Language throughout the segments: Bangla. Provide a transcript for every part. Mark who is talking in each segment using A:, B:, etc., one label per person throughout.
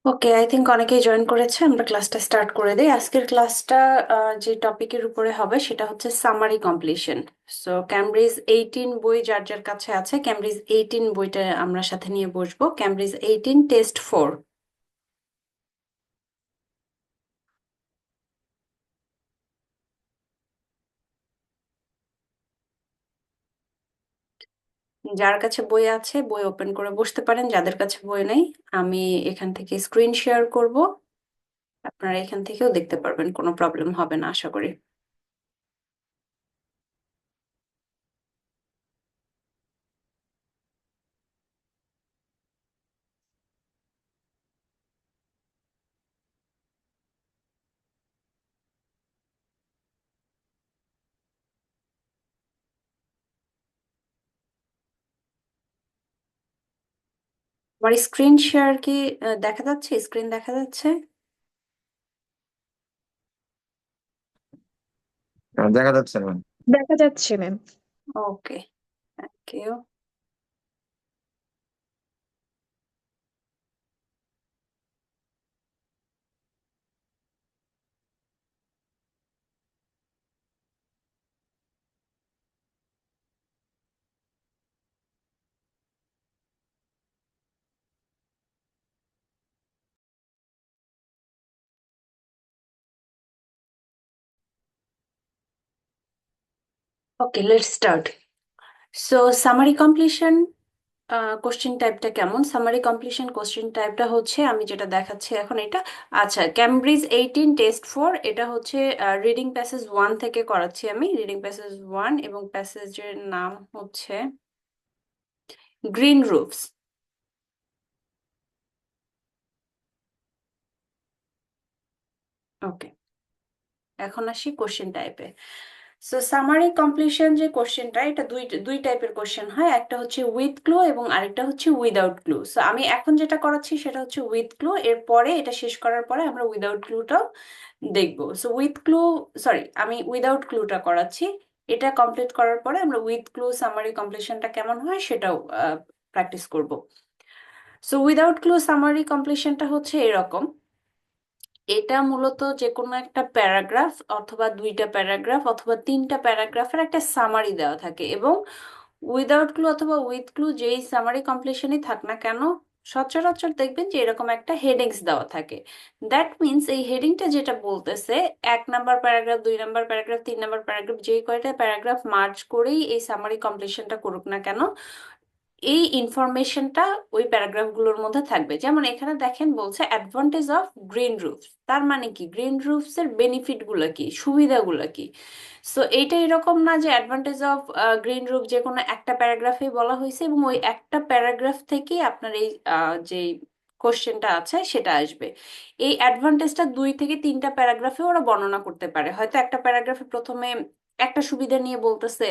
A: ওকে, আই থিঙ্ক অনেকেই জয়েন করেছে। আমরা ক্লাসটা স্টার্ট করে দিই। আজকের ক্লাসটা যে টপিকের উপরে হবে সেটা হচ্ছে সামারি কমপ্লিশন। সো ক্যামব্রিজ 18 বই যার যার কাছে আছে, ক্যামব্রিজ 18 বইটা আমরা সাথে নিয়ে বসবো। Cambridge 18 test 4। যার কাছে বই আছে বই ওপেন করে বসতে পারেন, যাদের কাছে বই নেই আমি এখান থেকে স্ক্রিন শেয়ার করব, আপনারা এখান থেকেও দেখতে পারবেন, কোনো প্রবলেম হবে না আশা করি। আমার স্ক্রিন শেয়ার কি দেখা যাচ্ছে? স্ক্রিন দেখা যাচ্ছে?
B: দেখা যাচ্ছে না।
C: দেখা যাচ্ছে ma'am.
A: Okay, thank you. Okay, let's start. So summary completion question টাইপটা কেমন? সামারি কমপ্লিশন কোশ্চেন টাইপটা হচ্ছে আমি যেটা দেখাচ্ছি এখন এটা। আচ্ছা, ক্যামব্রিজ 18 টেস্ট 4, এটা হচ্ছে রিডিং প্যাসেজ 1 থেকে করাচ্ছি আমি। রিডিং প্যাসেজ 1 এবং প্যাসেজের নাম হচ্ছে গ্রিন রুফস। ওকে, এখন আসি কোশ্চেন টাইপে। সো সামারি কমপ্লিশন যে কোশ্চেনটা, এটা দুই দুই টাইপের কোশ্চেন হয়। একটা হচ্ছে উইথ ক্লু এবং আরেকটা হচ্ছে উইদাউট ক্লু। সো আমি এখন যেটা করাচ্ছি সেটা হচ্ছে উইথ ক্লু, এরপরে এটা শেষ করার পরে আমরা উইদাউট ক্লুটাও দেখবো। সো উইথ ক্লু, সরি, আমি উইদাউট ক্লুটা করাচ্ছি। এটা কমপ্লিট করার পরে আমরা উইথ ক্লু সামারি কমপ্লিশনটা কেমন হয় সেটাও প্র্যাকটিস করব। সো উইদাউট ক্লু সামারি কমপ্লিশনটা হচ্ছে এরকম। এটা মূলত যে কোনো একটা প্যারাগ্রাফ অথবা দুইটা প্যারাগ্রাফ অথবা তিনটা প্যারাগ্রাফের একটা সামারি দেওয়া থাকে, এবং উইদাউট ক্লু অথবা উইথ ক্লু যেই সামারি কমপ্লিশনই থাক না কেন, সচরাচর দেখবেন যে এরকম একটা হেডিংস দেওয়া থাকে। দ্যাট মিনস এই হেডিংটা যেটা বলতেছে, 1 number paragraph, 2 number paragraph, 3 number paragraph, যেই কয়টা প্যারাগ্রাফ মার্জ করেই এই সামারি কমপ্লিশনটা করুক না কেন, এই ইনফরমেশনটা ওই প্যারাগ্রাফগুলোর মধ্যে থাকবে। যেমন এখানে দেখেন বলছে অ্যাডভান্টেজ অফ গ্রিন রুফস। তার মানে কি? গ্রিন রুফস এর বেনিফিট গুলো কি, সুবিধাগুলো কি? সো এইটা এরকম না যে অ্যাডভান্টেজ অফ গ্রিন রুফ যে কোনো একটা প্যারাগ্রাফে বলা হয়েছে এবং ওই একটা প্যারাগ্রাফ থেকেই আপনার এই যে কোশ্চেনটা আছে সেটা আসবে। এই অ্যাডভান্টেজটা 2 থেকে 3টা প্যারাগ্রাফে ওরা বর্ণনা করতে পারে। হয়তো একটা প্যারাগ্রাফে প্রথমে একটা সুবিধা নিয়ে বলতেছে,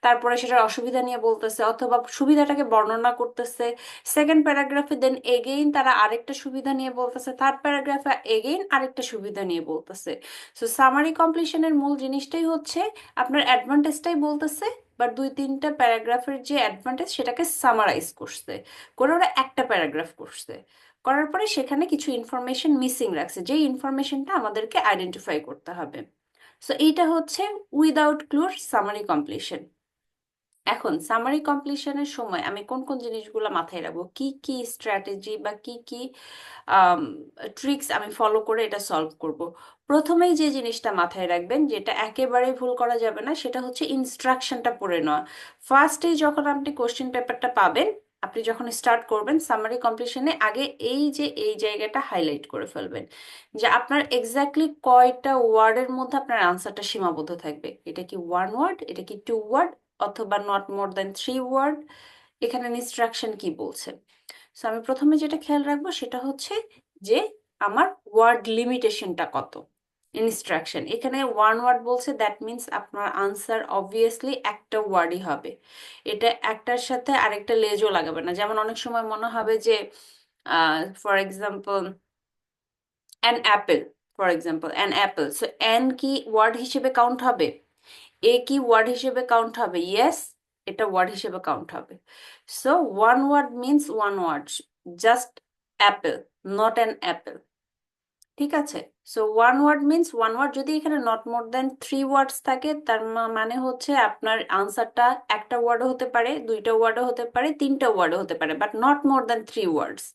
A: তারপরে সেটার অসুবিধা নিয়ে বলতেছে, অথবা সুবিধাটাকে বর্ণনা করতেছে। সেকেন্ড প্যারাগ্রাফে দেন এগেইন তারা আরেকটা সুবিধা নিয়ে বলতেছে, থার্ড প্যারাগ্রাফে এগেইন আরেকটা সুবিধা নিয়ে বলতেছে। সো সামারি কমপ্লিশনের মূল জিনিসটাই হচ্ছে আপনার অ্যাডভান্টেজটাই বলতেছে, বা 2-3টা প্যারাগ্রাফের যে অ্যাডভান্টেজ সেটাকে সামারাইজ করছে, করে ওরা একটা প্যারাগ্রাফ করছে। করার পরে সেখানে কিছু ইনফরমেশন মিসিং রাখছে, যেই ইনফরমেশনটা আমাদেরকে আইডেন্টিফাই করতে হবে। সো এইটা হচ্ছে উইদাউট ক্লুর সামারি কমপ্লিশন। এখন সামারি কমপ্লিশনের সময় আমি কোন কোন জিনিসগুলো মাথায় রাখবো, কি কি স্ট্র্যাটেজি বা কি কি ট্রিক্স আমি ফলো করে এটা সলভ করব। প্রথমেই যে জিনিসটা মাথায় রাখবেন, যেটা একেবারেই ভুল করা যাবে না, সেটা হচ্ছে ইনস্ট্রাকশনটা পড়ে নেওয়া। ফার্স্টেই যখন আপনি কোশ্চেন পেপারটা পাবেন, আপনি যখন স্টার্ট করবেন সামারি কমপ্লিশনে, আগে এই যে এই জায়গাটা হাইলাইট করে ফেলবেন যে আপনার এক্স্যাক্টলি কয়টা ওয়ার্ডের মধ্যে আপনার আনসারটা সীমাবদ্ধ থাকবে। এটা কি 1 ওয়ার্ড, এটা কি 2 ওয়ার্ড, অথবা নট মোর দ্যান 3 ওয়ার্ড, এখানে ইনস্ট্রাকশন কি বলছে। সো আমি প্রথমে যেটা খেয়াল রাখবো সেটা হচ্ছে যে আমার ওয়ার্ড লিমিটেশনটা কত। ইনস্ট্রাকশন এখানে 1 ওয়ার্ড বলছে, দ্যাট মিন্স আপনার আনসার অবভিয়াসলি একটা ওয়ার্ডই হবে। এটা একটার সাথে আরেকটা লেজও লাগাবে না। যেমন অনেক সময় মনে হবে যে for example an Apple, for example an Apple, so an কি ওয়ার্ড হিসেবে কাউন্ট হবে? এ কি ওয়ার্ড হিসেবে কাউন্ট হবে? ইয়েস, এটা ওয়ার্ড হিসেবে কাউন্ট হবে। So 1 word means 1 word, just apple, not an apple. ঠিক আছে। So one word means one word, যদি এখানে নট মোর দেন 3 ওয়ার্ডস থাকে তার মানে হচ্ছে আপনার আনসারটা একটা ওয়ার্ডও হতে পারে, দুইটা ওয়ার্ডও হতে পারে, তিনটা ওয়ার্ডও হতে পারে, বাট নট মোর দেন 3 ওয়ার্ডস।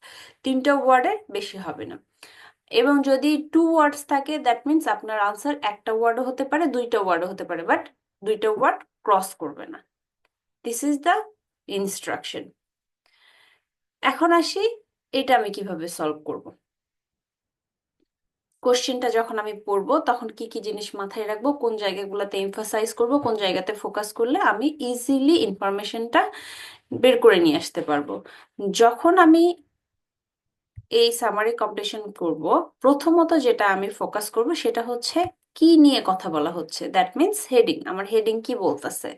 A: তিনটা ওয়ার্ডের বেশি হবে না। এবং যদি 2 ওয়ার্ডস থাকে দ্যাট মিনস আপনার আনসার একটা ওয়ার্ডও হতে পারে, দুইটা ওয়ার্ডও হতে পারে, বাট দুইটা ওয়ার্ড ক্রস করবে না। This is the instruction. এখন আসি এটা আমি কিভাবে সলভ করব। কোশ্চেনটা যখন আমি পড়বো তখন কি কি জিনিস মাথায় রাখবো, কোন জায়গাগুলোতে এমফাসাইজ করব, কোন জায়গাতে ফোকাস করলে আমি ইজিলি ইনফরমেশনটা বের করে নিয়ে আসতে পারবো। যখন আমি এই সামারি কম্পিটিশন করব, প্রথমত যেটা আমি ফোকাস করব সেটা হচ্ছে কি নিয়ে কথা বলা হচ্ছে, দ্যাট মিন্স হেডিং। আমার হেডিং কি বলতেছে।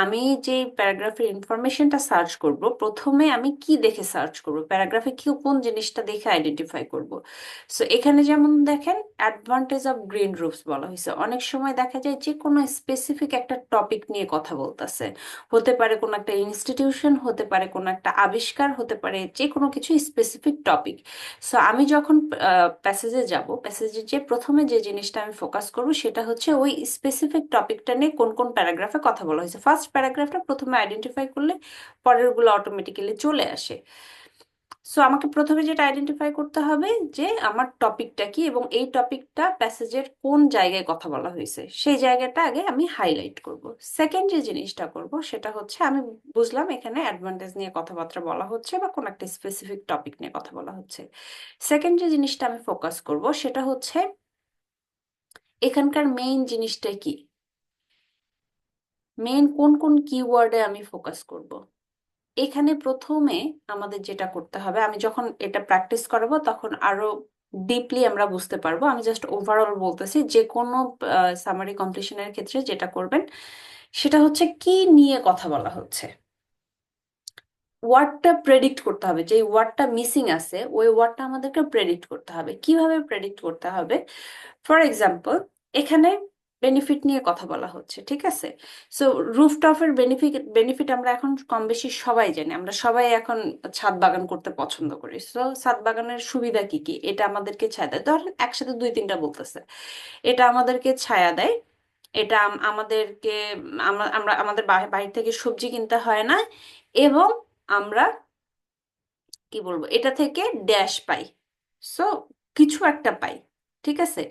A: আমি যে প্যারাগ্রাফের ইনফরমেশনটা সার্চ করব, প্রথমে আমি কি দেখে সার্চ করব, প্যারাগ্রাফে কি কোন জিনিসটা দেখে আইডেন্টিফাই করব। সো এখানে যেমন দেখেন অ্যাডভান্টেজ অফ গ্রিন রুফস বলা হয়েছে। অনেক সময় দেখা যায় যে কোনো স্পেসিফিক একটা টপিক নিয়ে কথা বলতেছে, হতে পারে কোনো একটা ইনস্টিটিউশন, হতে পারে কোনো একটা আবিষ্কার, হতে পারে যে কোনো কিছু স্পেসিফিক টপিক। সো আমি যখন প্যাসেজে যাব, প্যাসেজে যে প্রথমে যে জিনিসটা আমি ফোকাস করব সেটা হচ্ছে ওই স্পেসিফিক টপিকটা নিয়ে কোন কোন প্যারাগ্রাফে কথা বলা হয়েছে। ফার্স্ট প্যারাগ্রাফটা প্রথমে আইডেন্টিফাই করলে পরেরগুলো অটোমেটিক্যালি চলে আসে। সো আমাকে প্রথমে যেটা আইডেন্টিফাই করতে হবে যে আমার টপিকটা কি এবং এই টপিকটা প্যাসেজের কোন জায়গায় কথা বলা হয়েছে, সেই জায়গাটা আগে আমি হাইলাইট করব। সেকেন্ড যে জিনিসটা করব সেটা হচ্ছে আমি বুঝলাম এখানে অ্যাডভান্টেজ নিয়ে কথাবার্তা বলা হচ্ছে বা কোন একটা স্পেসিফিক টপিক নিয়ে কথা বলা হচ্ছে। সেকেন্ড যে জিনিসটা আমি ফোকাস করব সেটা হচ্ছে এখানকার মেইন জিনিসটা কি, মেইন কোন কোন কিওয়ার্ডে আমি ফোকাস করব। এখানে প্রথমে আমাদের যেটা করতে হবে, আমি যখন এটা প্র্যাকটিস করাবো তখন আরো ডিপলি আমরা বুঝতে পারবো। আমি জাস্ট ওভারঅল বলতেছি, যে কোনো সামারি কমপ্লিশনের ক্ষেত্রে যেটা করবেন সেটা হচ্ছে কি নিয়ে কথা বলা হচ্ছে। ওয়ার্ডটা প্রেডিক্ট করতে হবে, যে ওয়ার্ডটা মিসিং আছে ওই ওয়ার্ডটা আমাদেরকে প্রেডিক্ট করতে হবে। কিভাবে প্রেডিক্ট করতে হবে, ফর এক্সাম্পল এখানে বেনিফিট নিয়ে কথা বলা হচ্ছে, ঠিক আছে। সো রুফটপের বেনিফিট বেনিফিট আমরা এখন কম বেশি সবাই জানি, আমরা সবাই এখন ছাদ বাগান করতে পছন্দ করি। সো ছাদ বাগানের সুবিধা কি কি, এটা আমাদেরকে ছায়া দেয়। ধরেন একসাথে দুই তিনটা বলতেছে, এটা আমাদেরকে ছায়া দেয়, এটা আমাদেরকে আমরা আমরা আমাদের বাইরে থেকে সবজি কিনতে হয় না, এবং আমরা কি বলবো এটা থেকে ড্যাশ পাই। সো কিছু একটা পাই, ঠিক আছে।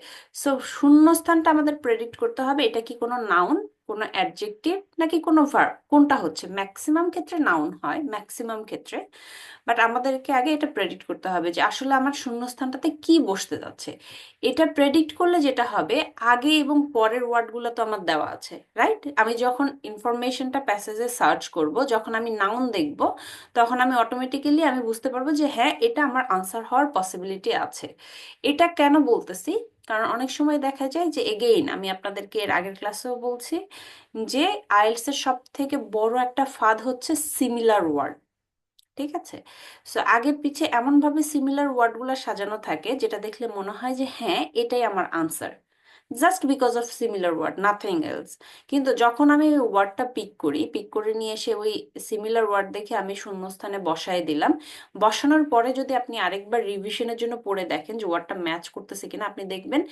A: সো শূন্যস্থানটা আমাদের প্রেডিক্ট করতে হবে, এটা কি কোনো নাউন, কোনো অ্যাডজেক্টিভ, নাকি কোনো ভার্ব, কোনটা হচ্ছে। ম্যাক্সিমাম ক্ষেত্রে নাউন হয়, ম্যাক্সিমাম ক্ষেত্রে। বাট আমাদেরকে আগে এটা প্রেডিক্ট করতে হবে যে আসলে আমার শূন্যস্থানটাতে কি বসতে যাচ্ছে। এটা প্রেডিক্ট করলে যেটা হবে, আগে এবং পরের ওয়ার্ডগুলো তো আমার দেওয়া আছে, রাইট। আমি যখন ইনফরমেশনটা প্যাসেজে সার্চ করব, যখন আমি নাউন দেখব, তখন আমি অটোমেটিক্যালি আমি বুঝতে পারবো যে হ্যাঁ এটা আমার আনসার হওয়ার পসিবিলিটি আছে। এটা কেন বলতেছি, কারণ অনেক সময় দেখা যায় যে এগেইন আমি আপনাদেরকে এর আগের ক্লাসেও বলছি যে আইএলটিএস এর সব থেকে বড় একটা ফাঁদ হচ্ছে সিমিলার ওয়ার্ড, ঠিক আছে। সো আগে পিছে এমন ভাবে সিমিলার ওয়ার্ডগুলো সাজানো থাকে যেটা দেখলে মনে হয় যে হ্যাঁ এটাই আমার answer, just because of similar word, nothing else. কিন্তু যখন আমি ওই ওয়ার্ডটা পিক করি, পিক করে নিয়ে এসে ওই সিমিলার ওয়ার্ড দেখে আমি শূন্যস্থানে বসায় দিলাম, বসানোর পরে যদি আপনি আরেকবার রিভিশনের জন্য পড়ে দেখেন যে ওয়ার্ডটা ম্যাচ করতেছে কিনা, আপনি দেখবেন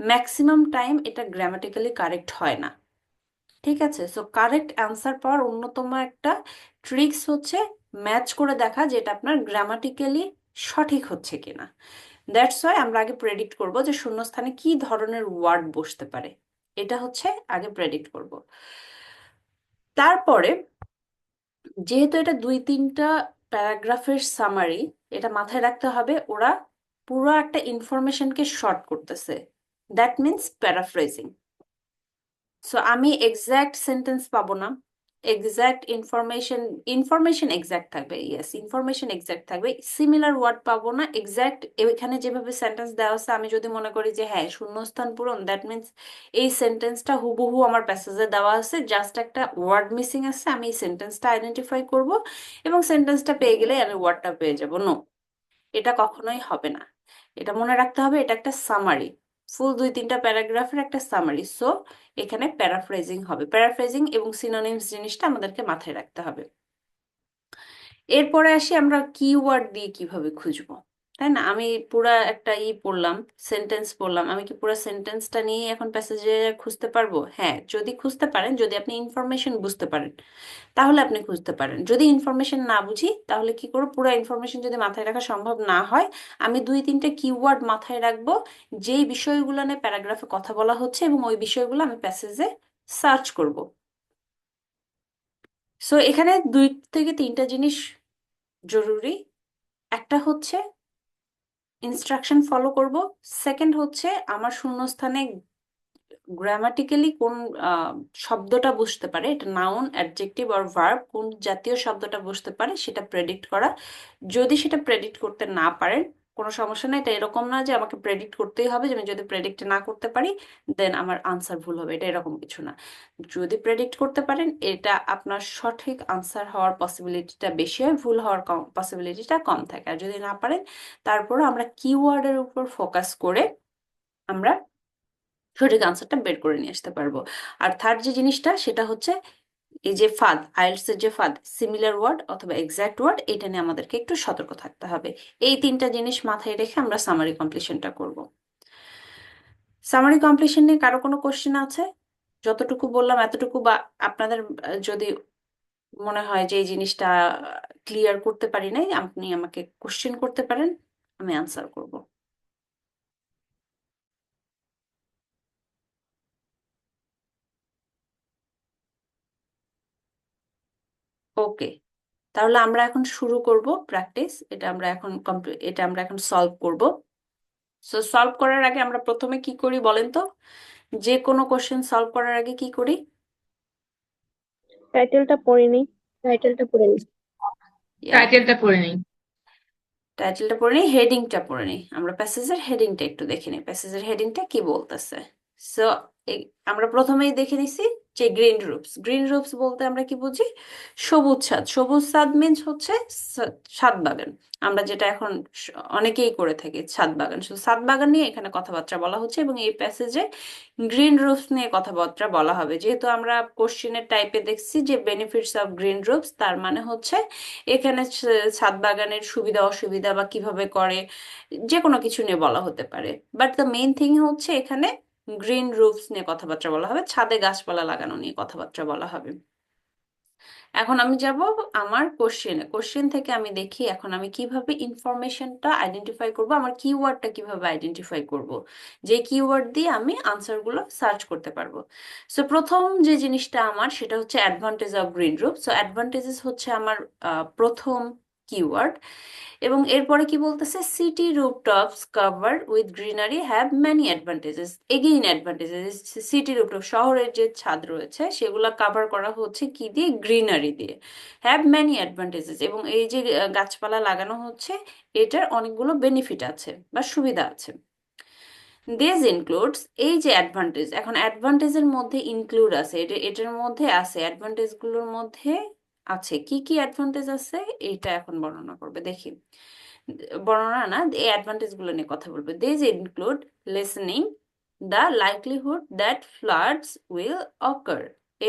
A: ম্যাক্সিমাম টাইম এটা গ্রামাটিক্যালি কারেক্ট হয় না, ঠিক আছে। সো কারেক্ট অ্যান্সার পাওয়ার অন্যতম একটা ট্রিক্স হচ্ছে ম্যাচ করে দেখা যে এটা আপনার গ্রামাটিক্যালি সঠিক হচ্ছে কিনা। দ্যাটস ওয়াই আমরা আগে প্রেডিক্ট করব যে শূন্যস্থানে কি ধরনের ওয়ার্ড বসতে পারে, এটা হচ্ছে আগে প্রেডিক্ট করব। তারপরে যেহেতু এটা দুই তিনটা প্যারাগ্রাফের সামারি, এটা মাথায় রাখতে হবে ওরা পুরো একটা ইনফরমেশনকে শর্ট করতেছে, দ্যাট মিনস প্যারাফ্রেজিং। সো আমি এক্সাক্ট সেন্টেন্স পাবো না, এক্সাক্ট ইনফরমেশন, ইনফরমেশন এক্সাক্ট থাকবে, ইয়েস ইনফরমেশন এক্সাক্ট থাকবে, সিমিলার ওয়ার্ড পাবো না। এক্সাক্ট এখানে যেভাবে সেন্টেন্স দেওয়া আছে আমি যদি মনে করি যে হ্যাঁ শূন্যস্থান পূরণ, দ্যাট মিনস এই সেন্টেন্সটা হুবহু আমার প্যাসেজে দেওয়া আছে, জাস্ট একটা ওয়ার্ড মিসিং আছে, আমি এই সেন্টেন্সটা আইডেন্টিফাই করব এবং সেন্টেন্সটা পেয়ে গেলে আমি ওয়ার্ডটা পেয়ে যাব। নো, এটা কখনোই হবে না। এটা মনে রাখতে হবে এটা একটা সামারি, ফুল দুই তিনটা প্যারাগ্রাফের একটা সামারি। সো এখানে প্যারাফ্রেজিং হবে, প্যারাফ্রেজিং এবং সিনোনিমস জিনিসটা আমাদেরকে মাথায় রাখতে হবে। এরপরে আসি আমরা কিওয়ার্ড দিয়ে কিভাবে খুঁজবো। তাই না? আমি পুরা একটা পড়লাম, সেন্টেন্স পড়লাম, আমি কি পুরা সেন্টেন্সটা নিয়ে এখন প্যাসেজে খুঁজতে পারবো? হ্যাঁ, যদি খুঁজতে পারেন, যদি আপনি ইনফরমেশন বুঝতে পারেন তাহলে আপনি খুঁজতে পারেন। যদি ইনফরমেশন না বুঝি তাহলে কি করবো, পুরো ইনফরমেশন যদি মাথায় রাখা সম্ভব না হয়, আমি দুই তিনটে কিওয়ার্ড মাথায় রাখবো যেই বিষয়গুলো নিয়ে প্যারাগ্রাফে কথা বলা হচ্ছে, এবং ওই বিষয়গুলো আমি প্যাসেজে সার্চ করব। সো এখানে দুই থেকে তিনটা জিনিস জরুরি। একটা হচ্ছে ইনস্ট্রাকশন ফলো করব। সেকেন্ড হচ্ছে আমার শূন্যস্থানে গ্রামাটিক্যালি কোন আহ, শব্দটা বসতে পারে, এটা নাউন, অ্যাডজেক্টিভ আর ভার্ব, কোন জাতীয় শব্দটা বসতে পারে সেটা প্রেডিক্ট করা। যদি সেটা প্রেডিক্ট করতে না পারেন কোনো সমস্যা নেই, এটা এরকম না যে আমাকে প্রেডিক্ট করতেই হবে, যে আমি যদি প্রেডিক্ট না করতে পারি দেন আমার আনসার ভুল হবে, এটা এরকম কিছু না। যদি প্রেডিক্ট করতে পারেন এটা আপনার সঠিক আনসার হওয়ার পসিবিলিটিটা বেশি হয়, ভুল হওয়ার পসিবিলিটিটা কম থাকে। আর যদি না পারেন তারপরে আমরা কিওয়ার্ডের উপর ফোকাস করে আমরা সঠিক আনসারটা বের করে নিয়ে আসতে পারবো। আর থার্ড যে জিনিসটা সেটা হচ্ছে এই যে ফাঁদ, আইএলটিএস এর যে ফাঁদ, সিমিলার ওয়ার্ড অথবা এক্সাক্ট ওয়ার্ড, এটা নিয়ে আমাদেরকে একটু সতর্ক থাকতে হবে। এই তিনটা জিনিস মাথায় রেখে আমরা সামারি কমপ্লিশনটা করব। সামারি কমপ্লিশন নিয়ে কারো কোনো কোশ্চেন আছে? যতটুকু বললাম এতটুকু, বা আপনাদের যদি মনে হয় যে এই জিনিসটা ক্লিয়ার করতে পারি নাই, আপনি আমাকে কোশ্চেন করতে পারেন, আমি আনসার করব। ওকে, তাহলে আমরা এখন শুরু করব প্র্যাকটিস। এটা আমরা এখন সলভ করব। সো সলভ করার আগে আমরা প্রথমে কি করি বলেন তো? যে কোনো কোশ্চেন সলভ করার আগে কি করি?
C: টাইটেলটা পড়ে নিই। টাইটেলটা পড়ে নিই।
D: টাইটেলটা পড়ে নিই।
A: টাইটেলটা পড়ে নিই, হেডিংটা পড়ে নিই, আমরা প্যাসেজের হেডিংটা একটু দেখে নিই, প্যাসেজের হেডিংটা কি বলতেছে। সো আমরা প্রথমেই দেখে নিছি যে গ্রিন রুপস। গ্রিন রুপস বলতে আমরা কি বুঝি? সবুজ ছাদ। সবুজ ছাদ মিন্স হচ্ছে ছাদ বাগান। আমরা যেটা এখন অনেকেই করে থাকি, ছাদ বাগান। শুধু ছাদ বাগান নিয়ে এখানে কথাবার্তা বলা হচ্ছে, এবং এই প্যাসেজে গ্রিন রুপস নিয়ে কথাবার্তা বলা হবে। যেহেতু আমরা কোশ্চেনের টাইপে দেখছি যে বেনিফিটস অফ গ্রিন রুপস, তার মানে হচ্ছে এখানে ছাদ বাগানের সুবিধা অসুবিধা বা কিভাবে করে যে কোনো কিছু নিয়ে বলা হতে পারে। বাট দ্য মেইন থিং হচ্ছে এখানে গ্রিন রুফস নিয়ে কথাবার্তা বলা হবে, ছাদে গাছপালা লাগানো নিয়ে কথাবার্তা বলা হবে। এখন আমি যাব আমার কোশ্চেনে। কোশ্চেন থেকে আমি দেখি এখন আমি কিভাবে ইনফরমেশনটা আইডেন্টিফাই করব, আমার কিওয়ার্ডটা কিভাবে আইডেন্টিফাই করব, যে কিওয়ার্ড দিয়ে আমি আনসারগুলো সার্চ করতে পারবো। সো প্রথম যে জিনিসটা আমার সেটা হচ্ছে advantage of green roof. So advantages হচ্ছে আমার প্রথম কিওয়ার্ড। এবং এরপরে কি বলতেছে, city rooftops covered with greenery have many advantages. Again advantages, city rooftop শহরের যে ছাদ রয়েছে সেগুলা কাভার করা হচ্ছে কি দিয়ে? গ্রিনারি দিয়ে। হ্যাভ ম্যানি অ্যাডভান্টেজেস, এবং এই যে গাছপালা লাগানো হচ্ছে এটার অনেকগুলো বেনিফিট আছে বা সুবিধা আছে। দিস ইনক্লুডস, এই যে অ্যাডভান্টেজ, এখন অ্যাডভান্টেজের মধ্যে ইনক্লুড আছে, এটার মধ্যে আছে, অ্যাডভান্টেজ গুলোর মধ্যে আছে কি কি অ্যাডভান্টেজ আছে এইটা এখন বর্ণনা করবে, দেখি। বর্ণনা না, এই অ্যাডভান্টেজ গুলো নিয়ে কথা বলবে। This include lessening the likelihood that floods will occur.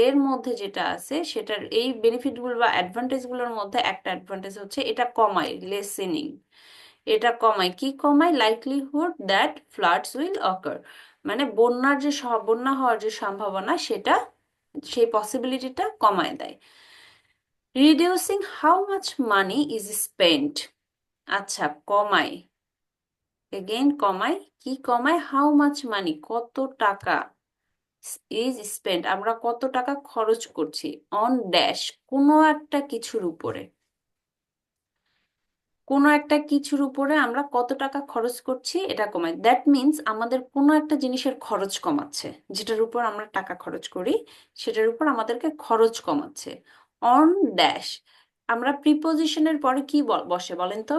A: এর মধ্যে যেটা আছে সেটার এই বেনিফিট গুলো বা অ্যাডভান্টেজ গুলোর মধ্যে একটা অ্যাডভান্টেজ হচ্ছে এটা কমায় লিসেনিং। এটা কমায় কি? কমায় লাইকলিহুড দ্যাট ফ্লাডস উইল অকার, মানে বন্যার যে বন্যা হওয়ার যে সম্ভাবনা সেটা, সেই পসিবিলিটিটা কমায় দেয়। Reducing how much money is spent, আচ্ছা কমায়, এগেইন কমায় কি? কমায় হাউ মাচ মানি, কত টাকা, ইজ স্পেন্ট আমরা কত টাকা খরচ করছি, অন ড্যাশ কোনো একটা কিছুর উপরে, কোনো একটা কিছুর উপরে আমরা কত টাকা খরচ করছি এটা কমায়। দ্যাট মিন্স আমাদের কোনো একটা জিনিসের খরচ কমাচ্ছে, যেটার উপর আমরা টাকা খরচ করি সেটার উপর আমাদেরকে খরচ কমাচ্ছে। অন ড্যাশ, আমরা প্রিপোজিশনের পরে কি বসে বলেন তো?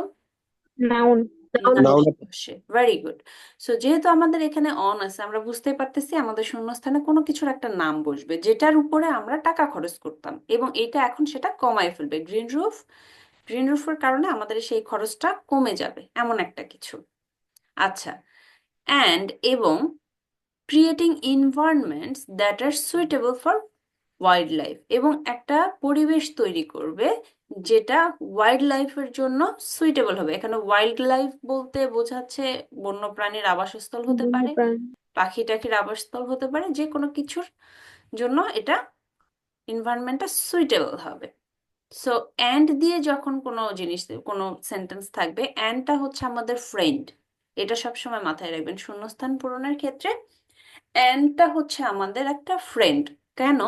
C: নাউন।
B: নাউন।
A: বসে। Very good. সো যেহেতু আমাদের এখানে অন আছে, আমরা বুঝতেই পারতেছি আমাদের শূন্যস্থানে কোনো কিছুর একটা নাম বসবে যেটার উপরে আমরা টাকা খরচ করতাম, এবং এটা এখন সেটা কমায় ফেলবে। গ্রিন রুফ, গ্রিন রুফের কারণে আমাদের সেই খরচটা কমে যাবে, এমন একটা কিছু। আচ্ছা, অ্যান্ড এবং creating environments that are suitable for wild life, এবং একটা পরিবেশ তৈরি করবে যেটা ওয়াইল্ড লাইফের জন্য সুইটেবল হবে। এখানে ওয়াইল্ড লাইফ বলতে বোঝাচ্ছে বন্য প্রাণীর আবাসস্থল হতে পারে,
C: বন্যপ্রাণী।
A: পাখি টাখির আবাসস্থল হতে পারে, যে কোনো কিছুর জন্য এটা এনভায়রনমেন্টটা সুইটেবল হবে। সো অ্যান্ড দিয়ে যখন কোনো জিনিস, কোনো সেন্টেন্স থাকবে, অ্যান্ডটা হচ্ছে আমাদের ফ্রেন্ড। এটা সবসময় মাথায় রাখবেন শূন্যস্থান পূরণের ক্ষেত্রে। অ্যান্ডটা হচ্ছে আমাদের একটা ফ্রেন্ড। কেন?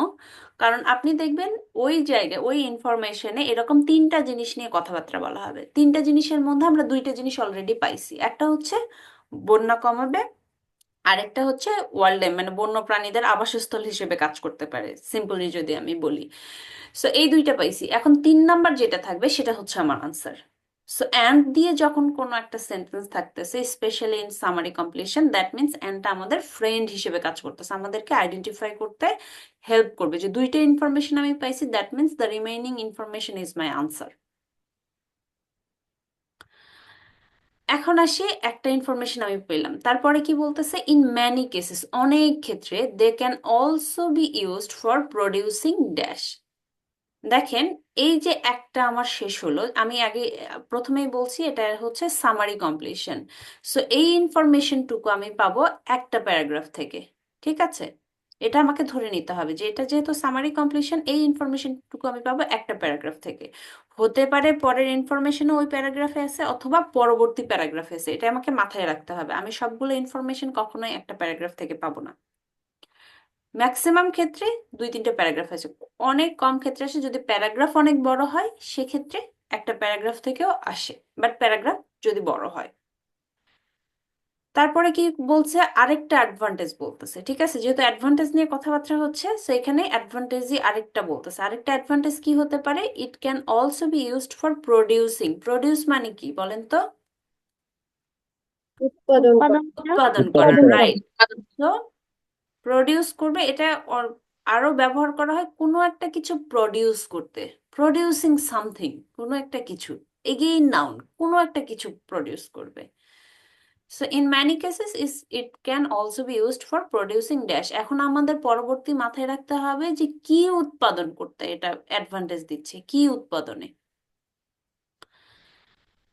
A: কারণ আপনি দেখবেন ওই জায়গায় ওই ইনফরমেশনে এরকম তিনটা জিনিস নিয়ে কথাবার্তা বলা হবে। তিনটা জিনিসের মধ্যে আমরা দুইটা জিনিস অলরেডি পাইছি। একটা হচ্ছে বন্যা কমাবে, আরেকটা হচ্ছে ওয়াইল্ড লাইফ মানে বন্য প্রাণীদের আবাসস্থল হিসেবে কাজ করতে পারে, সিম্পলি যদি আমি বলি। সো এই দুইটা পাইছি। এখন 3 নাম্বার যেটা থাকবে সেটা হচ্ছে আমার আনসার। সো অ্যান্ড দিয়ে যখন কোনো একটা সেন্টেন্স থাকতেছে, specially in summary completion, that means অ্যান্ডটা আমাদের ফ্রেন্ড হিসেবে কাজ করতেছে, আমাদেরকে আইডেন্টিফাই করতে হেল্প করবে যে দুইটা ইনফরমেশন আমি পাইছি, that means the remaining information is my answer. এখন আসি, একটা ইনফরমেশন আমি পেলাম, তারপরে কি বলতেছে, ইন ম্যানি কেসেস, অনেক ক্ষেত্রে, they can also be used for producing dash. দেখেন, এই যে একটা আমার শেষ হলো, আমি আগে প্রথমেই বলছি এটা হচ্ছে সামারি কমপ্লিশন। সো এই ইনফরমেশনটুকু আমি পাবো একটা প্যারাগ্রাফ থেকে। ঠিক আছে, এটা আমাকে ধরে নিতে হবে যে এটা যেহেতু সামারি কমপ্লিশন, এই ইনফরমেশনটুকু আমি পাবো একটা প্যারাগ্রাফ থেকে। হতে পারে পরের ইনফরমেশনও ওই প্যারাগ্রাফে আছে, অথবা পরবর্তী প্যারাগ্রাফে আছে। এটা আমাকে মাথায় রাখতে হবে, আমি সবগুলো ইনফরমেশন কখনোই একটা প্যারাগ্রাফ থেকে পাবো না। ম্যাক্সিমাম ক্ষেত্রে 2-3টা প্যারাগ্রাফ আছে, অনেক কম ক্ষেত্রে আসে যদি প্যারাগ্রাফ অনেক বড় হয়, সেক্ষেত্রে একটা প্যারাগ্রাফ থেকেও আসে, বাট প্যারাগ্রাফ যদি বড় হয়। তারপরে কি বলছে, আরেকটা অ্যাডভান্টেজ বলতেছে। ঠিক আছে, যেহেতু অ্যাডভান্টেজ নিয়ে কথাবার্তা হচ্ছে, সো এখানে অ্যাডভান্টেজই আরেকটা বলতেছে। আরেকটা অ্যাডভান্টেজ কি হতে পারে, ইট can also be used for producing. Produce মানে কি বলেন তো?
C: উৎপাদন করা।
A: উৎপাদন করা,
B: উৎপাদন করা।
A: রাইট। তো প্রডিউস করবে, এটা আরো ব্যবহার করা হয় কোনো একটা কিছু প্রডিউস করতে, প্রডিউসিং সামথিং, কোনো একটা কিছু, এগেইন নাউন, কোনো একটা কিছু প্রডিউস করবে। So in many cases it can also be used for producing dash. এখন আমাদের পরবর্তী মাথায় রাখতে হবে যে কি উৎপাদন করতে এটা অ্যাডভান্টেজ দিচ্ছে, কি উৎপাদনে।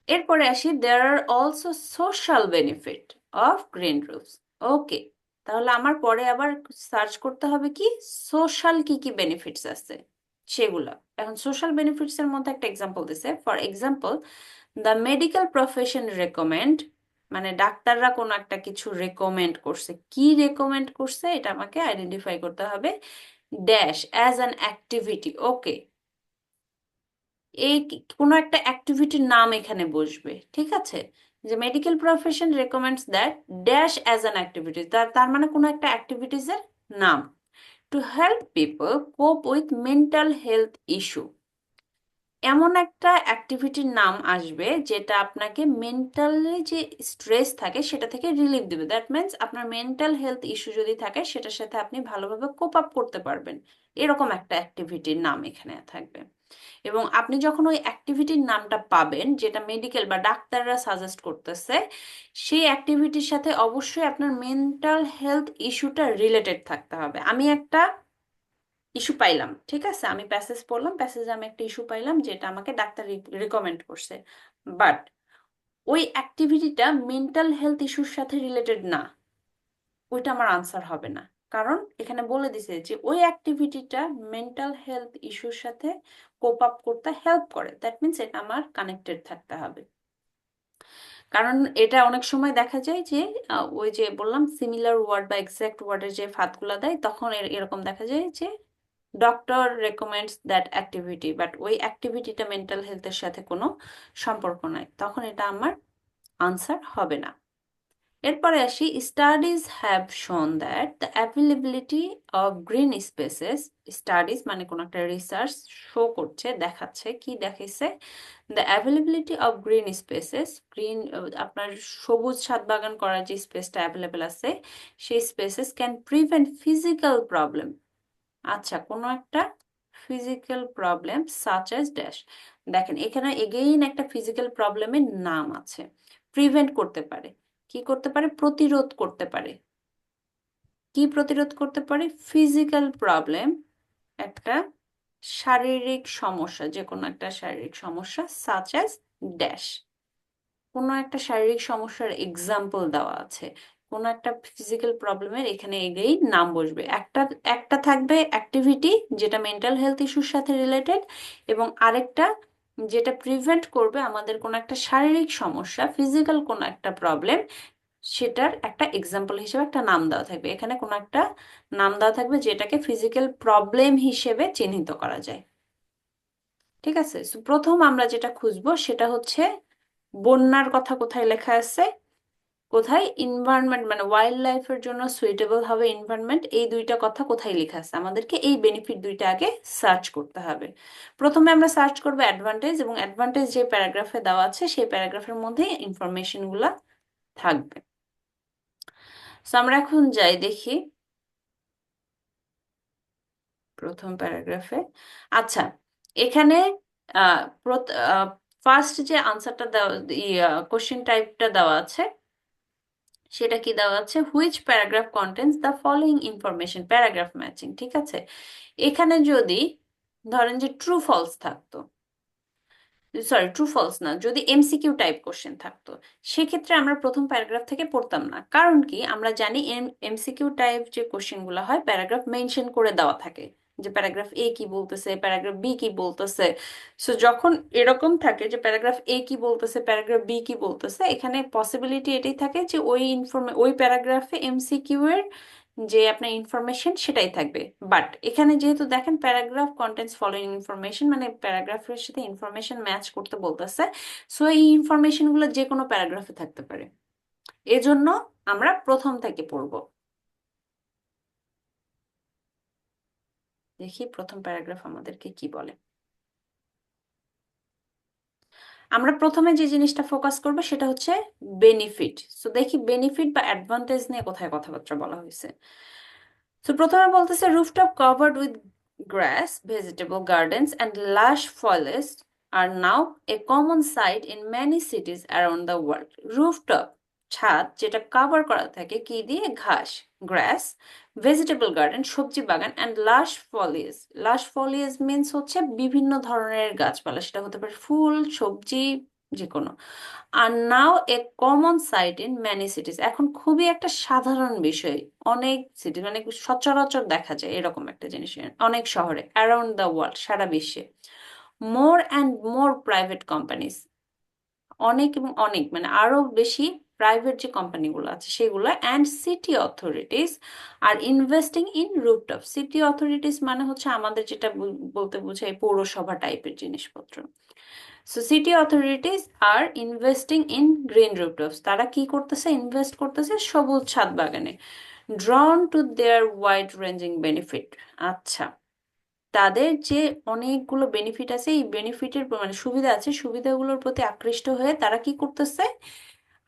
A: এরপরে আসি, there are also social benefit of green roofs. Okay, তাহলে আমার পরে আবার সার্চ করতে হবে কি সোশ্যাল কি কি বেনিফিটস আছে সেগুলো। এখন সোশ্যাল বেনিফিটস এর মধ্যে একটা এক্সাম্পল দিছে। For example, the medical profession recommend, মানে ডাক্তাররা কোনো একটা কিছু রেকমেন্ড করছে, কি রেকমেন্ড করছে এটা আমাকে আইডেন্টিফাই করতে হবে, ড্যাশ অ্যাজ অ্যান অ্যাক্টিভিটি। ওকে, এই কোনো একটা অ্যাক্টিভিটির নাম এখানে বসবে। ঠিক আছে, যে medical profession recommends that dash as an activity, তার মানে কোনো একটা অ্যাক্টিভিটিসের নাম, টু হেল্প পিপল কোপ উইথ মেন্টাল হেলথ ইস্যু। এমন একটা অ্যাক্টিভিটির নাম আসবে যেটা আপনাকে মেন্টালি যে স্ট্রেস থাকে সেটা থেকে রিলিফ দিবে। দ্যাট মিনস আপনার মেন্টাল হেলথ ইস্যু যদি থাকে সেটার সাথে আপনি ভালোভাবে কোপ আপ করতে পারবেন, এরকম একটা অ্যাক্টিভিটির নাম এখানে থাকবে। এবং আপনি যখন ওই অ্যাক্টিভিটির নামটা পাবেন যেটা মেডিকেল বা ডাক্তাররা সাজেস্ট করতেছে, সেই অ্যাক্টিভিটির সাথে অবশ্যই আপনার মেন্টাল হেলথ ইস্যুটা রিলেটেড থাকতে হবে। আমি একটা ইস্যু পাইলাম, ঠিক আছে, আমি প্যাসেজ পড়লাম, প্যাসেজে আমি একটা ইস্যু পাইলাম যেটা আমাকে ডাক্তার রিকমেন্ড করছে, বাট ওই অ্যাক্টিভিটিটা মেন্টাল হেলথ ইস্যুর সাথে রিলেটেড না, ওইটা আমার আনসার হবে না। কারণ এখানে বলে দিছে যে ওই অ্যাক্টিভিটিটা মেন্টাল হেলথ ইস্যুর সাথে কোপ আপ করতে হেল্প করে, দ্যাট মিনস এটা আমার কানেক্টেড থাকতে হবে। কারণ এটা অনেক সময় দেখা যায় যে ওই যে বললাম সিমিলার ওয়ার্ড বা এক্সাক্ট ওয়ার্ডের যে ফাঁদগুলা দেয়, তখন এরকম দেখা যায় যে doctor recommends that activity, but ওই অ্যাক্টিভিটিটা মেন্টাল হেলথের সাথে কোনো সম্পর্ক নাই, তখন এটা আমার আনসার হবে না। এরপরে আসি, স্টাডিজ হ্যাভ শোন that the availability of green spaces. Studies মানে কোনো একটা রিসার্চ শো করছে, দেখাচ্ছে, কি দেখাইছে, the availability of green spaces, green আপনার সবুজ ছাদ বাগান করার যে স্পেসটা অ্যাভেলেবেল আছে, সেই spaces can prevent physical problem. আচ্ছা, কোনো একটা physical problem such as dash. দেখেন এখানে এগেইন একটা ফিজিক্যাল প্রবলেমের নাম আছে, প্রিভেন্ট করতে পারে, কি করতে পারে, প্রতিরোধ করতে পারে। কি প্রতিরোধ করতে পারে? ফিজিক্যাল প্রবলেম একটা শারীরিক সমস্যা, যে কোনো একটা শারীরিক সমস্যা সাচ অ্যাজ ড্যাশ, কোনো একটা শারীরিক সমস্যার এক্সাম্পল দেওয়া আছে, কোনো একটা ফিজিক্যাল প্রবলেমের এখানে এগেই নাম বসবে। একটা একটা থাকবে অ্যাক্টিভিটি যেটা মেন্টাল হেলথ ইস্যুর সাথে রিলেটেড, এবং আরেকটা যেটা প্রিভেন্ট করবে আমাদের কোনো একটা শারীরিক সমস্যা, ফিজিক্যাল কোনো একটা প্রবলেম, সেটার একটা এক্সাম্পল হিসেবে একটা নাম দেওয়া থাকবে। এখানে কোনো একটা নাম দেওয়া থাকবে যেটাকে ফিজিক্যাল প্রবলেম হিসেবে চিহ্নিত করা যায়। ঠিক আছে, সো প্রথম আমরা যেটা খুঁজবো সেটা হচ্ছে বন্যার কথা কোথায় লেখা আছে, কোথায় এনভায়রনমেন্ট মানে ওয়াইল্ড লাইফের জন্য সুইটেবল হবে এনভায়রনমেন্ট, এই দুইটা কথা কোথায় লেখা আছে, আমাদেরকে এই বেনিফিট দুইটা আগে সার্চ করতে হবে। প্রথমে আমরা সার্চ করবো অ্যাডভান্টেজ, এবং অ্যাডভান্টেজ যে প্যারাগ্রাফে দেওয়া আছে সেই প্যারাগ্রাফের মধ্যে ইনফরমেশন গুলা থাকবে। সো আমরা এখন যাই দেখি প্রথম প্যারাগ্রাফে। আচ্ছা, এখানে ফার্স্ট যে আনসারটা দেওয়া, কোশ্চেন টাইপটা দেওয়া আছে, সেটা কি দেওয়া আছে, which paragraph contains the following information, paragraph matching. ঠিক আছে, এখানে যদি ধরেন যে ট্রু ফলস থাকতো, সরি ট্রু ফলস না, যদি এমসিকিউ টাইপ কোশ্চেন থাকতো, সেক্ষেত্রে আমরা প্রথম প্যারাগ্রাফ থেকে পড়তাম না। কারণ কি, আমরা জানি এমসিকিউ টাইপ যে কোশ্চেন গুলো হয় প্যারাগ্রাফ মেনশন করে দেওয়া থাকে, যে প্যারাগ্রাফ এ কি বলতেছে, প্যারাগ্রাফ বি কি বলতেছে। সো যখন এরকম থাকে যে প্যারাগ্রাফ এ কি বলতেছে, প্যারাগ্রাফ বি কি বলতেছে, এখানে পসিবিলিটি এটাই থাকে যে ওই প্যারাগ্রাফে এমসিকিউ এর যে আপনার ইনফরমেশন সেটাই থাকবে। বাট এখানে যেহেতু দেখেন প্যারাগ্রাফ কন্টেন্টস ফলোইং ইনফরমেশন, মানে প্যারাগ্রাফের সাথে ইনফরমেশন ম্যাচ করতে বলতেছে, সো এই ইনফরমেশন গুলো যে কোনো প্যারাগ্রাফে থাকতে পারে, এজন্য আমরা প্রথম থেকে পড়ব। দেখি প্রথম প্যারাগ্রাফ আমাদেরকে কি বলে। আমরা প্রথমে যে জিনিসটা ফোকাস করব সেটা হচ্ছে বেনিফিট। সো দেখি বেনিফিট বা অ্যাডভান্টেজ নিয়ে কোথায় কথাবার্তা বলা হয়েছে। তো প্রথমে বলতেছে rooftop covered with grass, vegetable gardens and lush foliage are now a common sight in many cities around the world. Rooftop ছাদ যেটা কভার করা থাকে কি দিয়ে, ঘাস, গ্রাস, ভেজিটেবল গার্ডেন সবজি বাগান, অ্যান্ড লাশ ফলিয়েজ। লাশ ফলিয়েজ মিনস হচ্ছে বিভিন্ন ধরনের গাছপালা, সেটা হতে পারে ফুল, সবজি, যে কোনো। Are now a common sight in many cities, এখন খুবই একটা সাধারণ বিষয় অনেক সিটি, মানে সচরাচর দেখা যায় এরকম একটা জিনিস অনেক শহরে, অ্যারাউন্ড দ্য ওয়ার্ল্ড, সারা বিশ্বে। More and more private companies, অনেক এবং অনেক মানে আরো বেশি প্রাইভেট যে কোম্পানিগুলো আছে সেগুলো, and city authorities are investing in rooftop. City authorities মানে হচ্ছে আমাদের যেটা বলতে বোঝায় পৌরসভা টাইপের জিনিসপত্র। So city authorities are investing in green rooftops, তারা কি করতেছে, ইনভেস্ট করতেছে সবুজ ছাদ বাগানে। Drawn to their wide ranging benefit, আচ্ছা, তাদের যে অনেকগুলো বেনিফিট আছে, এই বেনিফিটের মানে সুবিধা আছে, সুবিধাগুলোর প্রতি আকৃষ্ট হয়ে তারা কি করতেছে,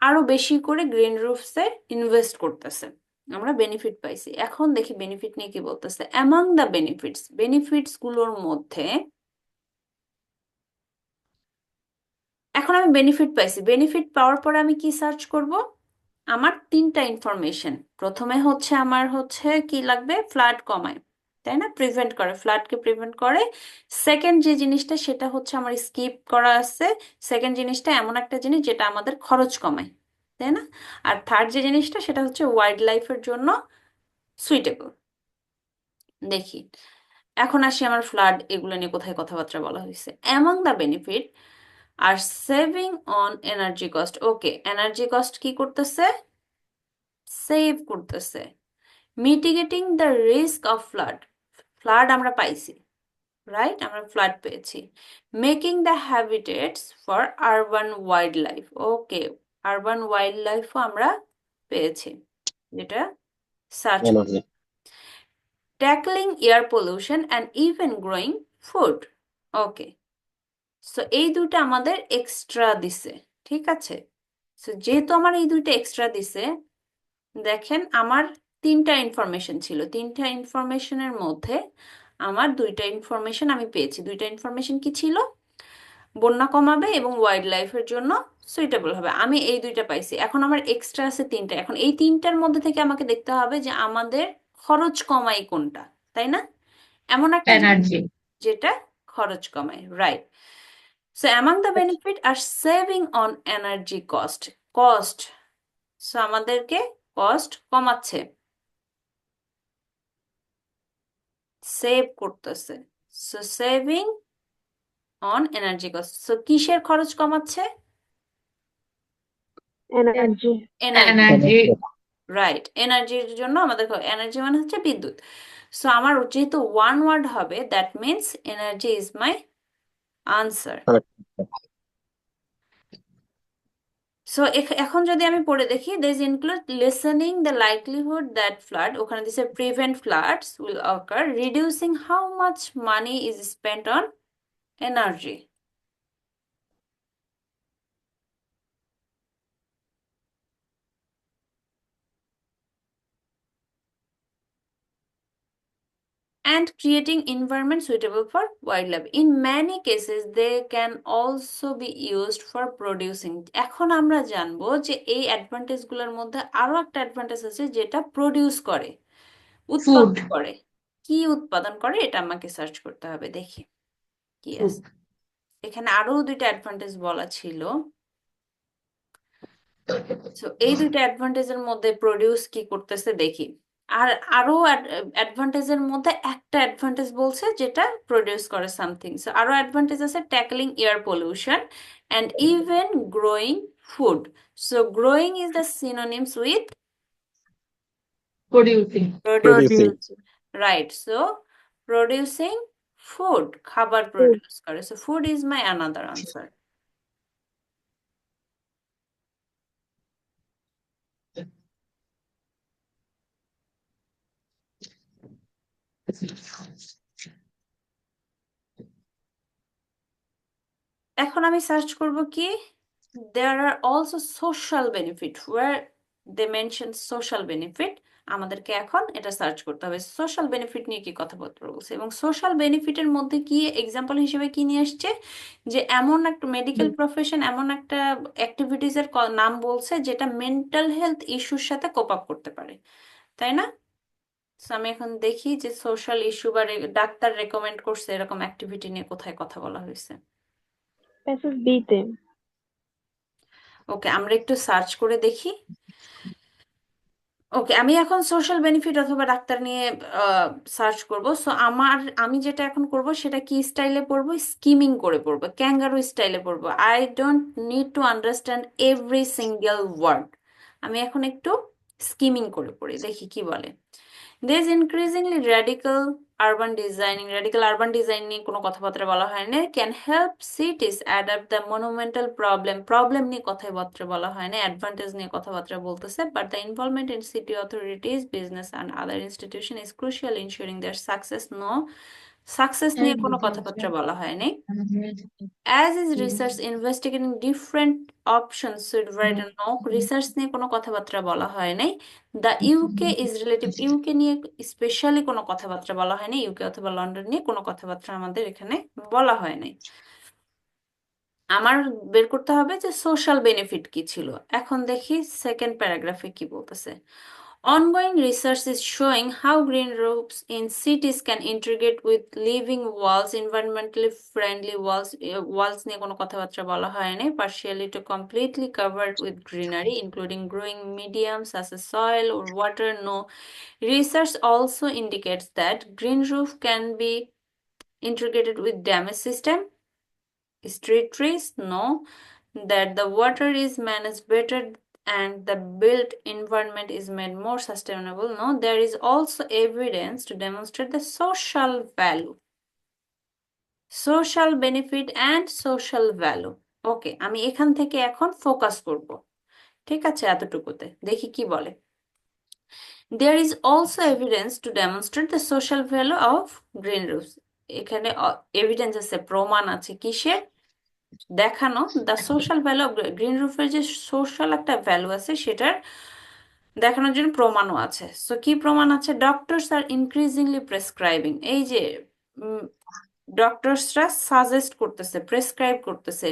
A: আরো বেশি করে গ্রিন রুফসে ইনভেস্ট করতেছে। আমরা বেনিফিট পাইছি, এখন দেখি বেনিফিট নিয়ে কি বলতেছে। অ্যামাং দ্য বেনিফিটস, বেনিফিটস গুলোর মধ্যে, এখন আমি বেনিফিট পাইছি, বেনিফিট পাওয়ার পরে আমি কি সার্চ করব, আমার তিনটা ইনফরমেশন। প্রথমে হচ্ছে আমার হচ্ছে কি লাগবে, ফ্লাড কমায়, তাই না, প্রিভেন্ট করে, ফ্লাডকে প্রিভেন্ট করে। সেকেন্ড যে জিনিসটা সেটা হচ্ছে আমার স্কিপ করা আছে, সেকেন্ড জিনিসটা এমন একটা জিনিস যেটা আমাদের খরচ কমায়, তাই না। আর থার্ড যে জিনিসটা সেটা হচ্ছে ওয়াইল্ড লাইফের জন্য সুইটেবল। দেখি এখন আসি আমার ফ্লাড এগুলো নিয়ে কোথায় কথাবার্তা বলা হয়েছে। Among the benefit are saving on energy cost, okay, energy cost কি করতেছে, সেভ করতেছে। Mitigating the risk of flood, flood আমরা পাইছি, রাইট, আমরা ফ্লাড পেয়েছি। Making the habitats for urban wildlife, okay, urban ওয়াইল্ড লাইফও আমরা পেয়েছি, যেটা সার্চ
B: ভালো
A: করি।
B: আছে।
A: Tackling air pollution and even growing food, okay, so এই দুটো আমাদের এক্সট্রা দিছে, ঠিক আছে। সো যেহেতু আমার এই দুইটা এক্সট্রা দিছে, দেখেন আমার তিনটা ইনফরমেশন ছিল, তিনটা ইনফরমেশনের মধ্যে আমার দুইটা ইনফরমেশন আমি পেয়েছি। দুইটা ইনফরমেশন কি ছিল, বন্যা কমাবে এবং ওয়াইল্ড লাইফের জন্য সুইটেবল হবে, আমি এই দুইটা পাইছি। এখন আমার এক্সট্রা আছে তিনটা, এখন এই তিনটার মধ্যে থেকে আমাকে দেখতে হবে যে আমাদের খরচ কমাই কোনটা, তাই না। এমন একটা
D: এনার্জি।
A: যেটা খরচ কমায়, right. So among the benefit are saving on energy cost, so আমাদেরকে কস্ট কমাচ্ছে, সেভ করতেছে। So saving on energy cost, so কিসের খরচ কমাচ্ছে?
C: এনার্জি।
A: Energy,
D: energy.
A: রাইট। এনার্জির জন্য আমাদের এনার্জি মানে হচ্ছে বিদ্যুৎ। সো আমার যেহেতু ওয়ান ওয়ার্ড হবে, that means energy is my answer. So এখন যদি আমি পড়ে দেখি, this include lessening the likelihood that flood, ওখানে দিছে prevent floods will ochre, reducing how much money is spent on energy. And creating environment suitable for wildlife. In many cases, they can also be used for producing. এখন আমরা জানবো যে এই অ্যাডভান্টেজগুলোর মধ্যে আরো একটা অ্যাডভান্টেজ আছে যেটা প্রডিউস করে, উৎপাদন
D: ফুড।
A: করে। কি উৎপাদন করে এটা আমাকে সার্চ করতে হবে, দেখি কি আছে। এখানে আরো দুইটা অ্যাডভান্টেজ বলা ছিল। সো এই দুইটা অ্যাডভান্টেজের মধ্যে প্রডিউস কি করতেছে দেখি। আর আরো অ্যাডভান্টেজের মধ্যে একটা অ্যাডভান্টেজ বলছে যেটা প্রডিউস করে সামথিং। সো আরো অ্যাডভান্টেজ আছে tackling air pollution and even growing food. So growing is the synonyms with
D: producing.
B: Producing.
A: Right. So producing food, খাবার প্রডিউস করে। So food is my another answer. এখন আমি সার্চ করব কি, there are also social benefit where they mention social benefit। আমাদেরকে এখন এটা সার্চ করতে হবে সোশ্যাল বেনিফিট নিয়ে কি কথাবার্তা বলছে, এবং সোশ্যাল বেনিফিটের মধ্যে কি এক্সাম্পল হিসেবে কি নিয়ে আসছে, যে এমন একটা মেডিকেল প্রফেশন, এমন একটা অ্যাক্টিভিটিস এর নাম বলছে যেটা মেন্টাল হেলথ ইস্যুর সাথে কোপ আপ করতে পারে, তাই না? So আমি এখন দেখি যে সোশ্যাল ইস্যু বা ডাক্তার রেকমেন্ড করছে এরকম অ্যাক্টিভিটি নিয়ে কোথায় কথা বলা হয়েছে।
C: প্যাসেজ বি তে।
A: ওকে, আমরা একটু সার্চ করে দেখি। ওকে, আমি এখন সোশ্যাল বেনিফিট অথবা ডাক্তার নিয়ে সার্চ করব। সো আমি যেটা এখন করব সেটা কি স্টাইলে পড়বো, স্কিমিং করে পড়বো, ক্যাঙ্গারু স্টাইলে পড়বো। I don't need to understand every single word. আমি এখন একটু স্কিমিং করে পড়ি, দেখি কি বলে। There's increasingly radical urban design নিয়ে কোনো কথাবার্তা বলা হয় না। Can help cities adapt the monumental problem নিয়ে কথাবার্তা বলা হয় না, advantage নিয়ে কথাবার্তা বলতেছে। But the involvement in city authorities, business and other institution is crucial ensuring their success নিয়ে কোনো কথাবার্তা বলা হয় নাই। As is research investigating different options should write a note, research নিয়ে কোনো কথাবার্তা বলা হয় নাই। The UK is relative, UK নিয়ে স্পেশালি কোনো কথাবার্তা বলা হয় নাই, ইউকে অথবা লন্ডন নিয়ে কোনো কথাবার্তা আমাদের এখানে বলা হয় নাই। আমার বের করতে হবে যে সোশ্যাল বেনিফিট কি ছিল। এখন দেখি সেকেন্ড প্যারাগ্রাফে কি বলতেছে। Ongoing research is showing how green roofs in cities can integrate with living walls, environmentally friendly walls. Walls নিয়ে কোনো কথাবার্তা বলা হয় নাই, partially to completely covered with greenery, including growing mediums such as soil or water. No. Research also indicates that green roof can be integrated with damage system, street trees. No. That the water is managed better and the built environment is made more sustainable. No, there is also evidence to demonstrate the social value, social benefit and social value. ওকে, আমি এখান থেকে এখন ফোকাস করব, ঠিক আছে? এতটুকুতে দেখি কি বলে। There is also evidence to demonstrate the social value of green roofs. এখানে এভিডেন্স আছে, প্রমাণ আছে, কিসের? দেখানো the social value of green রুফের যে সোশ্যাল একটা ভ্যালু আছে সেটার দেখানোর জন্য প্রমাণও আছে। সো কি প্রমাণ আছে? ডক্টরস আর ইনক্রিজিংলি প্রেসক্রাইবিং, এই যে ডক্টরসরা সাজেস্ট করতেছে, প্রেসক্রাইব করতেছে।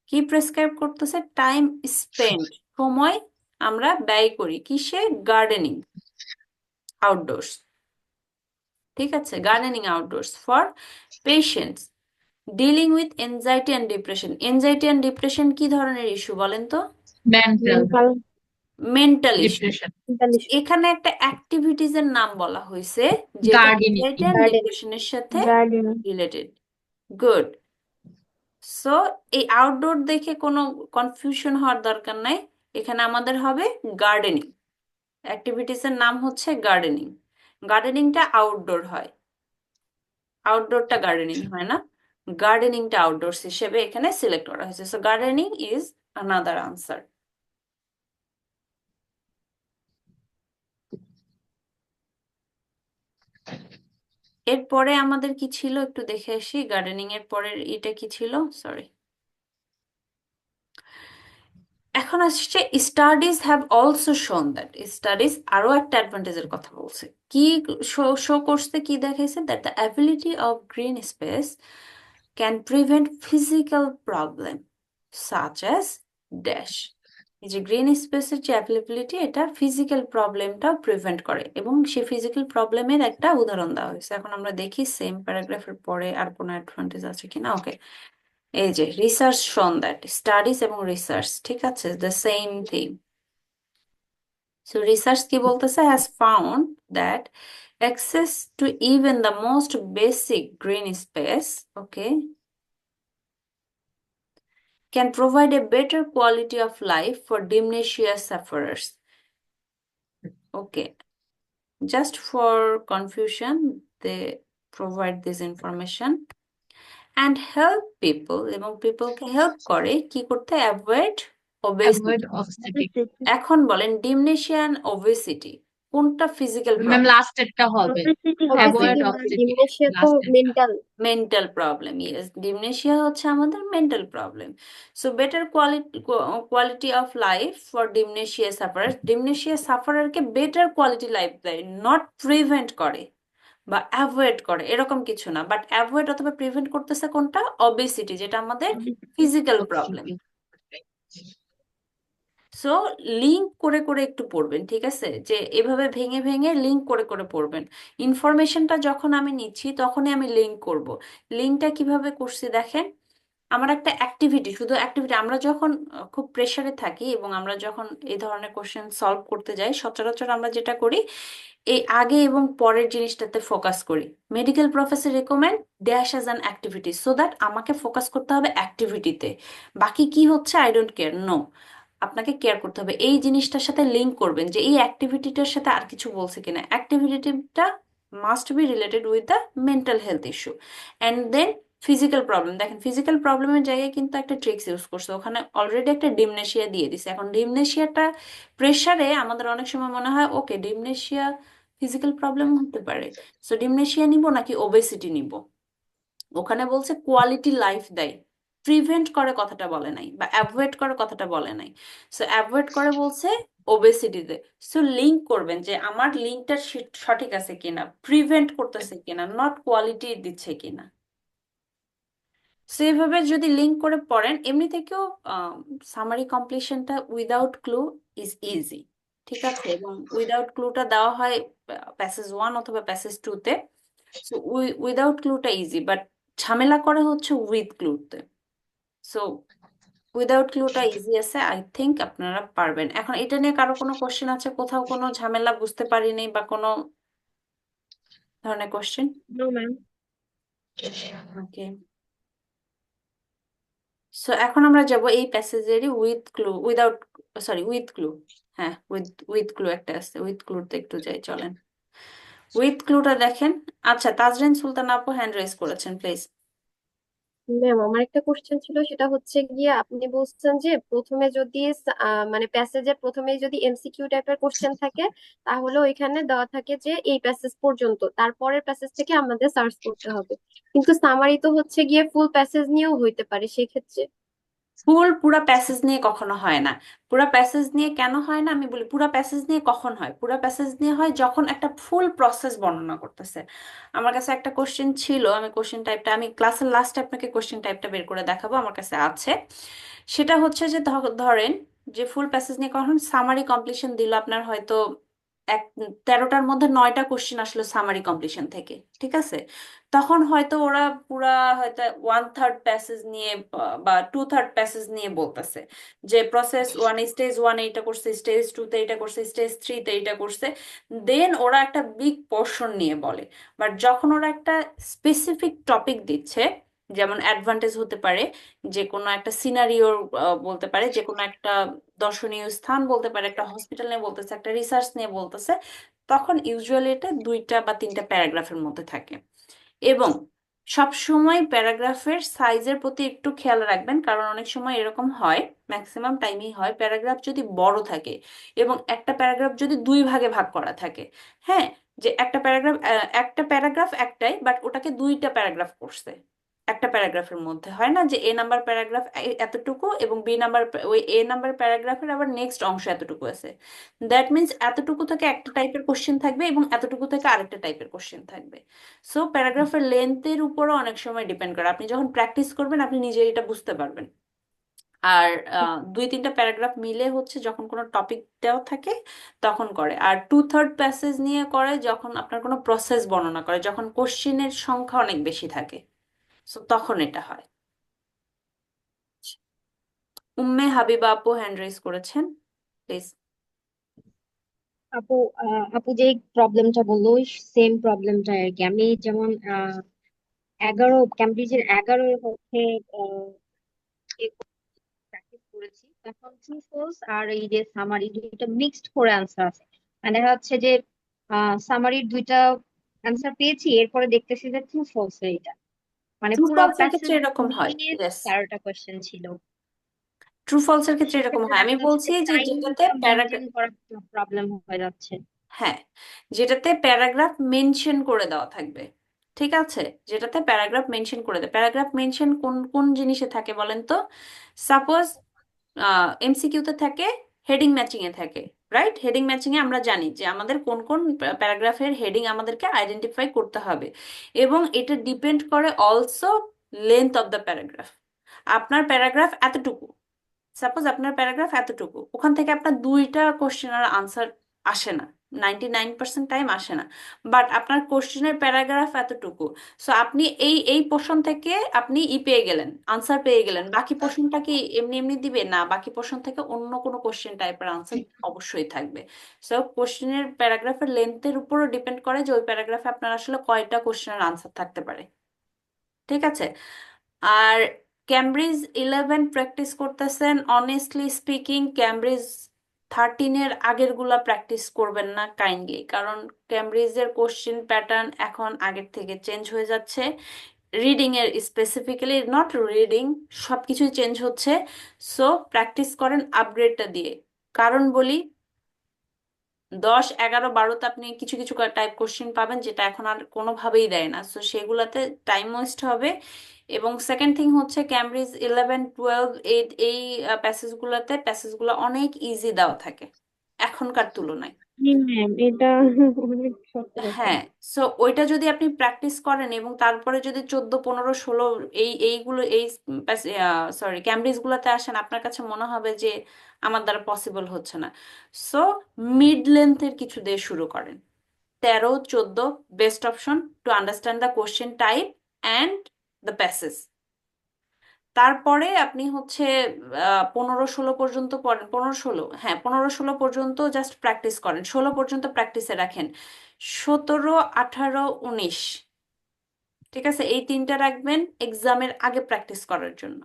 A: কি প্রেসক্রাইব করতেছে? টাইম স্পেন্ড, সময় আমরা ব্যয় করি কিসে? গার্ডেনিং, আউটডোর্স, ঠিক আছে, gardening outdoors for patients dealing with anxiety and depression. Anxiety and depression কি ধরনের ইস্যু বলেন তো?
D: Mental
C: mental
A: mental issue.
D: Depression,
C: mental issue.
A: এখানে একটা অ্যাক্টিভিটিজ এর নাম বলা হয়েছে যেটা
D: গার্ডেনিং।
A: এনজাইটি অ্যান্ড
C: গার্ডেনিং
A: ডিপ্রেশনের সাথে
C: গার্ডেনিং
A: রিলেটেড। গুড। সো এই আউটডোর দেখে কোনো কনফিউশন হওয়ার দরকার নাই, এখানে আমাদের হবে গার্ডেনিং। অ্যাক্টিভিটিস এর নাম হচ্ছে গার্ডেনিং। গার্ডেনিংটা আউটডোর হয়, আউটডোরটা গার্ডেনিং হয় না, গার্ডেনিংটা আউটডোরস হিসেবে এখানে সিলেক্ট করা হয়েছে। So gardening is another answer. এরপরে আমাদের কি ছিল একটু দেখে আসি, গার্ডেনিং এর পরের এটা কি ছিল, সরি। এখন আসছে স্টাডিজ হ্যাভ অলসো শোন দ্যাট, স্টাডিজ আরো একটা অ্যাডভান্টেজের কথা বলছে। কি শো করছে, কি দেখাইছে, that the ability of green space can prevent physical problem such as dash. এই যে গ্রিন স্পেসের যে অ্যাভেলেবিলিটি, এটা ফিজিক্যাল প্রবলেমটাও প্রিভেন্ট করে, এবং সেই ফিজিক্যাল প্রবলেমের একটা উদাহরণ দেওয়া হয়েছে। এখন আমরা দেখি সেম প্যারাগ্রাফের পরে আর কোনো অ্যাডভান্টেজ আছে কিনা। ওকে, এই যে রিসার্চ শোন দ্যাট, স্টাডিজ এবং রিসার্চ ঠিক আছে, the same thing. So research কি বলতেছে, has found that access to even the most basic green space, okay, can provide a better quality of life for dementia sufferers. Okay, just for confusion, they provide this information and help people, এবং পিপলকে হেল্প করে কি করতে, অ্যাভয়েড
D: অ্যাভয়েড
A: ওবেসিটি।
D: অবস্টেটিক।
A: এখন বলেন ডিমনেশিয়া এন্ড ওবেসিটি কোনটা ফিজিক্যাল
D: ম্যাম
A: প্রবলেম?
D: লাস্টেরটা হবে,
C: অবভিয়াসলি
D: অ্যাভয়েড
C: হবে।
E: Obesity বা
D: অবস্টেটিক
E: ডিমেনশিয়া তো
D: লাস্টেরটা।
E: Mental.
A: Mental problem, yes, dementia হচ্ছে আমাদের mental problem. So better quality of life for dementia sufferer, dementia সাফারারকে বেটার কোয়ালিটি লাইফ দেয়, নট প্রিভেন্ট করে বা অ্যাভয়েড করে এরকম কিছু না, বাট অ্যাভয়েড অথবা প্রিভেন্ট করতেছে কোনটা, অবেসিটি, যেটা আমাদের ফিজিক্যাল প্রবলেম। সো লিঙ্ক করে করে একটু পড়বেন, ঠিক আছে, যে এভাবে ভেঙে ভেঙে লিঙ্ক করে করে পড়বেন। ইনফরমেশনটা যখন আমি নিচ্ছি তখনই আমি লিঙ্ক করব। লিঙ্কটা কিভাবে করছি দেখেন, আমার একটা অ্যাক্টিভিটি, শুধু অ্যাক্টিভিটি, আমরা যখন খুব প্রেসারে থাকি এবং আমরা যখন এই ধরনের কোশ্চেন সলভ করতে যাই, সচরাচর আমরা যেটা করি, এই আগে এবং পরের জিনিসটাতে ফোকাস করি। Medical professor recommend dash as an activity, so that আমাকে ফোকাস করতে হবে অ্যাক্টিভিটিতে, বাকি কি হচ্ছে আই ডোন্ট কেয়ার, নো, আপনাকে কেয়ার করতে হবে। এই জিনিসটার সাথে লিঙ্ক করবেন যে এই অ্যাক্টিভিটিটার সাথে আর কিছু বলছে কিনা, অ্যাক্টিভিটিটা must be related with the mental health issue and then physical problem. দেখেন ফিজিক্যাল প্রবলেমের জায়গায় কিন্তু একটা ট্রিক্স ইউজ করছে, ওখানে অলরেডি একটা ডিমনেশিয়া দিয়ে দিছে। এখন ডিমনেশিয়াটা প্রেসারে আমাদের অনেক সময় মনে হয় ওকে ডিমনেশিয়া ফিজিক্যাল প্রবলেম হতে পারে, সো ডিমনেশিয়া নিব নাকি ওবেসিটি নিব। ওখানে বলছে কোয়ালিটি লাইফ দেয়, প্রিভেন্ট করে কথাটা বলে নাই, বা অ্যাভয়েড করে কথাটা বলে নাই। সো অ্যাভয়েড করে বলছে ওবেসিটিতে। সো লিঙ্ক করবেন যে আমার লিঙ্কটা সঠিক আছে কিনা, প্রিভেন্ট করতেছে কিনা, নট কোয়ালিটি দিচ্ছে কিনা। সো এইভাবে যদি লিঙ্ক করে পড়েন, এমনি থেকেও সামারি কমপ্লিশনটা উইদাউট ক্লু ইজ ইজি, ঠিক আছে, এবং উইদাউট ক্লুটা দেওয়া হয় প্যাসেজ 1 অথবা প্যাসেজ 2 তে। সো উইদাউট ক্লুটা ইজি, বাট ঝামেলা করে হচ্ছে উইথ ক্লুতে। সো উইদাউট ক্লুটা ইজি আছে, আই থিঙ্ক আপনারা পারবেন। এখন এটা নিয়ে কারো কোনো কোশ্চেন আছে, কোথাও কোনো ঝামেলা বুঝতে পারিনি বা কোনো ধরনের question?
C: No ma'am.
A: Okay, so এখন আমরা যাব এই প্যাসেজেরই with clue, without, sorry with clue, হ্যাঁ উইথ ক্লু একটা আছে, উইথ ক্লুতে একটু যাই চলেন। উইথ ক্লুটা দেখেন। আচ্ছা, তাজরিন সুলতানা আপু হ্যান্ড রেজ করেছেন, প্লিজ।
E: ম্যাম আমার একটা কোশ্চেন ছিল, সেটা হচ্ছে গিয়ে আপনি বলছেন যে প্রথমে যদি মানে প্যাসেজের প্রথমে যদি এমসিকিউ টাইপের কোশ্চেন থাকে, তাহলে ওইখানে দেওয়া থাকে যে এই প্যাসেজ পর্যন্ত, তারপরের প্যাসেজ থেকে আমাদের সার্চ করতে হবে। কিন্তু সামারি তো হচ্ছে গিয়ে ফুল প্যাসেজ নিয়েও হইতে পারে সেই ক্ষেত্রে।
A: পুরা প্যাসেজ নিয়ে কখনো হয় না। পুরা প্যাসেজ নিয়ে কেন হয় না আমি বলি, পুরা প্যাসেজ নিয়ে কখন হয়, পুরা প্যাসেজ নিয়ে হয় যখন একটা ফুল প্রসেস বর্ণনা করতেছে। আমার কাছে একটা কোশ্চেন ছিল, আমি কোশ্চেন টাইপটা আমি ক্লাসের লাস্টে আপনাকে কোশ্চেন টাইপটা বের করে দেখাবো, আমার কাছে আছে। সেটা হচ্ছে যে ধরেন যে ফুল প্যাসেজ নিয়ে কখন সামারি কমপ্লিশন দিল আপনার হয়তো এক 13টার মধ্যে 9টা কোশ্চেন আসলো সামারি কমপ্লিশন থেকে, ঠিক আছে? তখন হয়তো ওরা পুরা হয়তো 1/3 প্যাসেজ নিয়ে বা 2/3 প্যাসেজ নিয়ে বলতেছে যে প্রসেস ওয়ান, স্টেজ ওয়ান এইটা করছে, স্টেজ টুতে এইটা করছে, স্টেজ থ্রিতে এইটা করছে। দেন ওরা একটা বিগ পোর্শন নিয়ে বলে। বাট যখন ওরা একটা স্পেসিফিক টপিক দিচ্ছে, যেমন অ্যাডভান্টেজ হতে পারে, যে কোনো একটা সিনারিওর বলতে পারে, যে কোনো একটা দর্শনীয় স্থান বলতে পারে, একটা হসপিটাল নিয়ে বলতেছে, একটা রিসার্চ নিয়ে বলতেছে, তখন ইউজুয়ালি এটা 2টা বা 3টা প্যারাগ্রাফের মধ্যে থাকে। এবং সব সময় প্যারাগ্রাফের সাইজের প্রতি একটু খেয়াল রাখবেন, কারণ অনেক সময় এরকম হয়, ম্যাক্সিমাম টাইমই হয়, প্যারাগ্রাফ যদি বড় থাকে এবং একটা প্যারাগ্রাফ যদি 2 ভাগে ভাগ করা থাকে, হ্যাঁ, যে একটা প্যারাগ্রাফ একটাই, বাট ওটাকে 2টা প্যারাগ্রাফ করছে। একটা প্যারাগ্রাফের মধ্যে হয় না যে এ নাম্বার প্যারাগ্রাফ এতটুকু এবং বি নাম্বার, ওই এ নাম্বার প্যারাগ্রাফের আবার নেক্সট অংশ এতটুকু আছে। দ্যাট মিন্স এতটুকু থেকে একটা টাইপের কোশ্চেন থাকবে এবং এতটুকু থেকে আরেকটা টাইপের কোশ্চেন থাকবে। সো প্যারাগ্রাফের লেন্থের উপরও অনেক সময় ডিপেন্ড করে। আপনি যখন প্র্যাকটিস করবেন আপনি নিজেই এটা বুঝতে পারবেন। আর 2-3টা প্যারাগ্রাফ মিলে হচ্ছে যখন কোনো টপিক দেওয়া থাকে তখন করে। আর 2/3 প্যাসেজ নিয়ে করে যখন আপনার কোনো প্রসেস বর্ণনা করে, যখন কোশ্চেনের সংখ্যা অনেক বেশি থাকে, সো তখন এটা হয়। উম্মে হাবিবা আপু হ্যান্ড রেজ করেছেন, প্লিজ।
F: আপু আপু যে প্রবলেমটা বললো সেম প্রবলেমটা আর কি। আমি যেমন ক্যামব্রিজের 11 হচ্ছে প্র্যাকটিস করেছি, তখন ট্রু ফলস আর এই যে সামারি দুইটা মিক্সড করে আনসার আছে। মানে দেখা যাচ্ছে যে সামারির দুইটা অ্যান্সার পেয়েছি, এরপরে দেখতেছি যে ট্রু ফলস এইটা, মানে
A: ট্রু
F: পুরো
A: ফলসের ক্ষেত্রে
F: প্যাসেজ
A: এরকম হয়,
F: মিলিয়ে
A: ইয়েস।
F: 13টা কোয়েশ্চেন ছিল।
A: ট্রু ফলসের ক্ষেত্রে এরকম
F: সেক্ষেত্রে
A: হয়, আমি
F: দেখা যাচ্ছে
A: বলছি
F: যে
A: যে যেটাতে
F: টাইমটা মেনটেন করা প্রবলেম হয়ে যাচ্ছে।
A: হ্যাঁ, যেটাতে প্যারাগ্রাফ মেনশন করে দেওয়া থাকবে, ঠিক আছে? যেটাতে প্যারাগ্রাফ মেনশন করে দেয়। প্যারাগ্রাফ মেনশন কোন কোন জিনিসে থাকে বলেন তো? সাপোজ এমসিকিউতে থাকে, হেডিং ম্যাচিং এ থাকে, রাইট? হেডিং ম্যাচিং এ আমরা জানি যে আমাদের কোন কোন প্যারাগ্রাফের হেডিং আমাদেরকে আইডেন্টিফাই করতে হবে, এবং এটা ডিপেন্ড করে also length of the paragraph. আপনার প্যারাগ্রাফ এতটুকু, সাপোজ আপনার প্যারাগ্রাফ এতটুকু, ওখান থেকে আপনার 2টা কোশ্চেনের আনসার আসে না, 99% টাইম আসে না, বাট আপনার কোশ্চেনের প্যারাগ্রাফ এতটুকু। সো আপনি এই এই পোর্শন থেকে আপনি পেয়ে গেলেন, আনসার পেয়ে গেলেন। বাকি পোর্শনটা কি এমনি এমনি দিবে না, বাকি পোর্শন থেকে অন্য কোনো কোশ্চেন টাইপের আনসার অবশ্যই থাকবে। সো কোশ্চেনের প্যারাগ্রাফের লেন্থের উপরও ডিপেন্ড করে যে ওই প্যারাগ্রাফে আপনার আসলে কয়টা কোশ্চেনের আনসার থাকতে পারে, ঠিক আছে? আর ক্যামব্রিজ 11 প্র্যাকটিস করতেছেন, অনেস্টলি স্পিকিং ক্যামব্রিজ 13 এর আগের গুলা প্র্যাকটিস করবেন না কাইন্ডলি, কারণ ক্যামব্রিজের কোশ্চেন প্যাটার্ন এখন আগের থেকে চেঞ্জ হয়ে যাচ্ছে। রিডিং এর স্পেসিফিক্যালি, নট রিডিং, সবকিছুই চেঞ্জ হচ্ছে। সো প্র্যাকটিস করেন আপগ্রেডটা দিয়ে। কারণ বলি, 10, 11, 12তে আপনি কিছু কিছু টাইপ কোশ্চেন পাবেন যেটা এখন আর কোনোভাবেই দেয় না, সো সেগুলাতে টাইম ওয়েস্ট হবে। এবং সেকেন্ড থিং হচ্ছে ক্যামব্রিজ 11, 12 এই প্যাসেজগুলো অনেক ইজি দেওয়া থাকে এখনকার তুলনায়।
C: ম্যাম এটা অনেক সত্য কথা।
A: হ্যাঁ, সো ওইটা যদি আপনি প্র্যাকটিস করেন এবং তারপরে যদি 14, 15, 16 এইগুলো এই ক্যামব্রিজ গুলোতে আসেন, আপনার কাছে মনে হবে যে আমার দ্বারা পসিবল হচ্ছে না। সো মিড লেন্থের কিছু দিয়ে শুরু করেন। 13, 14 best option to understand the question type and the passage. তারপরে আপনি হচ্ছে 15, 16 পর্যন্ত পড়েন, 15, 16, হ্যাঁ 15, 16 পর্যন্ত জাস্ট প্র্যাকটিস করেন, 16 পর্যন্ত প্র্যাকটিসে রাখেন। 17, 18, 19, ঠিক আছে, এই 3টা রাখবেন এক্সামের আগে প্র্যাকটিস করার জন্য।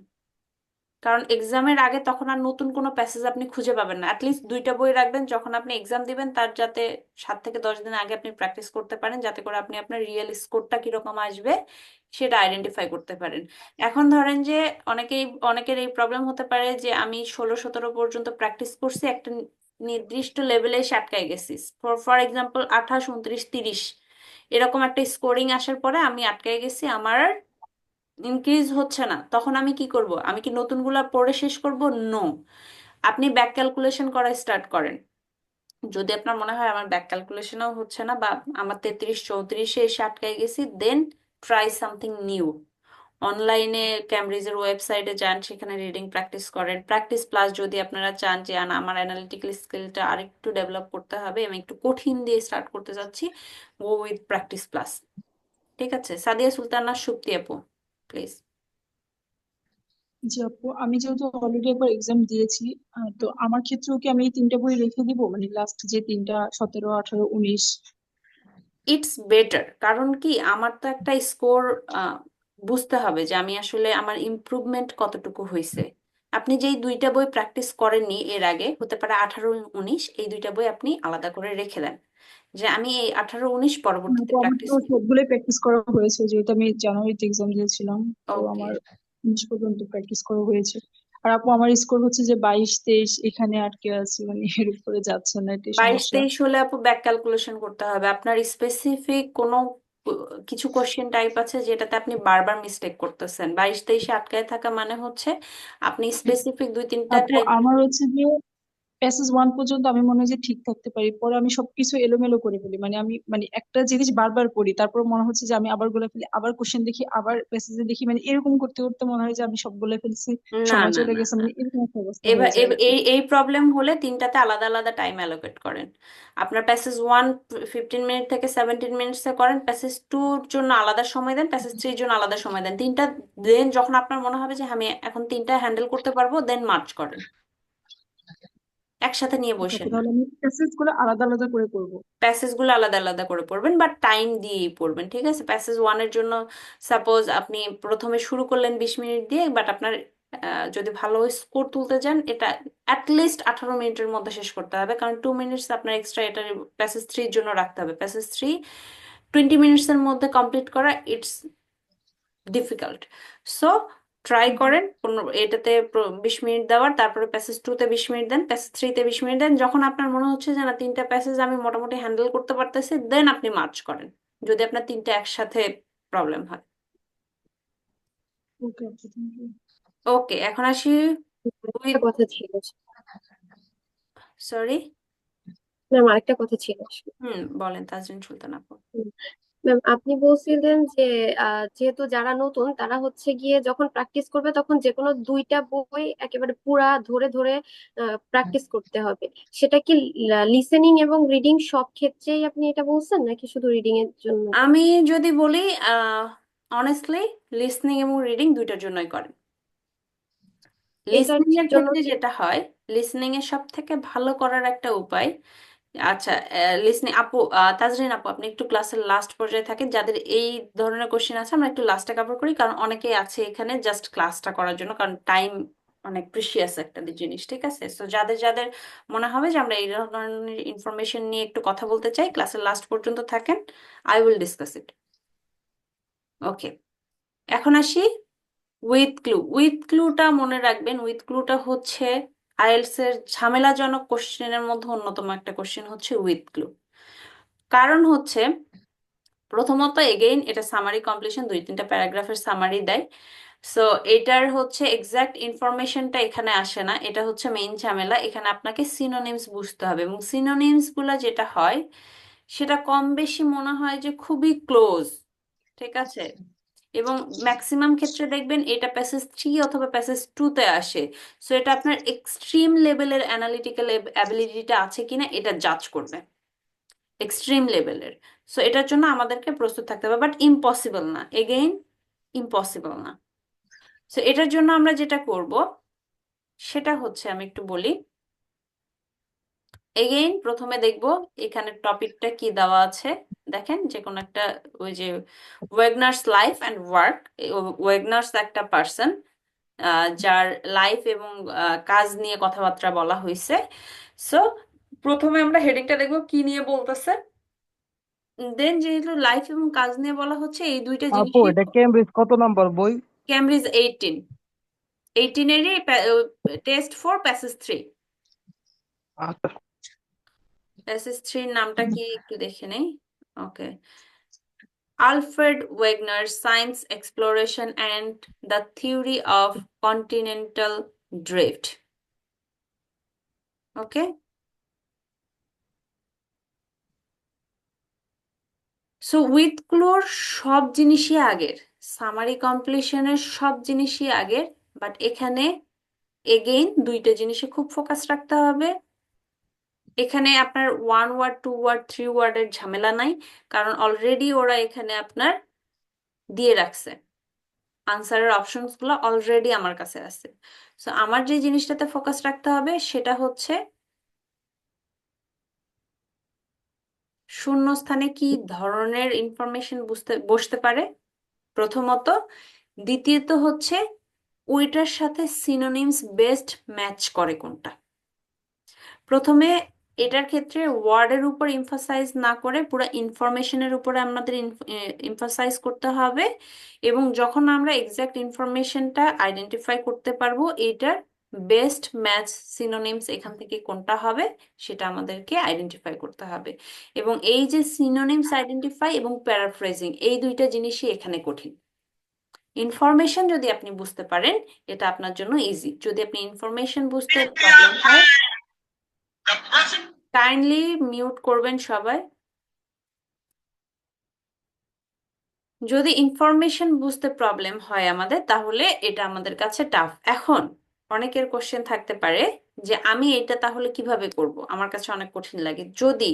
A: কারণ এক্সামের আগে তখন আর নতুন কোনো প্যাসেজ আপনি খুঁজে পাবেন না। অ্যাটলিস্ট 2টা বই রাখবেন, যখন আপনি এক্সাম দিবেন তার যাতে 7 থেকে 10 দিন আগে আপনি প্র্যাকটিস করতে পারেন, যাতে করে আপনি আপনার রিয়েল স্কোরটা কিরকম আসবে সেটা আইডেন্টিফাই করতে পারেন। এখন ধরেন যে অনেকের এই প্রবলেম হতে পারে যে আমি 16, 17 পর্যন্ত প্র্যাকটিস করছি, একটা নির্দিষ্ট লেভেলে এসে আটকায় গেছি, ফর এক্সাম্পল 28, 29, 30 এরকম একটা স্কোরিং আসার পরে আমি আটকায় গেছি, আমার ইনক্রিজ হচ্ছে না। তখন আমি কি করব? আমি কি নতুনগুলা পড়ে শেষ করব? নো, আপনি ব্যাক ক্যালকুলেশন করা স্টার্ট করেন। যদি আপনার মনে হয় আমার ব্যাক ক্যালকুলেশনও হচ্ছে না বা আমার 33, 34-এ এসে আটকায় গেছি, দেন ট্রাই সামথিং নিউ, অনলাইনে ক্যামব্রিজের ওয়েবসাইটে যান, সেখানে রিডিং প্র্যাকটিস করেন। প্র্যাকটিস প্লাস যদি আপনারা চান যে আমার অ্যানালিটিক্যাল স্কিলটা আরেকটু ডেভেলপ করতে হবে, আমি একটু কঠিন দিয়ে স্টার্ট করতে যাচ্ছি, গো উইথ প্র্যাকটিস প্লাস। ঠিক আছে, সাদিয়া সুলতানা, সুপ্তি আপু, প্লিজ।
G: জি আপু, আমি যেহেতু অলরেডি একবার এক্সাম দিয়েছি, তো আমার ক্ষেত্রেও কি আমি এই তিনটা বই রেখে দিব, মানে লাস্ট যে তিনটা 17, 18, 19?
A: ইটস বেটার, কারণ কি আমার তো একটা স্কোর বুঝতে হবে যে আমি আসলে আমার ইমপ্রুভমেন্ট কতটুকু হয়েছে। আপনি যেই দুইটা বই প্র্যাকটিস করেননি এর আগে, হতে পারে 18, 19, এই দুইটা বই আপনি আলাদা করে রেখে দেন, যে আমি এই 18, 19 পরবর্তীতে
G: তো আমার
A: প্র্যাকটিস।
G: তো সবগুলোই প্র্যাকটিস করা হয়েছে, যেহেতু আমি জানুয়ারিতে এক্সাম দিয়েছিলাম, তো
A: ওকে,
G: আমার 19 পর্যন্ত প্র্যাকটিস করা হয়েছে। আর আপু, আমার স্কোর হচ্ছে যে 22, 23 এখানে আটকে আছে, মানে এর উপরে যাচ্ছে না, এটাই
A: 22,
G: সমস্যা।
A: 23 হলে আপু ব্যাক ক্যালকুলেশন করতে হবে। আপনার স্পেসিফিক কোনো কিছু কোশ্চেন টাইপ আছে যেটাতে আপনি বারবার মিস্টেক করতেছেন। 22, 23-এ আটকায় থাকা মানে হচ্ছে আপনি স্পেসিফিক 2-3টা
G: আপু,
A: টাইপ।
G: আমার হচ্ছে যে প্যাসেজ 1 পর্যন্ত আমি মনে হয় যে ঠিক থাকতে পারি, পরে আমি সবকিছু এলোমেলো করে ফেলি, মানে আমি মানে একটা জিনিস বারবার পড়ি, তারপর মনে হচ্ছে যে আমি আবার গুলা ফেলি, আবার কোশ্চেন দেখি, আবার প্যাসেজে দেখি, মানে এরকম করতে করতে মনে হয় যে আমি সবগুলা ফেলছি,
A: না
G: সময়
A: না
G: চলে
A: না
G: গেছে,
A: না,
G: মানে এরকম একটা অবস্থা
A: এবার
G: হয়ে যায় আর কি।
A: এই এই প্রবলেম হলে তিনটাতে আলাদা আলাদা টাইম অ্যালোকেট করেন। আপনার প্যাসেজ 1 15 মিনিট থেকে 17 মিনিটসে করেন, প্যাসেজ 2-র জন্য আলাদা সময় দেন, প্যাসেজ 3-র জন্য আলাদা সময় দেন, তিনটা। দেন যখন আপনার মনে হবে যে আমি এখন তিনটা হ্যান্ডেল করতে পারবো, দেন মার্চ করেন, একসাথে নিয়ে
G: ঠিক আছে,
A: বসেন না।
G: তাহলে আমি প্যাসেজ গুলো আলাদা আলাদা করে পড়বো।
A: প্যাসেজগুলো আলাদা আলাদা করে পড়বেন, বাট টাইম দিয়েই পড়বেন। ঠিক আছে, প্যাসেজ 1-এর জন্য সাপোজ আপনি প্রথমে শুরু করলেন 20 মিনিট দিয়ে, বাট আপনার যদি ভালো স্কোর তুলতে যান, এটা অ্যাটলিস্ট 18 মিনিটের মধ্যে শেষ করতে হবে, কারণ 2 মিনিটস আপনার এক্সট্রা এটা প্যাসেজ 3-র জন্য রাখতে হবে। প্যাসেজ 3 20 মিনিটসের মধ্যে কমপ্লিট করা ইটস ডিফিকাল্ট। সো ট্রাই করেন এটাতে 20 মিনিট দেওয়ার, তারপরে প্যাসেজ 2-তে 20 মিনিট দেন, প্যাসেজ 3-তে 20 মিনিট দেন। যখন আপনার মনে হচ্ছে যে না, তিনটা প্যাসেজ আমি মোটামুটি হ্যান্ডেল করতে পারতেছি, দেন আপনি মার্চ করেন, যদি আপনার তিনটা একসাথে প্রবলেম হয়।
G: ওকে আপু, থ্যাংক ইউ।
A: ওকে, এখন আসি
E: একটা
A: উইথ,
E: কথা ছিল,
A: সরি,
E: ম্যাম আরেকটা কথা ছিল।
A: বলেন তাজরিন সুলতান আপু।
E: ম্যাম আপনি বলছিলেন যে যেহেতু যারা নতুন তারা হচ্ছে গিয়ে যখন প্র্যাকটিস করবে তখন যে কোনো দুইটা বই একেবারে পুরা ধরে ধরে প্র্যাকটিস করতে হবে। সেটা কি লিসেনিং এবং রিডিং সব ক্ষেত্রেই আপনি এটা বলছেন, নাকি শুধু রিডিং এর জন্য?
A: আমি যদি বলি, অনেস্টলি লিসনিং এবং রিডিং দুইটার জন্যই করেন।
E: এটার
A: লিসনিং এর
E: জন্য
A: ক্ষেত্রে যেটা হয়, লিসনিং এর সব থেকে ভালো করার একটা উপায়, আচ্ছা, লিসনিং আপু, তাজরিন আপু, আপনি একটু ক্লাসের লাস্ট পর্যায়ে থাকেন। যাদের এই ধরনের কোশ্চেন আছে আমরা একটু লাস্টে কভার করি, কারণ অনেকেই আছে এখানে জাস্ট ক্লাসটা করার জন্য, কারণ টাইম অনেক প্রিসিয়াস একটা জিনিস। ঠিক আছে, তো যাদের যাদের মনে হবে যে আমরা এই ধরনের ইনফরমেশন নিয়ে একটু কথা বলতে চাই, ক্লাসের লাস্ট পর্যন্ত থাকেন, আই উইল ডিসকাস ইট। ওকে, এখন আসি উইথ ক্লু। উইথ ক্লুটা মনে রাখবেন, উইথ ক্লুটা হচ্ছে আইএলটিএস এর ঝামেলাজনক কোশ্চেনের মধ্যে অন্যতম একটা কোশ্চেন হচ্ছে উইথ ক্লু। কারণ হচ্ছে, প্রথমত এগেইন এটা সামারি কমপ্লিশন, 2-3টা প্যারাগ্রাফের সামারি দেয়। সো এটার হচ্ছে এক্সাক্ট ইনফরমেশনটা এখানে আসে না, এটা হচ্ছে মেইন ঝামেলা। এখানে আপনাকে সিনোনিমস বুঝতে হবে, এবং সিনোনিমস গুলা যেটা হয় সেটা কম বেশি মনে হয় যে খুবই ক্লোজ। ঠিক আছে, এবং ম্যাক্সিমাম ক্ষেত্রে দেখবেন এটা প্যাসেজ 3 অথবা প্যাসেজ 2-তে আসে। সো এটা আপনার এক্সট্রিম লেভেলের অ্যানালিটিক্যাল অ্যাবিলিটিটা আছে কিনা এটা জাজ করবে, এক্সট্রিম লেভেলের। সো এটার জন্য আমাদেরকে প্রস্তুত থাকতে হবে, বাট ইম্পসিবল না, এগেইন ইম্পসিবল না। সো এটার জন্য আমরা যেটা করব সেটা হচ্ছে, আমি একটু বলি। এগেইন প্রথমে দেখব এখানে টপিকটা কি দেওয়া আছে। দেখেন, যে কোনো একটা, ওই যে ওয়েগনার্স লাইফ অ্যান্ড ওয়ার্ক, ওয়েগনার্স একটা পার্সন যার লাইফ এবং কাজ নিয়ে কথাবার্তা বলা হয়েছে। সো প্রথমে আমরা হেডিংটা দেখবো কি নিয়ে বলতেছে, দেন যেহেতু লাইফ এবং কাজ নিয়ে বলা হচ্ছে, এই দুইটা
H: আপু,
A: জিনিসই।
H: এটা কেমব্রিজ কত নাম্বার বই?
A: ক্যামব্রিজ 18-এরই টেস্ট 4 প্যাসেজ 3।
H: আচ্ছা।
A: প্যাসেজ 3-র নামটা কি একটু দেখে নেই। Okay, Alfred Wegener, science exploration and the theory of continental drift. Okay, so with ক্লোর সব জিনিসই আগের, সামারি কমপ্লিশনের সব জিনিসই আগের, বাট এখানে এগেইন দুইটা জিনিসে খুব ফোকাস রাখতে হবে। এখানে আপনার 1 ওয়ার্ড 2 ওয়ার্ড 3 ওয়ার্ডের ঝামেলা নাই, কারণ অলরেডি ওরা এখানে আপনার দিয়ে রাখছে, আনসারের অপশনস গুলো অলরেডি আমার কাছে আছে। সো আমার যে জিনিসটাতে ফোকাস রাখতে হবে সেটা হচ্ছে শূন্যস্থানে কি ধরনের ইনফরমেশন বসতে পারে প্রথমত, দ্বিতীয়ত হচ্ছে ওইটার সাথে সিনোনিমস বেস্ট ম্যাচ করে কোনটা। প্রথমে এটার ক্ষেত্রে ওয়ার্ডের উপর এমফাসাইজ না করে পুরো ইনফরমেশনের উপরে আমাদের এমফাসাইজ করতে হবে, এবং যখন আমরা এক্সাক্ট ইনফরমেশনটা আইডেন্টিফাই করতে পারবো এটার বেস্ট ম্যাচ সিনোনিমস এখান থেকে কোনটা হবে সেটা আমাদেরকে আইডেন্টিফাই করতে হবে। এবং এই যে সিনোনিমস আইডেন্টিফাই এবং প্যারাফ্রেজিং এই দুইটা জিনিসই এখানে কঠিন। ইনফরমেশন যদি আপনি বুঝতে পারেন এটা আপনার জন্য ইজি। যদি আপনি ইনফরমেশন বুঝতে প্রবলেম হয়, কাইন্ডলি মিউট করবেন সবাই। যদি ইনফরমেশন বুঝতে প্রবলেম হয় আমাদের, তাহলে এটা আমাদের কাছে টাফ। এখন অনেকের কোশ্চেন থাকতে পারে যে আমি এটা তাহলে কিভাবে করব, আমার কাছে অনেক কঠিন লাগে। যদি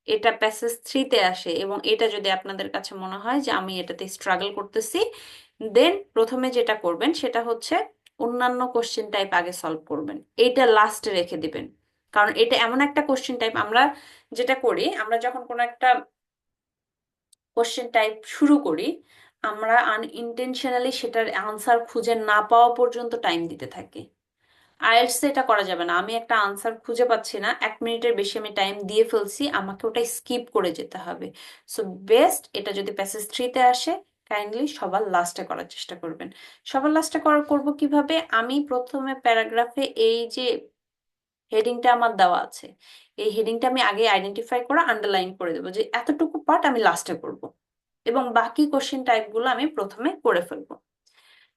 A: এটা প্যাসেজ 3-তে আসে এবং এটা যদি আপনাদের কাছে মনে হয় যে আমি এটাতে স্ট্রাগল করতেছি, দেন প্রথমে যেটা করবেন সেটা হচ্ছে অন্যান্য কোশ্চেন টাইপ আগে সলভ করবেন, এইটা লাস্টে রেখে দিবেন। কারণ এটা এমন একটা কোশ্চেন টাইপ, আমরা যেটা করি, আমরা যখন কোনো একটা কোশ্চেন টাইপ শুরু করি, আমরা আনইনটেনশনালি সেটার আনসার খুঁজে না পাওয়া পর্যন্ত টাইম দিতে থাকি। আইএলটিএস এটা করা যাবে না। আমি একটা আনসার খুঁজে পাচ্ছি না, 1 মিনিটের বেশি আমি টাইম দিয়ে ফেলছি, আমাকে ওটা স্কিপ করে যেতে হবে। সো বেস্ট এটা যদি প্যাসেজ 3-তে আসে, কাইন্ডলি সবার লাস্টে করার চেষ্টা করবেন। সবার লাস্টে করব কিভাবে, আমি প্রথমে প্যারাগ্রাফে এই যে হেডিংটা আমার দেওয়া আছে, এই হেডিংটা আমি আগে আইডেন্টিফাই করে আন্ডারলাইন করে দেবো যে এতটুকু পার্ট আমি লাস্টে করব, এবং বাকি কোশ্চেন টাইপগুলো আমি প্রথমে করে ফেলবো।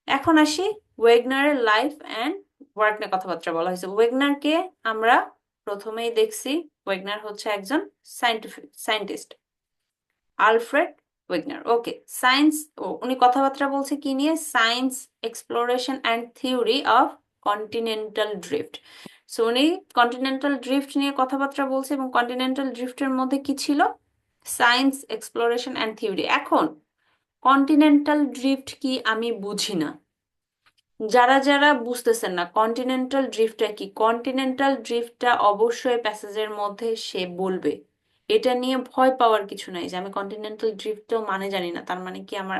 A: এখন আসি ওয়েগনারের লাইফ অ্যান্ড ওয়ার্ক নিয়ে কথাবার্তা বলা হয়েছে। ওয়েগনারকে আমরা প্রথমেই দেখছি, ওয়েগনার হচ্ছে একজন সায়েন্টিস্ট, আলফ্রেড ওয়েগনার। ওকে, সায়েন্স, উনি কথাবার্তা বলছে কি নিয়ে, science exploration and theory of continental drift. So উনি কন্টিনেন্টাল ড্রিফট নিয়ে কথাবার্তা বলছে, এবং কন্টিনেন্টাল ড্রিফটের মধ্যে কি ছিল, সায়েন্স এক্সপ্লোরেশন অ্যান্ড থিওরি। এখন কন্টিনেন্টাল ড্রিফট কি আমি বুঝি না, যারা যারা বুঝতেছেন না কন্টিনেন্টাল ড্রিফটটা কি, কন্টিনেন্টাল ড্রিফটটা অবশ্যই প্যাসেজের মধ্যে সে বলবে, এটা নিয়ে ভয় পাওয়ার কিছু নাই যে আমি কন্টিনেন্টাল ড্রিফটও মানে জানি না, তার মানে কি আমার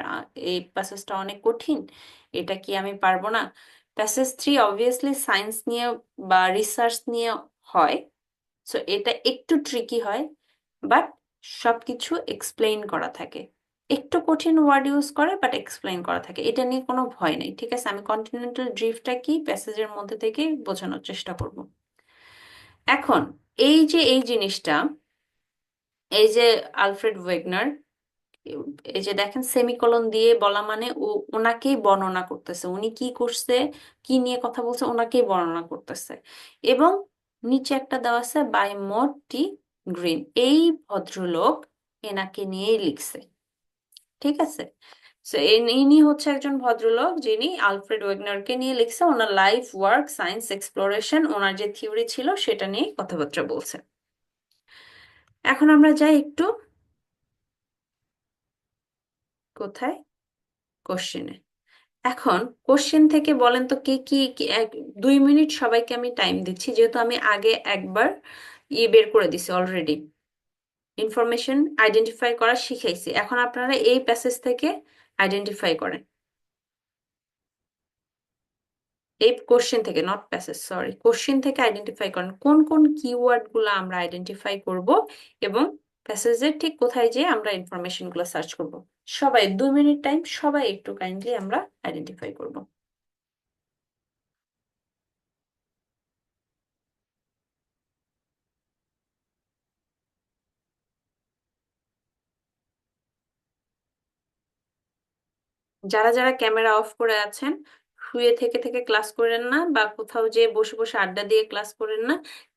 A: এই প্যাসেজটা অনেক কঠিন, এটা কি আমি পারবো না। প্যাসেজ 3 অবভিয়াসলি সায়েন্স নিয়ে বা রিসার্চ নিয়ে হয়, সো এটা একটু ট্রিকি হয়, বাট সবকিছু এক্সপ্লেইন করা থাকে, একটু কঠিন ওয়ার্ড ইউজ করে বাট এক্সপ্লেইন করা থাকে, এটা নিয়ে কোনো ভয় নেই। ঠিক আছে, আমি কন্টিনেন্টাল ড্রিফটটা কি প্যাসেজের মধ্যে থেকে বোঝানোর চেষ্টা করব। এখন এই যে এই জিনিসটা, এই যে আলফ্রেড ওয়েগনার, এই যে দেখেন সেমিকোলন দিয়ে বলা মানে ও ওনাকেই বর্ণনা করতেছে, উনি কি করছে, কি নিয়ে কথা বলছে, ওনাকেই বর্ণনা করতেছে। এবং নিচে একটা দেওয়া আছে বাই মড টি গ্রিন, এই ভদ্রলোক এনাকে নিয়েই লিখছে। ঠিক আছে, সো ইনি হচ্ছে একজন ভদ্রলোক যিনি আলফ্রেড ওয়েগনারকে নিয়ে লিখছে, ওনার লাইফ ওয়ার্ক সায়েন্স এক্সপ্লোরেশন, ওনার যে থিওরি ছিল সেটা নিয়ে কথাবার্তা বলছে। এখন আমরা যাই একটু কোথায়, কোশ্চেনে। এখন কোশ্চেন থেকে বলেন তো কে কি 2 মিনিট সবাইকে আমি টাইম দিচ্ছি, যেহেতু আমি আগে একবার বের করে দিছি অলরেডি, ইনফরমেশন আইডেন্টিফাই করা শিখাইছি। এখন আপনারা এই প্যাসেজ থেকে আইডেন্টিফাই করেন, এই কোশ্চেন থেকে, নট প্যাসেজ, সরি, কোশ্চেন থেকে আইডেন্টিফাই করেন কোন কোন কিওয়ার্ড গুলো আমরা আইডেন্টিফাই করব, এবং প্যাসেজের ঠিক কোথায় যেয়ে আমরা ইনফরমেশন গুলো সার্চ করব। সবাই 2 মিনিট টাইম, সবাই একটু কাইন্ডলি আমরা আইডেন্টিফাই করব। যারা যারা ক্যামেরা অফ করে আছেন, শুয়ে থেকে থেকে ক্লাস করেন না, বা কোথাও যে বসে বসে আড্ডা দিয়ে ক্লাস করেন না,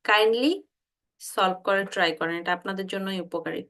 A: কাইন্ডলি সলভ করার ট্রাই করেন, এটা আপনাদের জন্যই উপকারী।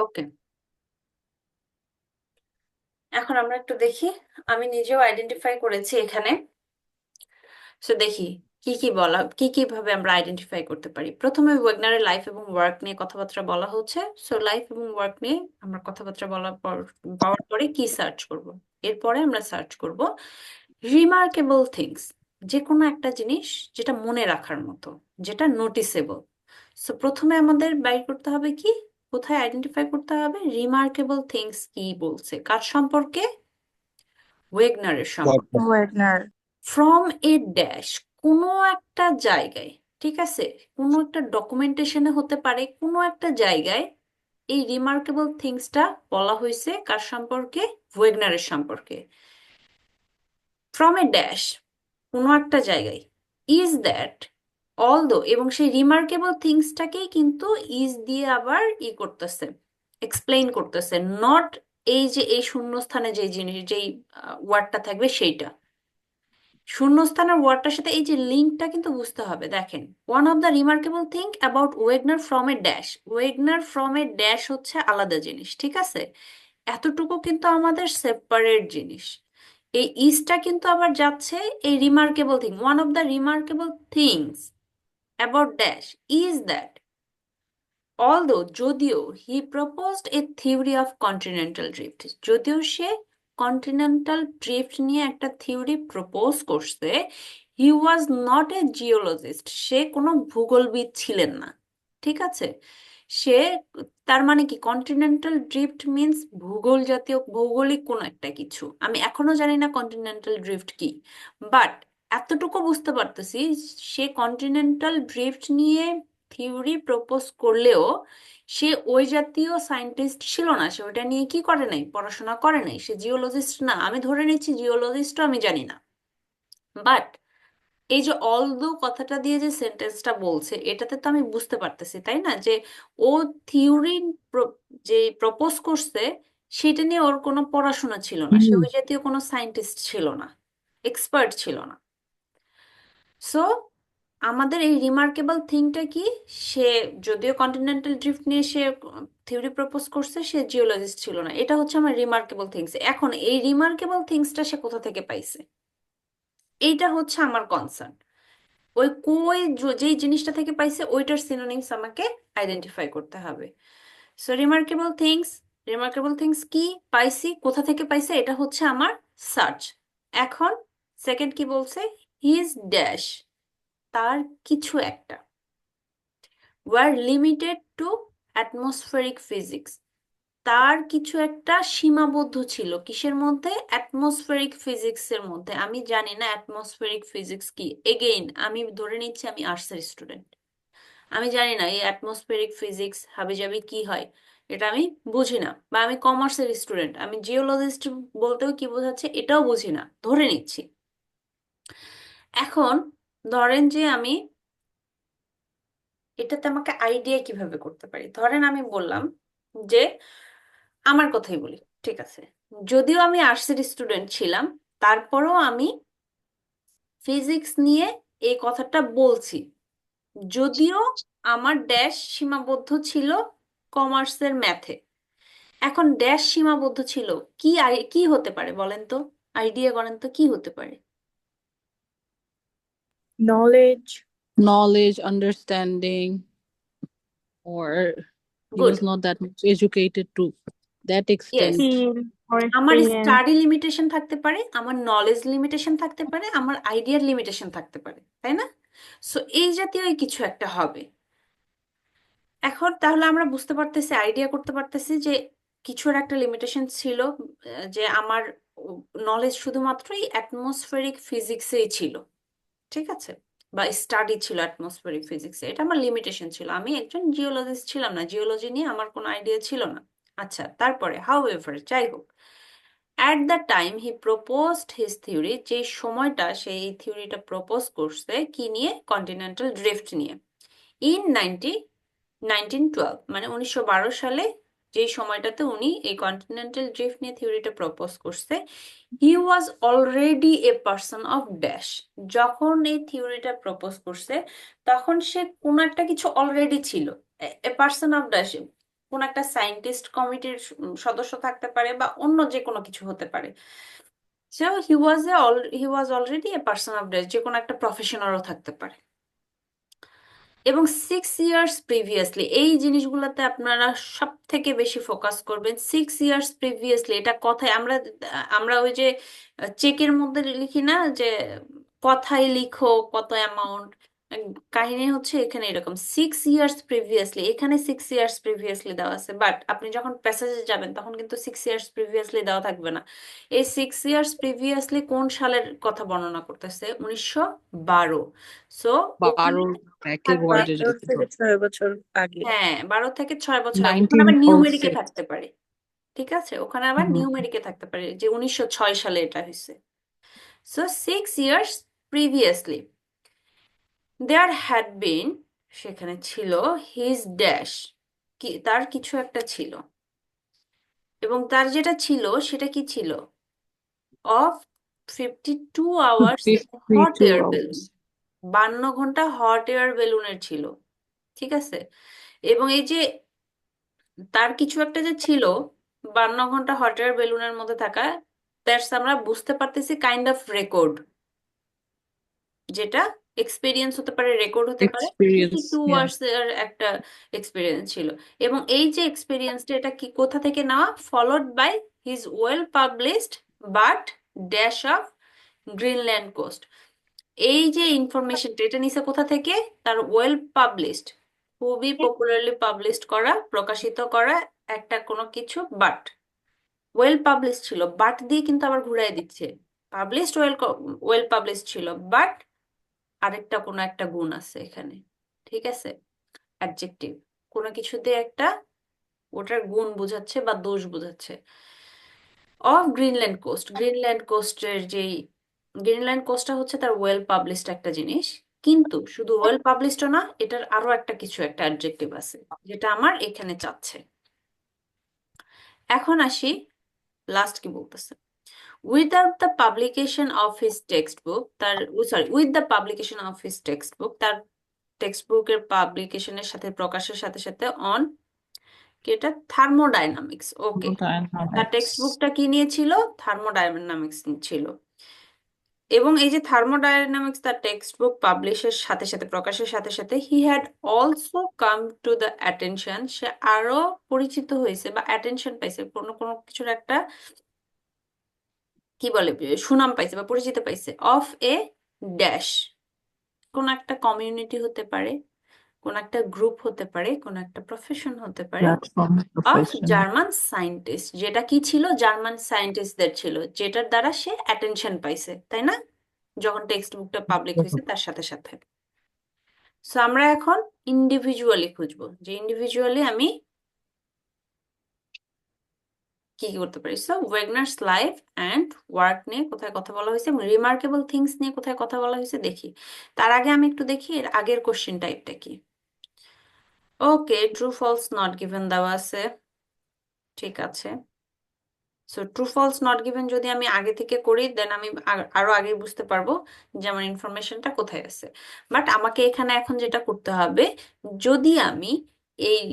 A: ওকে, এখন আমরা একটু দেখি, আমি নিজেও আইডেন্টিফাই করেছি এখানে। সো দেখি কি কি ভাবে আমরা আইডেন্টিফাই করতে পারি। প্রথমে ওয়েগনারের লাইফ এবং ওয়ার্ক নিয়ে কথাবার্তা বলা হচ্ছে। সো লাইফ এবং ওয়ার্ক নিয়ে আমরা কথাবার্তা পাওয়ার পরে কি সার্চ করব? এরপরে আমরা সার্চ করব রিমার্কেবল থিংস, যে কোনো একটা জিনিস যেটা মনে রাখার মতো, যেটা নোটিসেবল। সো প্রথমে আমাদের বাইর করতে হবে কি, কোথায় আইডেন্টিফাই করতে হবে রিমার্কেবল থিংস কি বলছে, কার সম্পর্কে? ওয়েগনারের সম্পর্কে।
B: ওয়েগনার।
A: ফ্রম এ ড্যাশ, কোনো একটা জায়গায়, ঠিক আছে, কোনো একটা ডকুমেন্টেশনে হতে পারে, কোনো একটা জায়গায় এই রিমার্কেবল থিংসটা বলা হয়েছে কার সম্পর্কে? ওয়েগনারের সম্পর্কে। ফ্রম এ ড্যাশ, কোনো একটা জায়গায়, ইজ দ্যাট অলদো, এবং সেই রিমার্কেবল থিংসটাকেই কিন্তু ইজ দিয়ে আবার করতেছে, এক্সপ্লেইন করতেছে, নট এই যে এই শূন্যস্থানে যে জিনিস, যেই ওয়ার্ডটা থাকবে সেইটা। শূন্যস্থানের ওয়ার্ডটার সাথে এই যে লিঙ্কটা কিন্তু বুঝতে হবে। দেখেন, one of the remarkable thing about Wegener from a dash, Wegener from a dash হচ্ছে আলাদা জিনিস, ঠিক আছে, এতটুকু কিন্তু আমাদের সেপারেট জিনিস। এই ইজটা কিন্তু আবার যাচ্ছে এই remarkable thing, one of the remarkable things about dash is that although, যদিও, he proposed A theory of continental drift, যদিও সে কন্টিনেন্টাল ড্রিফট নিয়ে একটা থিওরি প্রপোজ করছে, he was not a geologist, সে কোনো ভূগোলবিদ ছিলেন না, ঠিক আছে। সে, তার মানে কি, কন্টিনেন্টাল ড্রিফট মিন্স ভূগোল জাতীয়, ভৌগোলিক কোনো একটা কিছু। আমি এখনো জানি না কন্টিনেন্টাল ড্রিফট কি, বাট এতটুকু বুঝতে পারতেছি সে কন্টিনেন্টাল ড্রিফট নিয়ে থিওরি প্রপোজ করলেও সে ওই জাতীয় সায়েন্টিস্ট ছিল না, সে ওইটা নিয়ে কি করে নাই, পড়াশোনা করে নাই, সে জিওলজিস্ট না। আমি ধরে নিচ্ছি জিওলজিস্টও আমি জানি না, বাট এই যে অলদো কথাটা দিয়ে যে সেন্টেন্সটা বলছে, এটাতে তো আমি বুঝতে পারতেছি, তাই না, যে ও থিওরি যে প্রপোজ করছে সেটা নিয়ে ওর কোনো পড়াশোনা ছিল না, সে ওই জাতীয় কোনো সায়েন্টিস্ট ছিল না, এক্সপার্ট ছিল না। সো আমাদের এই রিমার্কেবল থিংটা কি, সে যদিও কন্টিনেন্টাল ড্রিফট নিয়ে সে থিওরি প্রপোজ করছে, সে জিওলজিস্ট ছিল না। এটা হচ্ছে আমার রিমার্কেবল থিংস। এখন এই রিমার্কেবল থিংসটা সে কোথা থেকে পাইছে, এইটা হচ্ছে আমার কনসার্ন। ওই যেই জিনিসটা থেকে পাইছে ওইটার সিনোনিমস আমাকে আইডেন্টিফাই করতে হবে। সো রিমার্কেবল থিংস কি পাইছি, কোথা থেকে পাইছে, এটা হচ্ছে আমার সার্চ। এখন সেকেন্ড কি বলছে, হিজ ড্যাশ, তার কিছু একটা, were limited to atmospheric physics, তার কিছু একটা সীমাবদ্ধ ছিল, কিসের মধ্যে? অ্যাটমসফেরিক ফিজিক্সের মধ্যে। আমি জানি না অ্যাটমসফেরিক ফিজিক্স কি, এগেইন আমি ধরে নিচ্ছি আমি আর্টসের স্টুডেন্ট, আমি জানি না এই অ্যাটমসফেরিক ফিজিক্স হাবিজাবি কি হয়, এটা আমি বুঝি না। বা আমি কমার্সের স্টুডেন্ট, আমি জিওলজিস্ট বলতেও কি বোঝাচ্ছে এটাও বুঝি না, ধরে নিচ্ছি। এখন ধরেন যে আমি এটাতে আমাকে আইডিয়া কিভাবে করতে পারি। ধরেন আমি বললাম যে, আমার কথাই বলি, ঠিক আছে, যদিও আমি আর্টসের স্টুডেন্ট ছিলাম, তারপরও আমি ফিজিক্স নিয়ে এই কথাটা বলছি, যদিও আমার ড্যাশ সীমাবদ্ধ ছিল কমার্সের ম্যাথে। এখন ড্যাশ সীমাবদ্ধ ছিল, কি হতে পারে বলেন তো, আইডিয়া করেন তো কি হতে পারে?
I: knowledge, understanding, or he
A: good.
I: was not that much educated to that
A: yes,
I: extent.
C: Feel or
A: আমার
C: experience.
A: স্টাডি লিমিটেশন থাকতে পারে, আমার নলেজ লিমিটেশন থাকতে পারে, আমার আইডিয়ার লিমিটেশন থাকতে পারে, তাই না? সো এই জাতীয় কিছু একটা হবে। এখন তাহলে আমরা বুঝতে পারতেছি, আইডিয়া করতে পারতেছি যে কিছুর একটা লিমিটেশন ছিল, যে আমার নলেজ শুধুমাত্রই অ্যাটমসফেরিক ফিজিক্সেই ছিল, ঠিক আছে, বা স্টাডি ছিল অ্যাটমসফেরিক ফিজিক্সে, এটা আমার লিমিটেশন ছিল। আমি একজন জিওলজিস্ট ছিলাম না, জিওলজি নিয়ে আমার কোনো আইডিয়া ছিল না। আচ্ছা, তারপরে হাউএভার, যাই হোক, at the time he proposed his theory, যে সময়টা সে এই থিওরিটা প্রপোজ করছে কি নিয়ে, কন্টিনেন্টাল ড্রিফট নিয়ে, ইন 1912, মানে 1912 সালে, যে সময়টাতে উনি এই কন্টিনেন্টাল ড্রিফট নিয়ে থিওরিটা প্রপোজ করছে, he was already a person of dash, যখন এই থিওরিটা প্রপোজ করছে তখন সে কোনো একটা কিছু অলরেডি ছিল, এ পার্সন অফ ড্যাশ, কোন একটা সায়েন্টিস্ট কমিটির সদস্য থাকতে পারে বা অন্য যে কোনো কিছু হতে পারে। So he was already a person of dash, যে কোনো একটা প্রফেশনালও থাকতে পারে। এবং 6 ইয়ার্স প্রিভিয়াসলি, এই জিনিসগুলোতে আপনারা সব থেকে বেশি ফোকাস করবেন। 6 ইয়ার্স প্রিভিয়াসলি, এটা কথায় আমরা আমরা ওই যে চেকের মধ্যে লিখি না যে কথায় লিখো কত অ্যামাউন্ট, কাহিনী হচ্ছে এখানে এরকম 6 ইয়ার্স প্রিভিয়াসলি, এখানে 6 ইয়ার্স প্রিভিয়াসলি দেওয়া আছে, বাট আপনি যখন প্যাসেজে যাবেন তখন কিন্তু 6 ইয়ার্স প্রিভিয়াসলি দেওয়া থাকবে না। এই 6 ইয়ার্স প্রিভিয়াসলি কোন সালের কথা বর্ণনা করতেছে? 1912। সো ওখানে
I: 12 থেকে
A: থাকবে,
I: ভয়েজে
J: 12
I: যেতে
J: থেকে 6 বছর আগে।
A: হ্যাঁ 12 থেকে 6 বছর আগে। ওখানে আবার নিউমেরিকে
I: 1906
A: থাকতে পারে, ঠিক আছে, ওখানে আবার নিউমেরিকে থাকতে পারে যে 1906 সালে এটা হয়েছে। So 6 years previously there had been, সেখানে ছিল হিজ ড্যাশ, কি তার কিছু একটা ছিল, এবং তার যেটা ছিল সেটা কি ছিল? Of 52 hours hot
I: 52
A: air balloon,
I: hours
A: 52 ঘন্টা হট এয়ার বেলুনের ছিল, ঠিক আছে। এবং এই যে তার কিছু একটা যে ছিল 52 ঘন্টা হট এয়ার বেলুনের মধ্যে থাকা, দ্যাটস আমরা বুঝতে পারতেছি কাইন্ড অফ রেকর্ড, যেটা এক্সপিরিয়েন্স হতে পারে, রেকর্ড হতে পারে।
I: experience
A: 52 আওয়ার্স এর একটা এক্সপিরিয়েন্স ছিল, এবং এই যে এক্সপিরিয়েন্সটা এটা কি কোথা থেকে নেওয়া? Followed by his well published but dash of Greenland coast. এই যে ইনফরমেশনটা এটা নিছে কোথা থেকে? তার ওয়েল পাবলিশড, খুবই পপুলারলি পাবলিশড করা, প্রকাশিত করা একটা কোনো কিছু, বাট ওয়েল পাবলিশ ছিল, বাট দিয়ে কিন্তু আবার ঘুরাই দিচ্ছে। পাবলিশড ওয়েল পাবলিশড ছিল, বাট আরেকটা কোনো একটা গুণ আছে এখানে, ঠিক আছে, অ্যাডজেক্টিভ, কোনো কিছুতে একটা ওটার গুণ বোঝাচ্ছে বা দোষ বোঝাচ্ছে। অফ গ্রিনল্যান্ড কোস্ট, গ্রিনল্যান্ড কোস্টের যেই, গ্রিনল্যান্ড কোস্টটা হচ্ছে তার ওয়েল পাবলিশড একটা জিনিস, কিন্তু শুধু ওয়েল পাবলিশড না, এটার আরো একটা কিছু একটা অ্যাডজেক্টিভ আছে যেটা আমার এখানে চাচ্ছে। এখন আসি লাস্ট কি বলতেছে। Without the publication of his textbook, তার sorry with the publication of his textbook, তার টেক্সট বুকের পাবলিকেশনের সাথে, প্রকাশের সাথে সাথে, অন কি এটা? থার্মোডাইনামিক্স। ওকে, তার টেক্সট
I: thermodynamics
A: বুকটা কি নিয়েছিল? থার্মোডাইনামিক্স ছিল। এবং এই যে থার্মোডাইনামিক্স তার টেক্সট বুক পাবলিশের সাথে সাথে, প্রকাশের সাথে সাথে, he had also come to the attention, সে আরো পরিচিত হয়েছে বা অ্যাটেনশন পাইছে, কোনো কোনো কিছুর একটা কি বলে সুনাম পাইছে বা পরিচিত পাইছে, অফ এ ড্যাশ, কোন একটা কমিউনিটি হতে পারে, কোন একটা গ্রুপ হতে পারে, কোন একটা প্রফেশন হতে পারে,
I: platform
A: of
I: profession
A: German scientist, যেটা কি ছিল? জার্মান সায়েন্টিস্টদের ছিল, যেটার দ্বারা সে অ্যাটেনশন পাইছে, তাই না, যখন টেক্সট বুকটা পাবলিক হয়েছে তার সাথে সাথে। সো আমরা এখন ইন্ডিভিজুয়ালি খুঁজবো, যে ইন্ডিভিজুয়ালি আমি কি কি করতে পারি। সো ওয়েগনারস লাইফ অ্যান্ড ওয়ার্ক নিয়ে কোথায় কথা বলা হয়েছে, এবং রিমার্কেবল থিংস নিয়ে কোথায় কথা বলা হয়েছে দেখি। তার আগে আমি একটু দেখি এর আগের কোশ্চেন টাইপটা কি। Okay, true false not given দেওয়া আছে, ঠিক আছে। সো ট্রু ফলস নট গিভেন যদি আমি আগে থেকে করি, দেন আমি আরো আগে বুঝতে পারবো যে আমার ইনফরমেশনটা কোথায় আছে। বাট আমাকে এখানে এখন যেটা করতে হবে, যদি আমি এই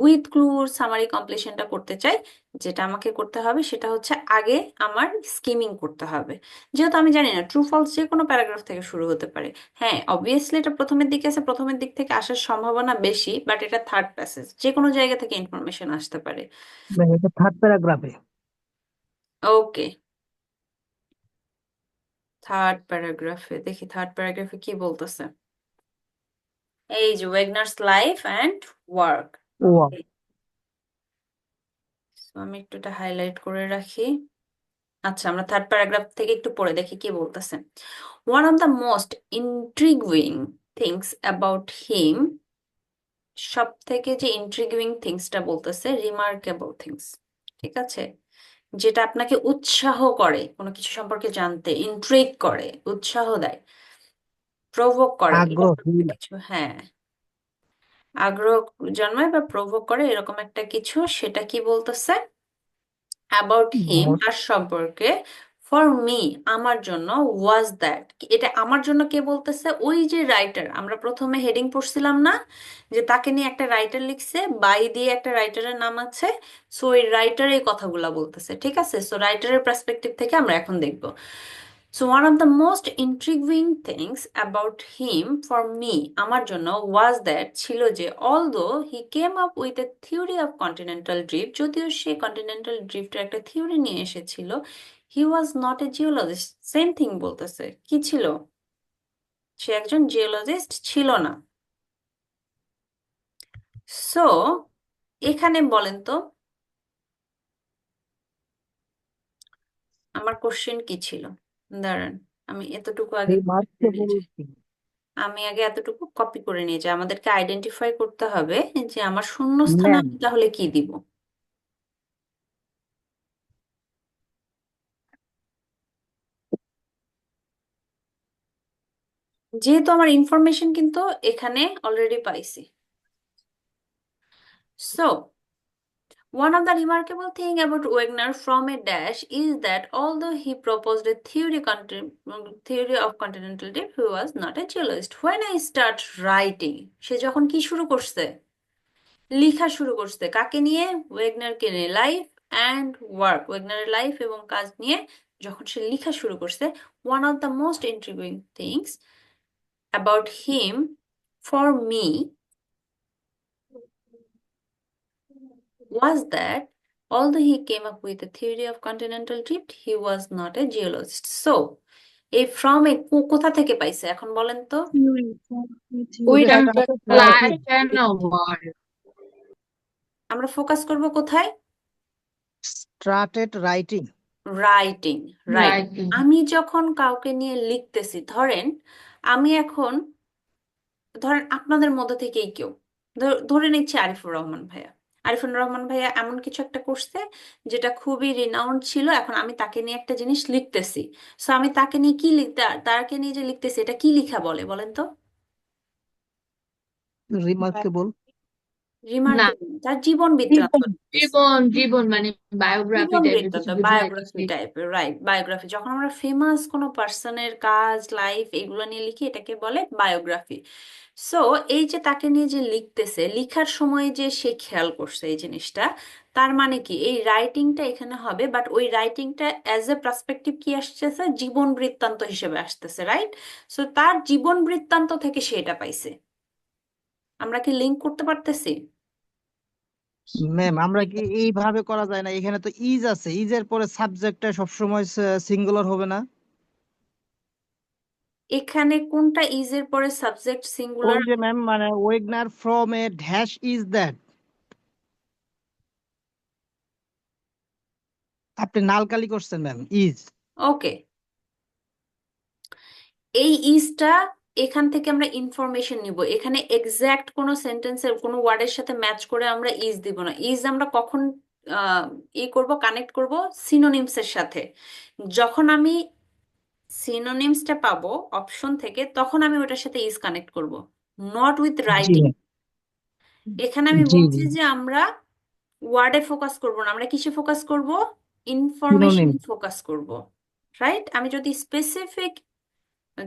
A: উইথ ক্লু সামারি কমপ্লিশনটা করতে চাই, যেটা আমাকে করতে হবে সেটা হচ্ছে আগে আমার স্কিমিং করতে হবে। যেহেতু আমি জানি না ট্রু ফলস যে কোনো প্যারাগ্রাফ থেকে শুরু হতে পারে, হ্যাঁ অবভিয়াসলি এটা প্রথমের দিকে আছে, প্রথমের দিক থেকে আসার সম্ভাবনা বেশি, বাট এটা থার্ড প্যাসেজ, যে কোনো জায়গা থেকে ইনফরমেশন আসতে পারে।
H: এটা থার্ড প্যারাগ্রাফে।
A: ওকে, থার্ড প্যারাগ্রাফে দেখি, থার্ড প্যারাগ্রাফে কি বলতেছে। এই যে ওয়েগনারস লাইফ অ্যান্ড ওয়ার্ক।
H: ওয়াও,
A: আমি একটু এটা হাইলাইট করে রাখি। আচ্ছা, আমরা থার্ড প্যারাগ্রাফ থেকে একটু পড়ে দেখি কি বলতেছে। One of the most intriguing things about him, সব থেকে যে ইন্ট্রিগুইং থিংসটা বলতেছে, রিমার্কেবল থিংস, ঠিক আছে, যেটা আপনাকে উৎসাহ করে কোনো কিছু সম্পর্কে জানতে, ইন্ট্রিগ করে, উৎসাহ দেয়, প্রভোক করে, এরকম
H: আগ্রহী।
A: একটা কিছু, হ্যাঁ আগ্রহ জন্মায় বা প্রভোক করে, এরকম একটা কিছু, সেটা কি বলতেছে? অ্যাবাউট হিম, তার সম্পর্কে, ফর মি আমার জন্য ওয়াজ দ্যাট, এটা আমার জন্য কে বলতেছে? ওই যে রাইটার, আমরা প্রথমে হেডিং পড়ছিলাম না যে তাকে নিয়ে একটা রাইটার লিখছে, বাই দিয়ে একটা রাইটারের নাম আছে, সো ওই রাইটার এই কথাগুলা বলতেছে, ঠিক আছে? সো রাইটারের পার্সপেক্টিভ থেকে আমরা এখন দেখব। So one of the most intriguing things about him for me আমার জন্য was that ছিল যে although he came up with a theory of continental drift, যদিও সে continental drift এর একটা থিওরি নিয়ে এসেছিল, he was not a geologist. Same thing বলতেছে, কি ছিল? সে একজন জিওলজিস্ট ছিল না। সো এখানে বলেন তো আমার কোশ্চেন কি ছিল? দাঁড়ান, আমি এতটুকু আগে
H: মার্ককে
A: করে নিয়ে যাই।
H: বলছি
A: আমি আগে এতটুকু কপি করে নিয়ে যাই, আমাদেরকে আইডেন্টিফাই করতে হবে যে আমার শূন্যস্থান
H: ম্যাম
A: আমি তাহলে কি দিব। যেহেতু আমার ইনফরমেশন কিন্তু এখানে অলরেডি পাইছি। So one of the remarkable thing about Wagner from a dash is that although he proposed a theory of continental drift, he was not a geologist. When I start writing, সে যখন কি শুরু করছে? লেখা শুরু করছে। কাকে নিয়ে? ওয়েগনারকে নিয়ে। লাইফ অ্যান্ড ওয়ার্ক, ওয়েগনারের লাইফ এবং কাজ নিয়ে যখন সে লেখা শুরু করছে, one of the most intriguing things about him for me was that although he came up with a theory of continental drift, he was not a geologist. So এই ফ্রম এ কোথা থেকে পাইছে এখন বলেন তো?
G: থিওরি
D: ওইটা
H: রাইটিং
D: প্ল্যান ওয়ার্ড।
A: আমরা ফোকাস করব কোথায়?
H: Started writing
A: writing, right.
D: Writing.
A: আমি যখন কাউকে নিয়ে লিখতেছি, ধরেন আমি এখন, ধরেন আপনাদের মধ্যে থেকেই কেউ, ধরে নিচ্ছি আরিফুর রহমান ভাইয়া। আরিফুর রহমান ভাইয়া এমন কিছু একটা করছে যেটা খুবই রিনাউন্ড ছিল, এখন আমি তাকে নিয়ে একটা জিনিস লিখতেছি। সো আমি তাকে নিয়ে কি লিখতে, তাকে নিয়ে যে লিখতেছি, এটা কি লিখা বলে বলেন তো?
H: রিমার্কেবল
D: না,
A: রিমার্কেবল, তার জীবন বৃত্তান্ত লিখতেছি।
D: জীবন মানে বায়োগ্রাফি
A: জীবন
D: টাইপের
A: বৃত্তান্ত,
D: কিছু
A: বায়োগ্রাফি
D: বুঝাইতেছি।
A: টাইপের, রাইট, বায়োগ্রাফি। যখন আমরা ফেমাস কোনো পার্সনের কাজ, লাইফ এগুলো নিয়ে লিখি, এটাকে বলে বায়োগ্রাফি। সো এই যে তাকে নিয়ে যে লিখতেছে, লিখার সময় যে সে খেয়াল করছে এই জিনিসটা, তার মানে কি এই রাইটিংটা এখানে হবে, বাট ওই রাইটিংটা অ্যাজ এ পার্সপেক্টিভ কি আসতেছে? জীবন বৃত্তান্ত হিসেবে আসতেছে, রাইট? সো তার জীবন বৃত্তান্ত থেকে সে এটা পাইছে। আমরা কি লিঙ্ক করতে পারতেছি?
H: ম্যাম আমরা কি এইভাবে করা যায় না? এখানে তো ইজ আছে, ইজের পরে সাবজেক্টটা সবসময় সিঙ্গুলার হবে না?
A: এখানে কোনটা ইজের পরে সাবজেক্ট
H: ওই
A: সিঙ্গুলার?
H: যে ম্যাম মানে Wegener from a dash is that, আপনি নালকালি করছেন ম্যাম, ইজ।
A: ওকে, এই ইজটা এখান থেকে আমরা ইনফরমেশন নিব। এখানে এক্সাক্ট কোনো সেন্টেন্সের কোনো ওয়ার্ডের সাথে ম্যাচ করে আমরা ইজ দিব না। ইজ আমরা কখন করব, কানেক্ট করব? সিনোনিমস এর সাথে। যখন আমি সিনোনিমসটা পাবো অপশন থেকে, তখন আমি ওটার সাথে ইজ কানেক্ট করব, not with
H: G
A: writing.
H: Ma'am,
A: এখানে আমি
H: জি
A: বলছি
H: জি,
A: যে আমরা ওয়ার্ডে ফোকাস করব না, আমরা কিসে ফোকাস করব?
H: সিনোনিম।
A: ইনফরমেশনে ফোকাস করব, রাইট? আমি যদি স্পেসিফিক,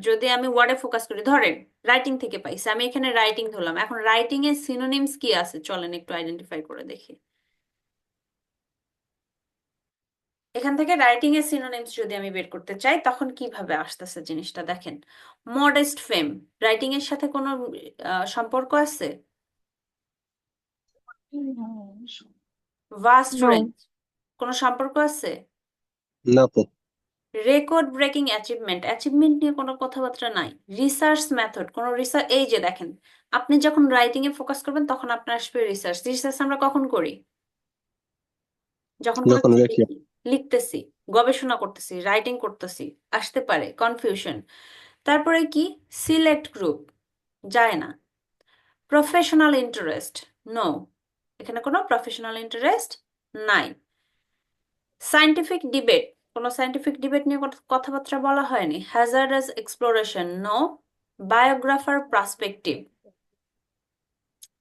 A: যদি আমি ওয়ার্ডে ফোকাস করি, ধরেন রাইটিং থেকে পাইছি, আমি এখানে রাইটিং ধরলাম। এখন রাইটিং এর সিনোনিমস কি আছে চলেন একটু আইডেন্টিফাই করে দেখি। এখান থেকে রাইটিং এর সিনোনিমস যদি আমি বের করতে চাই, তখন কিভাবে আসতেছে জিনিসটা দেখেন। মডেস্ট ফেম রাইটিং এর সাথে কোনো সম্পর্ক আছে? ভাস্ট
C: নো
A: রেঞ্জ কোনো সম্পর্ক আছে?
B: না তো।
A: রেকর্ড ব্রেকিং অ্যাচিভমেন্ট, অ্যাচিভমেন্ট নিয়ে কোনো কথাবার্তা নাই। রিসার্চ মেথড, কোনো রিসার্চ, এই যে দেখেন, আপনি যখন রাইটিং এ ফোকাস করবেন তখন আপনার আসবে রিসার্চ। রিসার্চ আমরা কখন করি? যখন কোনো
B: যখন
A: কিছু
B: লিখি।
A: লিখতেছি, গবেষণা করতেছি, রাইটিং করতেছি, আসতে পারে কনফিউশন। তারপরে কি? সিলেক্ট গ্রুপ, যায় না। প্রফেশনাল ইন্টারেস্ট, নো, এখানে কোনো প্রফেশনাল ইন্টারেস্ট নাই। সায়েন্টিফিক ডিবেট, কোনো সায়েন্টিফিক ডিবেট নিয়ে কথাবার্তা বলা হয়নি। Hazardous exploration, no. Biographer perspective,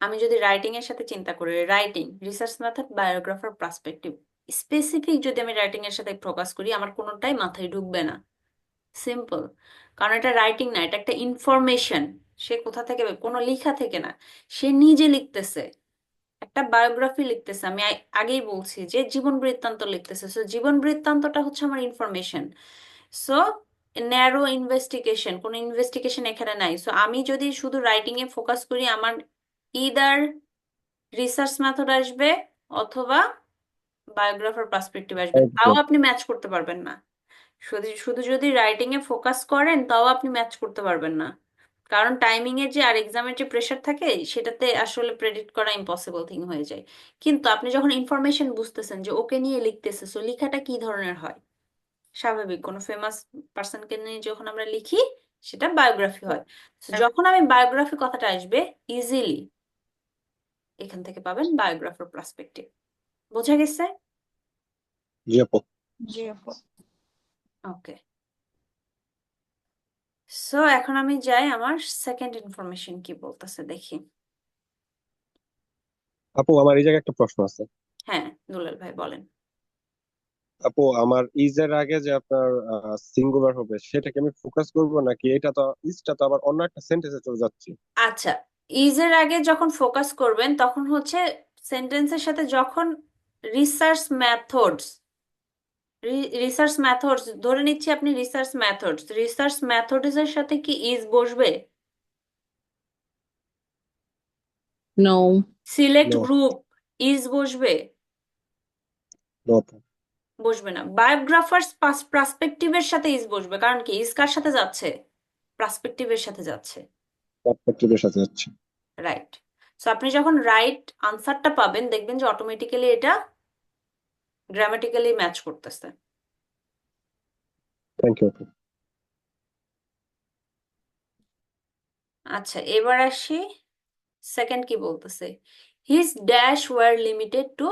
A: আমি যদি রাইটিং এর সাথে চিন্তা করি, writing, research method, biographer perspective, specific যদি আমি রাইটিং এর সাথে ফোকাস করি আমার কোনোটাই মাথায় ঢুকবে না। সিম্পল। কারণ এটা রাইটিং না, এটা একটা ইনফরমেশন। সে কোথা থেকে, কোনো লেখা থেকে না, সে নিজে লিখতেছে, একটা বায়োগ্রাফি লিখতেছে। আমি আগেই বলছি যে জীবন বৃত্তান্ত লিখতেছে, সো জীবন বৃত্তান্তটা হচ্ছে আমার ইনফরমেশন। সো ন্যারো ইনভেস্টিগেশন, কোনো ইনভেস্টিগেশন এখানে নাই। সো আমি যদি শুধু রাইটিং এ ফোকাস করি আমার ইদার রিসার্চ মেথড আসবে অথবা বায়োগ্রাফার পার্সপেক্টিভ আসবে, তাও আপনি ম্যাচ করতে পারবেন না। শুধু শুধু যদি রাইটিং এ ফোকাস করেন তাও আপনি ম্যাচ করতে পারবেন না, কারণ টাইমিং এর যে আর এক্সামের যে প্রেশার থাকে সেটাতে আসলে প্রেডিক্ট করা ইম্পসিবল থিং হয়ে যায়। কিন্তু আপনি যখন ইনফরমেশন বুঝতেছেন যে ওকে নিয়ে লিখতেছে, সো লেখাটা কি ধরনের হয়, স্বাভাবিক কোনো ফেমাস পার্সনকে নিয়ে যখন আমরা লিখি সেটা বায়োগ্রাফি হয়। So, যখন আমি বায়োগ্রাফি কথাটা আসবে ইজিলি এখান থেকে পাবেন বায়োগ্রাফার পার্সপেক্টিভ। বোঝা গেছে?
J: জি আপু।
C: জি আপু।
A: ওকে। সো এখন আমি যাই আমার সেকেন্ড ইনফরমেশন কি বলতেছে দেখি।
J: আপু আমার এই জায়গায় একটা প্রশ্ন আছে।
A: হ্যাঁ দুলাল ভাই বলেন।
J: আপু আমার ইজের আগে যে আপনার সিঙ্গুলার হবে সেটাকে আমি ফোকাস করব নাকি এটা তো ইজটা তো আবার অন্য একটা সেন্টেন্সে চলে যাচ্ছে।
A: আচ্ছা, ইজের আগে যখন ফোকাস করবেন তখন হচ্ছে সেন্টেন্সের সাথে যখন রিসার্চ মেথডস, রিসার্চ মেথডস ধরে নিচ্ছি, আপনি রিসার্চ মেথডস এর সাথে কি ইজ বসবে?
I: No.
A: Select
J: no
A: group is বসবে?
J: নো আপু।
A: বসবে না। বায়োগ্রাফার্স পার্সপেক্টিভের সাথে ইজ বসবে, কারণ কি ইজ কার সাথে যাচ্ছে? পার্সপেক্টিভের সাথে যাচ্ছে।
J: পার্সপেক্টিভের সাথে যাচ্ছে।
A: রাইট। সো আপনি যখন রাইট আনসারটা পাবেন দেখবেন যে অটোমেটিক্যালি এটা গ্রামাটিক্যালি ম্যাচ করতেছে।
J: থ্যাংক ইউ আপু।
A: আচ্ছা এবার আসি সেকেন্ড কি বলতেছে। His dash were limited to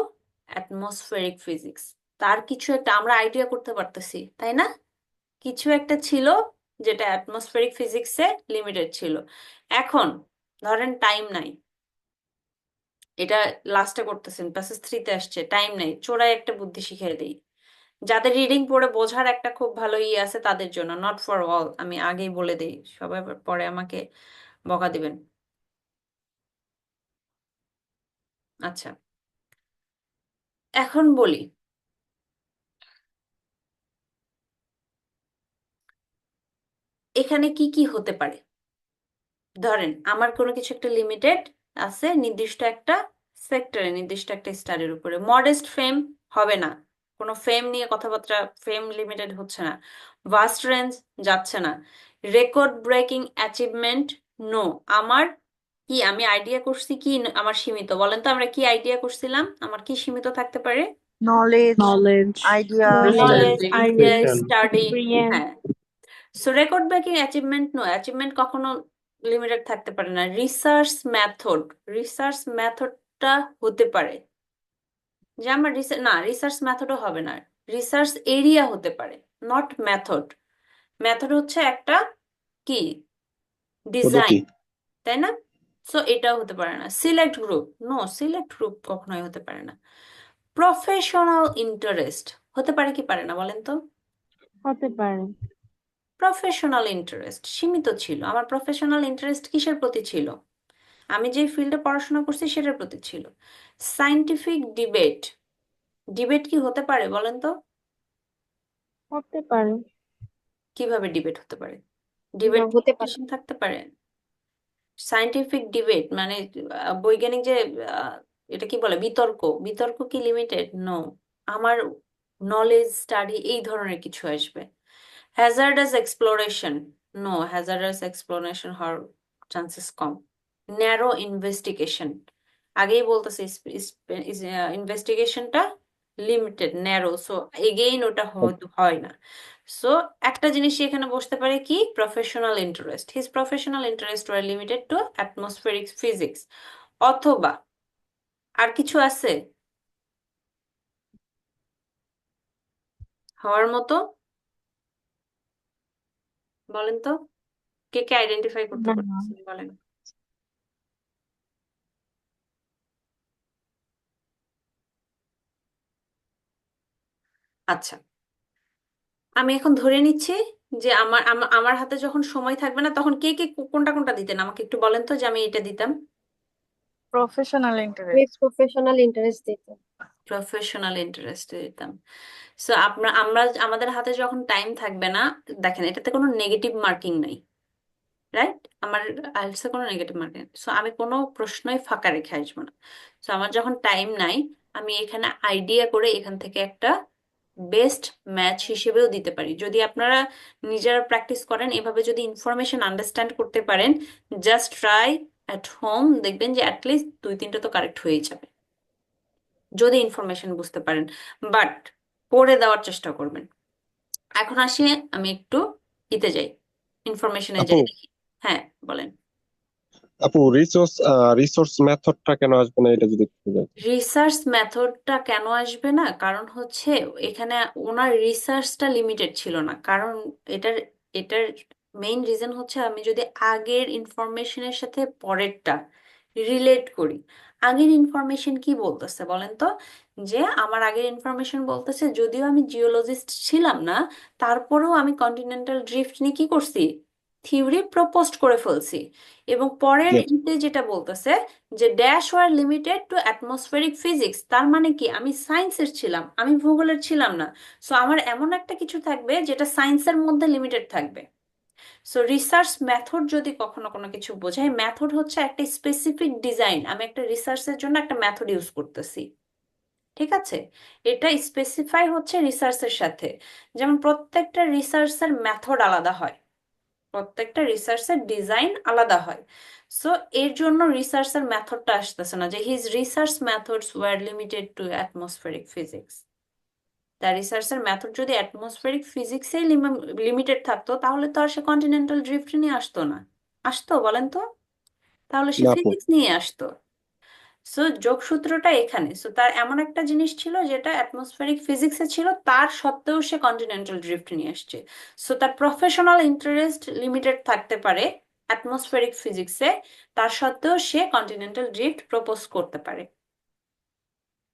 A: atmospheric physics. তার কিছু একটা আমরা আইডিয়া করতে পারতেছি তাই না, কিছু একটা ছিল যেটা অ্যাটমসফেরিক ফিজিক্সে লিমিটেড ছিল। এখন ধরেন টাইম নাই, এটা লাস্টে করতেছেন, প্যাসেজ 3-তে আসছে, টাইম নাই, চোরাই একটা বুদ্ধি শিখিয়ে দেই। যাদের রিডিং পড়ে বোঝার একটা খুব ভালো ইয়ে আছে তাদের জন্য, নট ফর অল, আমি আগেই বলে দিই, সবাই আবার পরে আমাকে বকা দিবেন। আচ্ছা এখন বলি, এখানে কি কি হতে পারে। ধরেন আমার কোনো কিছু একটা লিমিটেড আছে নির্দিষ্ট একটা সেক্টরে, নির্দিষ্ট একটা স্টারের উপরে। মডেস্ট ফেম হবে না, কোনো ফেম নিয়ে কথাবার্তা, ফেম লিমিটেড হচ্ছে না। ভাস্ট রেঞ্জ যাচ্ছে না। Record breaking achievement no. আমার কি, আমি আইডিয়া করছি কি আমার সীমিত, বলেন তো আমরা কি আইডিয়া করছিলাম, আমার কি সীমিত থাকতে পারে?
C: Knowledge,
I: Knowledge,
C: idea,
A: knowledge,
I: understanding,
A: idea,
J: Vision.
A: Study.
C: Experience.
A: হ্যাঁ। So record breaking achievement no, achievement কখনো লিমিটেড থাকতে পারে না। রিসার্চ মেথডটা হতে পারে যে আমার রিসার্চ মেথডও হবে না, রিসার্চ এরিয়া হতে পারে, নট মেথড। মেথড হচ্ছে একটা কি ডিজাইন,
J: পদ্ধতি।
A: তাই না? সো এটাও হতে পারে না। Select group no, select group কখনোই হতে পারে না। প্রফেশনাল ইন্টারেস্ট হতে পারে কি পারে না বলেন তো?
C: হতে পারে।
A: প্রফেশনাল ইন্টারেস্ট সীমিত ছিল। আমার প্রফেশনাল ইন্টারেস্ট কিসের প্রতি ছিল? আমি যে ফিল্ডে পড়াশোনা করছি সেটার প্রতি ছিল। সায়েন্টিফিক ডিবেট, ডিবেট কি হতে পারে বলেন তো?
C: হতে পারে।
A: কিভাবে ডিবেট হতে পারে? ডিবেট
E: হতে পারে।
A: লিমিটেশন থাকতে পারে? সায়েন্টিফিক ডিবেট মানে বৈজ্ঞানিক যে আহ, এটা কি বলে বিতর্ক, বিতর্ক কি লিমিটেড? নো। আমার নলেজ স্টাডি এই ধরনের কিছু আসবে। Hazardous exploration no, hazardous exploration হওয়ার চান্সেস কম। ন্যারো ইনভেস্টিগেশন, আগেই বলতেছি ইনভেস্টিগেশনটা লিমিটেড ন্যারো, সো এগেইন ওটা হয় না। সো একটা জিনিস এখানে বসতে পারে কি professional interest, his professional interest were limited to atmospheric physics. অথবা আর কিছু আছে হওয়ার মতো, বলেন তো, কে কে আইডেন্টিফাই করতে
C: না,
A: পারতেছেন বলেন। আচ্ছা, আমি এখন ধরে নিচ্ছি যে আমার হাতে যখন সময় থাকবে না তখন কে কে কোনটা কোনটা দিতেন আমাকে একটু বলেন তো যে আমি এটা দিতাম।
C: প্রফেশনাল
E: আমি
C: ইন্টারেস্ট।
E: প্রফেশনাল ইন্টারেস্ট দিতাম।
A: প্রফেশনাল ইন্টারেস্ট দিতাম। সো আমাদের হাতে যখন টাইম থাকবে না, দেখেন এটাতে কোনো নেগেটিভ মার্কিং নাই, রাইট? আমার আইএলটিএস কোনো নেগেটিভ মার্কিং, সো আমি কোনো প্রশ্নই ফাঁকা রেখে আসবো না। সো আমার যখন টাইম নাই, আমি এখানে আইডিয়া করে এখান থেকে একটা বেস্ট ম্যাচ হিসেবেও দিতে পারি। যদি আপনারা নিজেরা প্র্যাকটিস করেন, এভাবে যদি ইনফরমেশন আন্ডারস্ট্যান্ড করতে পারেন, জাস্ট ট্রাই অ্যাট হোম, দেখবেন যে অ্যাটলিস্ট 2-3টা তো কারেক্ট হয়েই যাবে যদি ইনফরমেশন বুঝতে পারেন। বাট পড়ে দেওয়ার চেষ্টা করবেন। এখন আসি, আমি একটু ইতে যাই, ইনফরমেশনে
J: আপু
A: যাই দেখি। হ্যাঁ, বলেন।
J: আপু রিসোর্স মেথডটা কেন আসবে না এটা যদি একটু বলতেন।
A: রিসার্চ মেথডটা কেন আসবে না, কারণ হচ্ছে এখানে ওনার রিসার্চটা লিমিটেড ছিল না। কারণ এটার এটার মেইন রিজন হচ্ছে, আমি যদি আগের ইনফরমেশনের সাথে পরেরটা রিলেট করি। আগের ইনফরমেশন কি বলতেছে বলেন তো, যে আমার আগের ইনফরমেশন বলতেছে যদিও আমি জিওলজিস্ট ছিলাম না, তারপরেও আমি কন্টিনেন্টাল ড্রিফট নিয়ে কি করছি, থিওরি প্রপোজড করে ফেলছি। এবং পরের
J: Yes.
A: ইতে যেটা বলতেছে যে dash were limited to atmospheric physics, তার মানে কি আমি সায়েন্সের ছিলাম, আমি ভূগোলের ছিলাম না। সো আমার এমন একটা কিছু থাকবে যেটা সায়েন্সের মধ্যে লিমিটেড থাকবে। সো রিসার্চ মেথড যদি কখনো কোনো কিছু বোঝায়, মেথড হচ্ছে একটা স্পেসিফিক ডিজাইন, আমি একটা রিসার্চের জন্য একটা মেথড ইউজ করতেছি, ঠিক আছে? এটা স্পেসিফাই হচ্ছে রিসার্চের সাথে। যেমন প্রত্যেকটা রিসার্চের মেথড আলাদা হয়, প্রত্যেকটা রিসার্চের ডিজাইন আলাদা হয়। সো এর জন্য রিসার্চের মেথডটা আসতেছে না যে his research methods were limited to atmospheric physics. তার রিসার্চের মেথড যদি অ্যাটমসফেরিক ফিজিক্সে লিমিটেড থাকতো, তাহলে তো আর সে কন্টিনেন্টাল ড্রিফট নিয়ে আসতো না। আসতো বলেন তো? তাহলে সে
J: না আপু,
A: ফিজিক্স নিয়ে আসতো। সো যোগসূত্রটা এখানে। সো তার এমন একটা জিনিস ছিল যেটা অ্যাটমসফেরিক ফিজিক্সে ছিল, তার সত্ত্বেও সে কন্টিনেন্টাল ড্রিফট নিয়ে আসছে। সো তার প্রফেশনাল ইন্টারেস্ট লিমিটেড থাকতে পারে অ্যাটমসফেরিক ফিজিক্সে, তার সত্ত্বেও সে কন্টিনেন্টাল ড্রিফট প্রপোজ করতে পারে।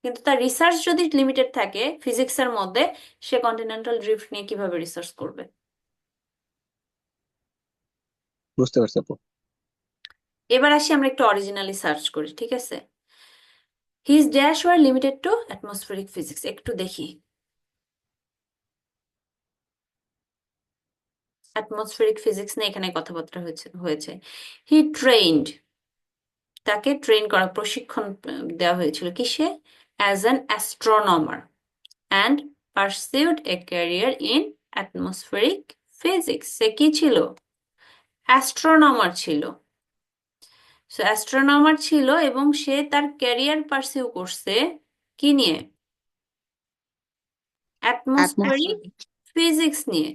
A: কিন্তু তার রিসার্চ যদি লিমিটেড থাকে ফিজিক্সের মধ্যে, সে কন্টিনেন্টাল ড্রিফট নিয়ে কিভাবে রিসার্চ করবে?
J: বুঝতে পারছি আপু।
A: এবার আসি, আমরা একটু অরিজিনালি সার্চ করি, ঠিক আছে? His dash were limited to atmospheric physics, একটু দেখি। অ্যাটমসফেরিক ফিজিক্স নিয়ে এখানে কথাবার্তা হয়েছে। হি ট্রেইনড, তাকে ট্রেন করা, প্রশিক্ষণ দেওয়া হয়েছিল কিসে? As an astronomer and pursued a career in atmospheric physics. সে কি ছিল? অ্যাস্ট্রোনমার ছিল। সো অ্যাস্ট্রোনমার ছিল এবং সে তার ক্যারিয়ার পারসিউ করছে কি নিয়ে? অ্যাটমসফেরিক ফিজিক্স নিয়ে।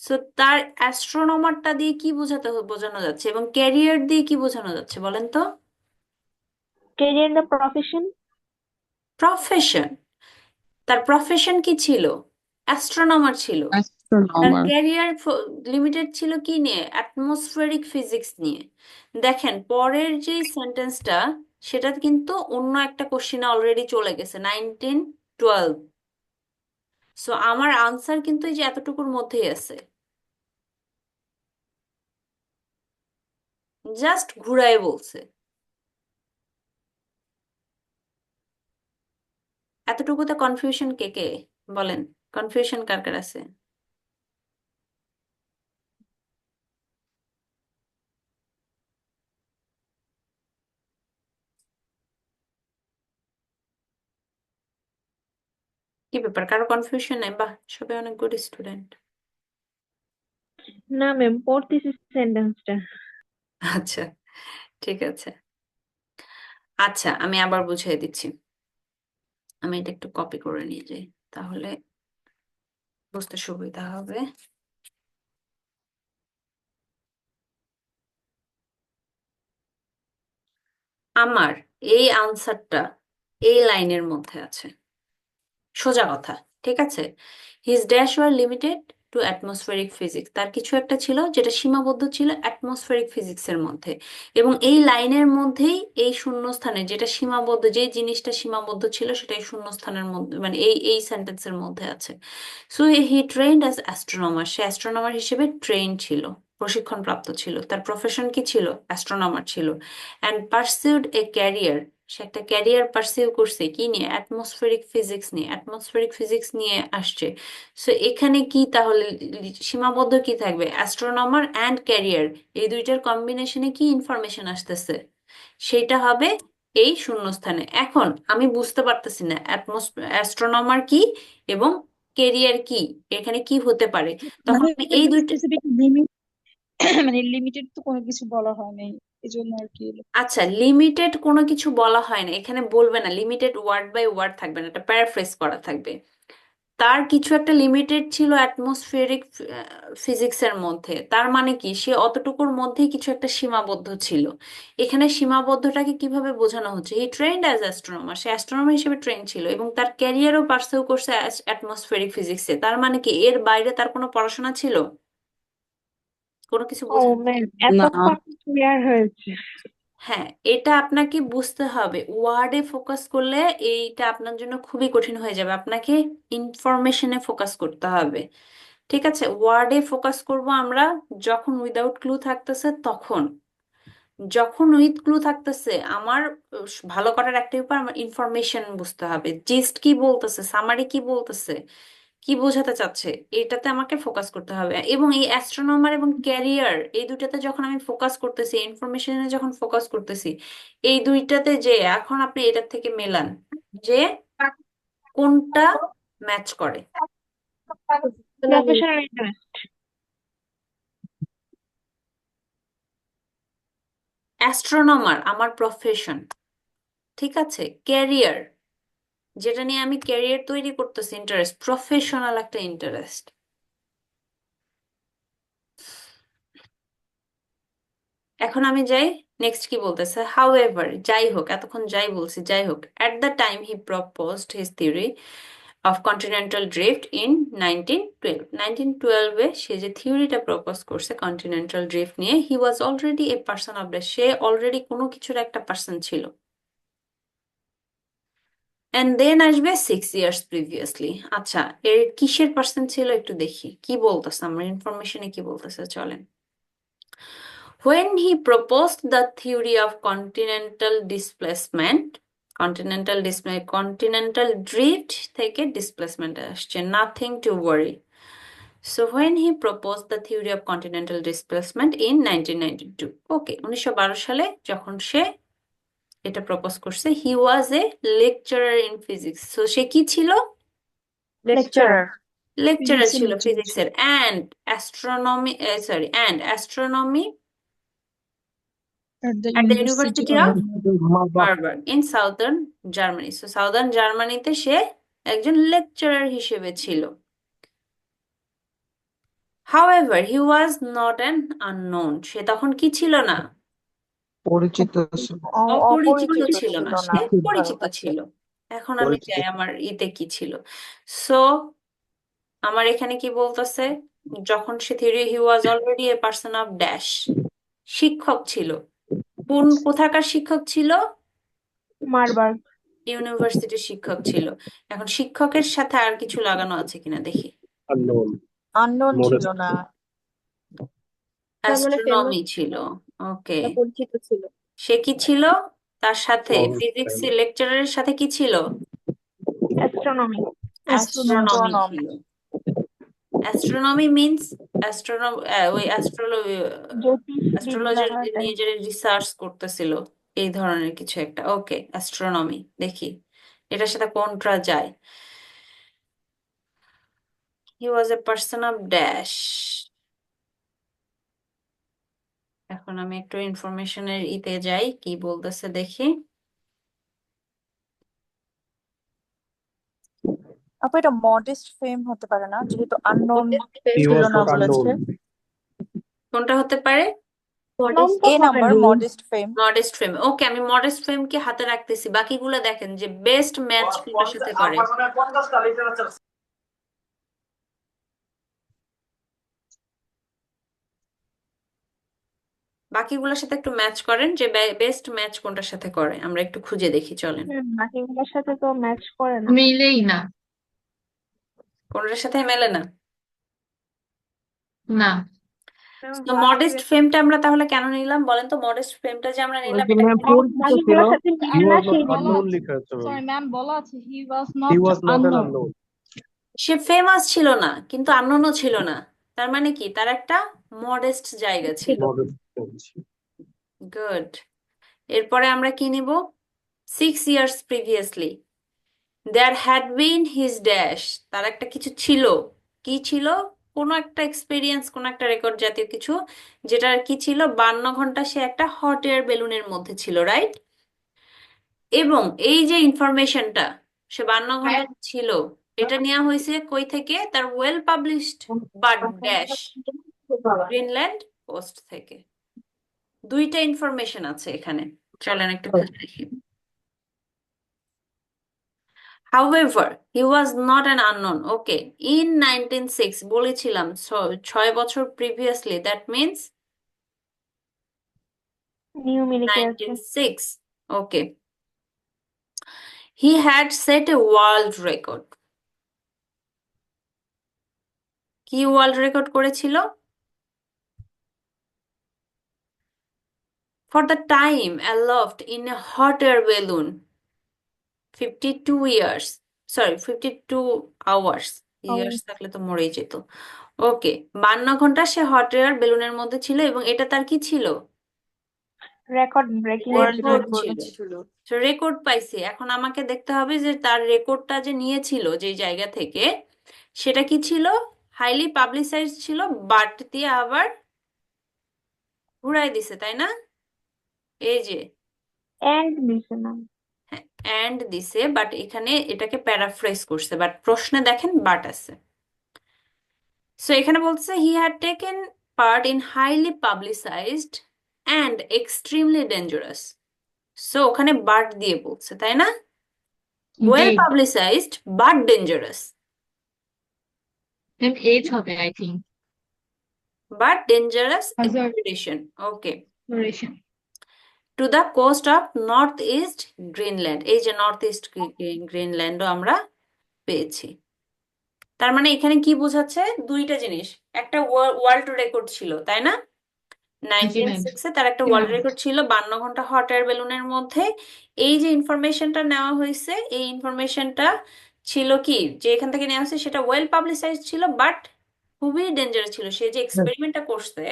A: সো তার অ্যাস্ট্রোনমারটা দিয়ে কি বোঝানো যাচ্ছে এবং ক্যারিয়ার দিয়ে কি বোঝানো যাচ্ছে বলেন তো?
C: Career the profession.
A: প্রফেশন। তার প্রফেশন কি ছিল? অ্যাস্ট্রোনমার ছিল। তার
I: Astronomer.
A: ক্যারিয়ার লিমিটেড ছিল কি নিয়ে? অ্যাটমসফেরিক ফিজিক্স নিয়ে। দেখেন পরের যে সেন্টেন্সটা, সেটা কিন্তু অন্য একটা কোশ্চিনে অলরেডি চলে গেছে, 1912। সো আমার আনসার কিন্তু এই যে এতটুকুর মধ্যেই আছে, জাস্ট ঘুরায় বলছে। এতটুকুতে কনফিউশন কে কে বলেন? কনফিউশন কার কার আছে? কি ব্যাপার, কারো কনফিউশন নেই? বাহ, সবাই অনেক গুড স্টুডেন্ট।
C: না ম্যাম, পড়তেছি সেন্টেন্সটা।
A: আচ্ছা, ঠিক আছে। আচ্ছা, আমি আবার বুঝিয়ে দিচ্ছি। আমি এটা একটু কপি করে নিয়ে যাই, তাহলে বুঝতে সুবিধা হবে। আমার এই আনসারটা এই লাইনের মধ্যে আছে, সোজা কথা, ঠিক আছে? His dash were limited to to atmospheric physics. তার কিছু একটা ছিল যেটা সীমাবদ্ধ ছিল অ্যাটমসফেরিক ফিজিক্সের মধ্যে, এবং এই লাইনের মধ্যেই এই শূন্যস্থানে যেটা সীমাবদ্ধ, যে জিনিসটা সীমাবদ্ধ ছিল সেটাই শূন্যস্থানের মধ্যে, মানে এই সেন্টেন্সের মধ্যে আছে। So he trend as astronomer, say astronomer হিসেবে ট্রেন ছিল, প্রশিক্ষণপ্রাপ্ত ছিল। তার প্রফেশন কি ছিল? অ্যাস্ট্রোনমার ছিল। অ্যান্ড পারসিউড এ ক্যারিয়ার, সে একটা ক্যারিয়ার পারসিউ করছে কি নিয়ে? অ্যাটমসফেরিক ফিজিক্স নিয়ে, অ্যাটমসফেরিক ফিজিক্স নিয়ে আসছে। সো এখানে কি তাহলে সীমাবদ্ধ কি থাকবে? অ্যাস্ট্রোনমার অ্যান্ড ক্যারিয়ার, এই দুইটার কম্বিনেশনে কি ইনফরমেশন আসতেছে? সেটা হবে এই শূন্যস্থানে। এখন আমি বুঝতে পারতেছি না অ্যাস্ট্রোনমার কি এবং কেরিয়ার কি, এখানে কি হতে পারে। তখন
G: মানে
A: আমি এই
G: এখানে
A: দুইটা,
G: স্পেসিফিক লিমিট মানে লিমিটেড তো কোনো কিছু বলা হয় নাই, এই জন্য আর কি এলো।
A: আচ্ছা, লিমিটেড কোনো কিছু বলা হয় না এখানে, বলবে না লিমিটেড, ওয়ার্ড বাই ওয়ার্ড থাকবে না, এটা প্যারাফ্রেজ করা থাকবে। তার কিছু একটা লিমিটেড ছিল অ্যাটমসফিয়ারিক ফিজিক্সের মধ্যে, তার মানে কি সে অতটুকুর মধ্যেই কিছু একটা সীমাবদ্ধ ছিল। এখানে সীমাবদ্ধটাকে কিভাবে বোঝানো হচ্ছে? হি ট্রেন্ড অ্যাজ অ্যাস্ট্রোনমার, সে অ্যাস্ট্রোনমার হিসেবে ট্রেন ছিল এবং তার ক্যারিয়ারও পার্সিউ করছে অ্যাটমসফিয়ারিক ফিজিক্সে। তার মানে কি এর বাইরে তার কোনো পড়াশোনা ছিল? কোনো কিছু
C: ও
A: বোঝা?
C: ম্যাম,
I: না,
C: এতক্ষণ ক্লিয়ার হয়েছে।
A: হ্যাঁ, এটা আপনাকে বুঝতে হবে। ওয়ার্ডে ফোকাস করলে এইটা আপনার জন্য খুবই কঠিন হয়ে যাবে, আপনাকে ইনফরমেশনে ফোকাস করতে হবে। ঠিক আছে, ওয়ার্ডে ফোকাস করব আমরা যখন উইদাউট ক্লু থাকতেছে তখন। যখন উইথ ক্লু থাকতেছে আমার ভালো করার একটা উপায়, আমার ইনফরমেশন বুঝতে হবে, জিস্ট কি বলতেছে, সামারি কি বলতেছে, কি বোঝাতে চাচ্ছে, এটাতে আমাকে ফোকাস করতে হবে। এবং এই অ্যাস্ট্রোনমার এবং ক্যারিয়ার, এই দুইটাতে যখন আমি ফোকাস করতেছি, ইনফরমেশনে যখন ফোকাস করতেছি, এই দুইটাতে যে এখন আপনি এটার থেকে মেলান যে কোনটা ম্যাচ করে।
C: Professional interest.
A: অ্যাস্ট্রোনমার আমার প্রফেশন, ঠিক আছে। ক্যারিয়ার, যেটা নিয়ে আমি ক্যারিয়ার তৈরি করতেছি, ইন্টারেস্ট, প্রফেশনাল একটা ইন্টারেস্ট। এখন আমি যাই, নেক্সট কি বলতেছে? হাউএভার, যাই হোক, এতক্ষণ যাই বলছি, যাই হোক, at the time he proposed his theory of continental drift in 1912, 1912-এ সে যে থিওরিটা প্রপোজ করছে কন্টিনেন্টাল ড্রিফট নিয়ে, he was already a person of the, সে অলরেডি কোনো কিছুর একটা পার্সন ছিল। এন্ড দেন আসবে 6 ইয়ার্স প্রিভিয়াসলি। আচ্ছা, এর কিসের পার্সন ছিল একটু দেখি কি বলতেছে, আমার ইনফরমেশনে কি বলতেছে, চলেন। When he proposed the theory of continental displacement, continental drift থেকে displacement আসছে, nothing to worry. So when he proposed the theory of continental displacement in 1992, okay, 1912 সালে যখন সে এটা প্রপোজ করছে, he was a lecturer in physics. So সে কি ছিল?
C: লেকচারার।
A: লেকচারার
G: ফিজিক্সের
A: ছিল
G: লেকচার ছিল।
A: ফিজিক্সের, and astronomy, and astronomy
G: At the
A: at the
G: University
A: University
G: of
A: of Marburg in southern Germany. So southern জার্মানিতে সে একজন লেকচারার হিসেবে ছিল। However he was not an unknown, সে তখন কি ছিল না?
H: পরিচিত ছিল।
A: অপরিচিত
C: পরিচিত
A: ছিল না,
C: ছিল
A: সে
C: না।
A: পরিচিত ছিল। এখন আমি
J: পরিচিত
A: চাই আমার ইতে কি ছিল। সো আমার এখানে কি বলতেছে? যখন সে theory, he was already a person of dash, শিক্ষক ছিল। কোথাকার শিক্ষক ছিল?
C: মারবার্গ।
A: ইউনিভার্সিটির শিক্ষক ছিল। এখন শিক্ষকের সাথে আর কিছু লাগানো আছে কিনা দেখি।
J: আননোন,
I: আননোন ছিল
J: মডেস্ট,
I: না।
E: তার মানে ফেমাস
A: অ্যাস্ট্রোনমি ছিল, ওকে।
E: না পরিচিত ছিল।
A: সে কি ছিল? তার সাথে
J: লং
A: ফিজিক্স
J: টাইম,
A: লেকচারের সাথে কি ছিল?
C: অ্যাস্ট্রোনমি।
A: Astronomy
I: astronomy.
A: ছিল। অ্যাস্ট্রোনমি মিনস ওই
C: জ্যোতিষ
A: অ্যাস্ট্রোলজার
C: বিদ্যা
A: নিয়ে
C: টাইপ।
A: যে রিসার্চ করতেছিল, এই ধরনের কিছু একটা। ওকে, অ্যাস্ট্রোনমি, দেখি এটার সাথে কোনটা যায়। হি ওয়াজ এ পার্সন অফ ড্যাশ। এখন আমি একটু ইনফরমেশনের ইতে যাই, কি বলতেছে দেখি।
I: আপু এটা মডেস্ট ফেম হতে পারে না, যেহেতু আননোন
J: হি
I: ছিল
J: ওয়াজ
I: না
J: নট
I: বলেছে।
J: আননোন,
A: কোনটা হতে পারে?
C: নাম তো
I: এ
C: হবে
I: নাম্বার
C: না।
I: মডেস্ট ফেম।
A: মডেস্ট ফেম, ওকে, আমি মডেস্ট ফেমকে হাতে রাখতেছি। বাকিগুলো দেখেন যে বেস্ট ম্যাচ কোনটার সাথে করে। বাকিগুলোর সাথে একটু ম্যাচ করেন, যে বেস্ট ম্যাচ কোনটার সাথে করে আমরা একটু খুঁজে দেখি, চলেন।
C: বাকিগুলোর সাথে তো ম্যাচ করে না।
D: মিলেই না।
A: কোনটার সাথে মেলে না।
D: না,
A: তো মডেস্ট ফেমটা আমরা তাহলে কেন নিলাম বলেন তো? মডেস্ট ফেমটা যে আমরা নিলাম এটা
H: ম্যাম
A: কেন?
H: পরিচিত ছিল
C: বাকিগুলোর সাথে মিলে
H: হি
C: না
H: ওয়াজ নট
C: সেই জন্য।
H: আননোন লেখা আছে
K: সরি ম্যাম, বলা আছে he was
H: he
K: not
H: was not an
K: unknown.
H: Unknown.
A: সে ফেমাস ছিল না কিন্তু আননোনও ছিল না, তার মানে কি তার একটা মডেস্ট জায়গা ছিল। গুড। এরপরে আমরা কি নিব? 6 years previously there had been his dash, তার একটা কিছু ছিল। কি ছিল? কোনো একটা এক্সপেরিয়েন্স, কোনো একটা রেকর্ড জাতীয় কিছু, যেটা কি ছিল, 52 ঘন্টা সে একটা হট এয়ার বেলুনের মধ্যে ছিল, রাইট? এবং এই যে ইনফরমেশনটা সে 52 ঘন্টা ছিল, এটা নেওয়া হয়েছে কই থেকে? তার well published but dash Greenland post থেকে। দুইটা ইনফরমেশন আছে এখানে, চলেন একটু খুঁজে দেখি। However, he was not an unknown. Okay, in 1906 বলেছিলাম 6 বছর previously, that means
C: নিউ মিলিকে আছে।
A: 1906. Okay. He had set a world record. কি ওয়ার্ল্ড রেকর্ড করেছিল? For the time aloft in a hot air balloon, 52 years. Sorry, 52 hours. Years থাকলে তো মরেই যেত। ওকে, 52 ঘন্টা সে হট এয়ার বেলুনের মধ্যে ছিল এবং এটা তার কি ছিল?
C: Record breaking
A: record
C: achievement.
A: ছিল। রেকর্ড পাইছে। এখন আমাকে দেখতে হবে যে তার রেকর্ডটা যে নিয়েছিল যে জায়গা থেকে, সেটা কি ছিল? হাইলি পাবলিসাইজ ছিল, বাট দিয়ে আবার ঘুরাই দিছে, তাই না? এই যে
C: এন্ড দিছে না।
A: অ্যান্ড দিছে, বাট এখানে এটাকে প্যারাফ্রেজ করছে, বাট প্রশ্নে দেখেন বাট আছে। সো এখানে বলছে he had taken part in highly publicised and extremely dangerous. So ওখানে বাট দিয়ে বলছে, তাই না? ওয়েল
D: জি।
A: Publicised but dangerous,
D: ma'am as হবে আই থিঙ্ক।
A: বাট ডেঞ্জারাস
D: হাজার
A: expedition. Okay,
D: duration।
A: To the coast of north east Greenland. এই যে নর্থ ইস্ট গ্রিনল্যান্ডও আমরা পেয়েছি। তার মানে এখানে কি বোঝাচ্ছে? দুইটা জিনিস, একটা ওয়ার্ল্ড রেকর্ড ছিল, তাই না?
D: জি ম্যাম।
A: 1906 তার একটা ওয়ার্ল্ড রেকর্ড ছিল 52 ঘন্টা হট এয়ার বেলুনের মধ্যে। এই যে ইনফরমেশনটা নেওয়া হয়েছে, এই ইনফরমেশনটা ছিল কি, যে এখান থেকে নেওয়া হয়েছে সেটা ওয়েল পাবলিসাইজ ছিল, বাট খুবই ডেঞ্জারাস ছিল। সে যে এক্সপেরিমেন্টটা করছে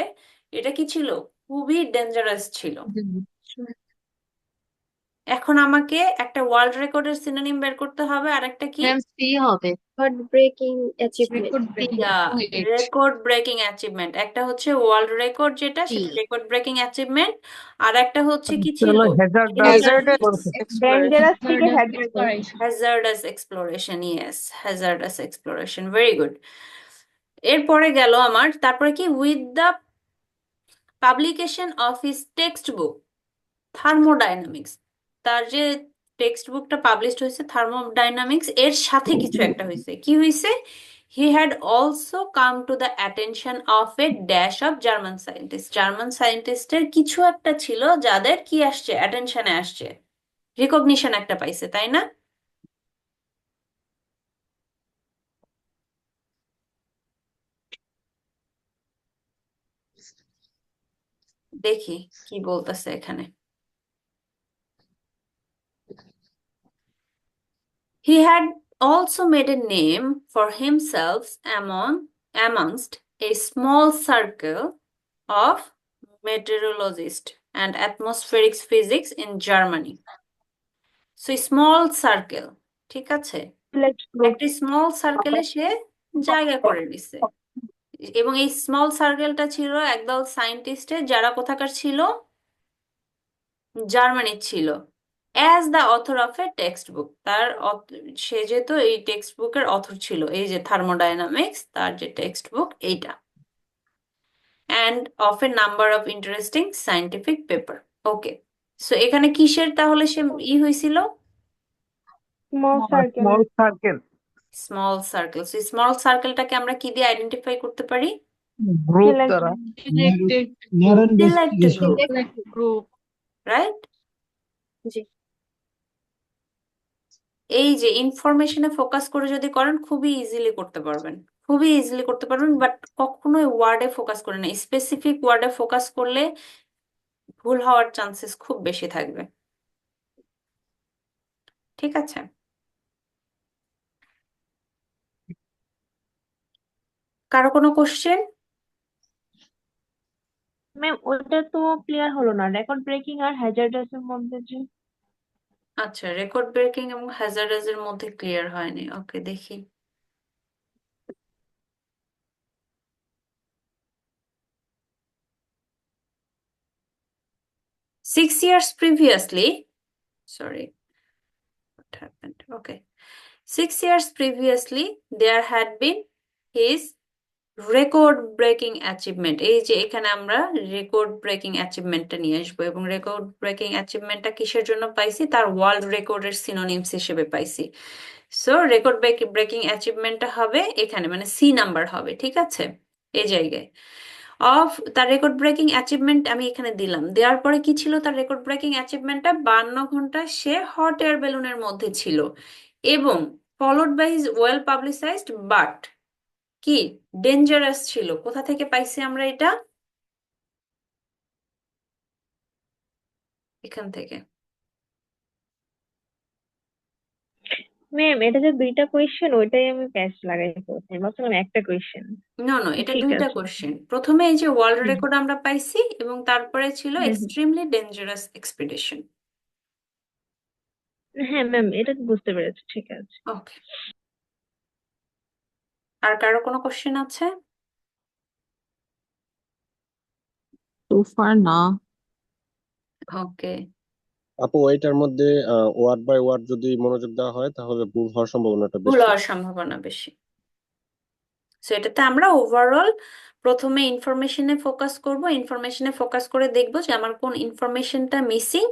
A: এটা কি ছিল? খুবই ডেঞ্জারাস ছিল। এখন আমাকে একটা ওয়ার্ল্ড রেকর্ডের সিনোনিম বের করতে হবে, আর একটা কি?
D: ম্যাম সি হবে।
E: Hot breaking achievement.
D: Record breaking.
A: Record breaking achievement. একটা হচ্ছে ওয়ার্ল্ড রেকর্ড, যেটা সেটা রেকর্ড ব্রেকিং অ্যাচিভমেন্ট, আর একটা হচ্ছে কি ছিল?
C: ডেঞ্জারাস থেকে hazardous.
A: Hazardous exploration. Yes, hazardous exploration, very good. এরপরে গেল আমার, তারপরে কি? With the publication of his text book thermodynamics, তার যে টেক্সট বুকটা পাবলিশড হয়েছে থার্মোডাইনামিক্স, এর সাথে কিছু একটা হয়েছে। কি হয়েছে? He had also come to the attention of a dash of German scientist. German সায়েন্টিস্টের কিছু একটা ছিল যাদের কি আসছে? অ্যাটেনশনে আসছে, রিকগনিশন একটা পাইছে, তাই না? দেখি কি বলতেছে এখানে। He had also made a name for himself amongst a small circle of meteorologists and atmospheric physics in Germany. So small circle, ঠিক আছে? একটা স্মল সার্কেলে সে জায়গা করে নিছে, এবং এই স্মল সার্কেলটা ছিল একদল সায়েন্টিস্টের, যারা কোথাকার ছিল? জার্মানির ছিল। As the author of A text book, তার সে যেহেতু এই টেক্সট বুকের অথর ছিল, এই যে থার্মোডাইনামিক্স তার যে টেক্সট বুক এইটা, and of a number of interesting scientific paper. Okay, so এখানে কিসের তাহলে সে হয়েছিল?
C: Small circle.
H: Small circle.
A: Small circle. So small সার্কেলটাকে আমরা কি দিয়ে আইডেন্টিফাই করতে পারি?
H: গ্রুপ
C: Select
H: দ্বারা
D: Selected
A: Select group,
E: select group.
A: Right?
E: জি।
A: এই যে ইনফরমেশনে ফোকাস করে যদি করেন খুবই ইজিলি করতে পারবেন, খুবই ইজিলি করতে পারবেন, বাট কখনোই ওয়ার্ডে ফোকাস করে না। স্পেসিফিক ওয়ার্ডে ফোকাস করলে ভুল হওয়ার চান্সেস খুব বেশি থাকবে। ঠিক আছে, কারো কোনো কোশ্চেন?
C: ম্যাম ওটা তো ক্লিয়ার হলো না, রেকর্ড ব্রেকিং আর হ্যাজার্ডাস এর মধ্যে যে
A: আচ্ছা, রেকর্ড ব্রেকিং এবং হ্যাজার্ডাস এর মধ্যে ক্লিয়ার হয়নি। ওকে, দেখি। Six years previously, sorry, what happened? Okay. 6 years previously, there had been his record breaking achievement. এই যে এখানে আমরা রেকর্ড ব্রেকিং অ্যাচিভমেন্টটা নিয়ে আসবো, এবং রেকর্ড ব্রেকিং অ্যাচিভমেন্টটা কিসের জন্য পাইছি? তার ওয়ার্ল্ড রেকর্ডের সিনোনিমস হিসেবে পাইছি। সো রেকর্ড ব্রেকিং অ্যাচিভমেন্টটা হবে এখানে, মানে সি নাম্বার হবে। ঠিক আছে, এই জায়গায় অফ তার রেকর্ড ব্রেকিং অ্যাচিভমেন্ট আমি এখানে দিলাম। দেওয়ার পরে কি ছিল তার রেকর্ড ব্রেকিং অ্যাচিভমেন্টটা? 52 ঘন্টা সে হট এয়ার বেলুনের মধ্যে ছিল, এবং followed by his well publicised but কি ডেঞ্জারাস ছিল। কোথা থেকে পাইছি আমরা এটা? এখান থেকে।
C: ম্যাম এটা যে দুইটা কোয়েশ্চেন ওইটাই আমি প্যাচ লাগাই ফেলছি, আমি ভাবছিলাম একটা কোয়েশ্চেন।
A: নো নো, এটা
C: ঠিক
A: দুইটা
C: আছে।
A: কোশ্চেন। প্রথমে এই যে ওয়ার্ল্ড
C: হুম
A: রেকর্ড আমরা পাইছি, এবং তারপরে ছিল
C: hmm hmm.
A: Extremely dangerous expedition.
C: হ্যাঁ ম্যাম এটা তো বুঝতে পেরেছি, ঠিক আছে।
A: ওকে, আর কারো কোনো কোশ্চেন আছে?
D: so far না।
A: ওকে,
J: আপু এটার মধ্যে ওয়ার্ড বাই ওয়ার্ড যদি মনোযোগ দেওয়া হয় তাহলে ভুল হওয়ার সম্ভাবনাটা
A: ভুল
J: বেশি।
A: হওয়ার সম্ভাবনা বেশি। সো এটাতে আমরা ওভারঅল প্রথমে ইনফরমেশনে ফোকাস করব, ইনফরমেশনে ফোকাস করে দেখব যে আমার কোন ইনফরমেশনটা মিসিং,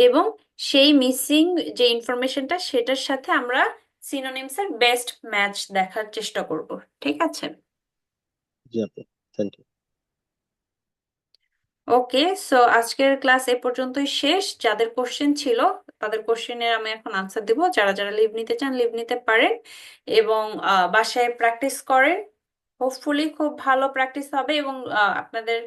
A: এবং সেই মিসিং যে ইনফরমেশনটা সেটার সাথে আমরা সিনোনিমস এর বেস্ট ম্যাচ দেখার চেষ্টা করব। ঠিক আছে,
J: জি আপু, থ্যাংক ইউ।
A: ওকে। সো আজকের ক্লাস এ পর্যন্তই শেষ। যাদের কোশ্চেন ছিল তাদের কোশ্চেনের আমি এখন আনসার দিব। যারা যারা লিভ নিতে চান লিভ নিতে পারেন, এবং বাসায় প্র্যাকটিস করেন। হোপফুলি খুব ভালো প্র্যাকটিস হবে, এবং আপনাদের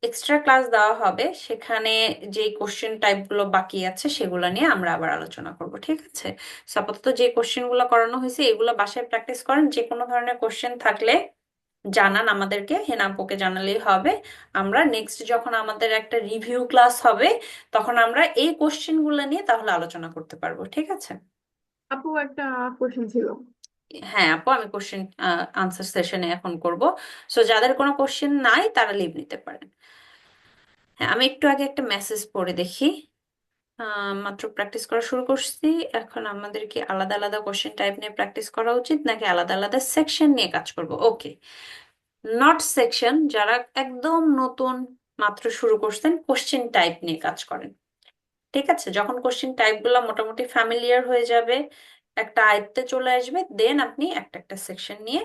A: এক্সট্রা ক্লাস দেওয়া হবে, সেখানে যে কোশ্চেন টাইপগুলো বাকি আছে সেগুলো নিয়ে আমরা আবার আলোচনা করব। ঠিক আছে, সো আপাতত যে কোশ্চেনগুলো করানো হয়েছে এগুলো বাসায় প্র্যাকটিস করেন। যে কোনো ধরনের কোশ্চেন থাকলে জানান আমাদেরকে, হেনা আপুকে জানালেই হবে। আমরা নেক্সট যখন আমাদের একটা রিভিউ ক্লাস হবে তখন আমরা এই কোশ্চেনগুলো নিয়ে তাহলে আলোচনা করতে পারবো। ঠিক আছে?
K: আপু একটা কোশ্চেন ছিল।
A: হ্যাঁ আপু, আমি কোশ্চেন আনসার সেশনে এখন করব। সো যাদের কোনো কোশ্চেন নাই তারা লিভ নিতে পারেন। হ্যাঁ, আমি একটু আগে একটা মেসেজ পড়ে দেখি। মাত্র প্র্যাকটিস করা শুরু করছি, এখন আমাদের কি আলাদা আলাদা কোশ্চেন টাইপ নিয়ে প্র্যাকটিস করা উচিত নাকি আলাদা আলাদা সেকশন নিয়ে কাজ করব? ওকে, নট সেকশন। যারা একদম নতুন মাত্র শুরু করছেন কোশ্চেন টাইপ নিয়ে কাজ করেন। ঠিক আছে, যখন কোশ্চেন টাইপগুলো মোটামুটি ফ্যামিলিয়ার হয়ে যাবে, একটা আয়ত্তে চলে আসবে, দেন আপনি একটা একটা সেকশন নিয়ে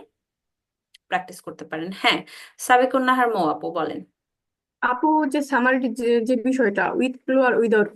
A: প্র্যাকটিস করতে পারেন। হ্যাঁ, সাবিকুন নাহার মৌ আপু বলেন।
K: আপু যে সামারি যে বিষয়টা উইথ ক্লু আর উইদাউট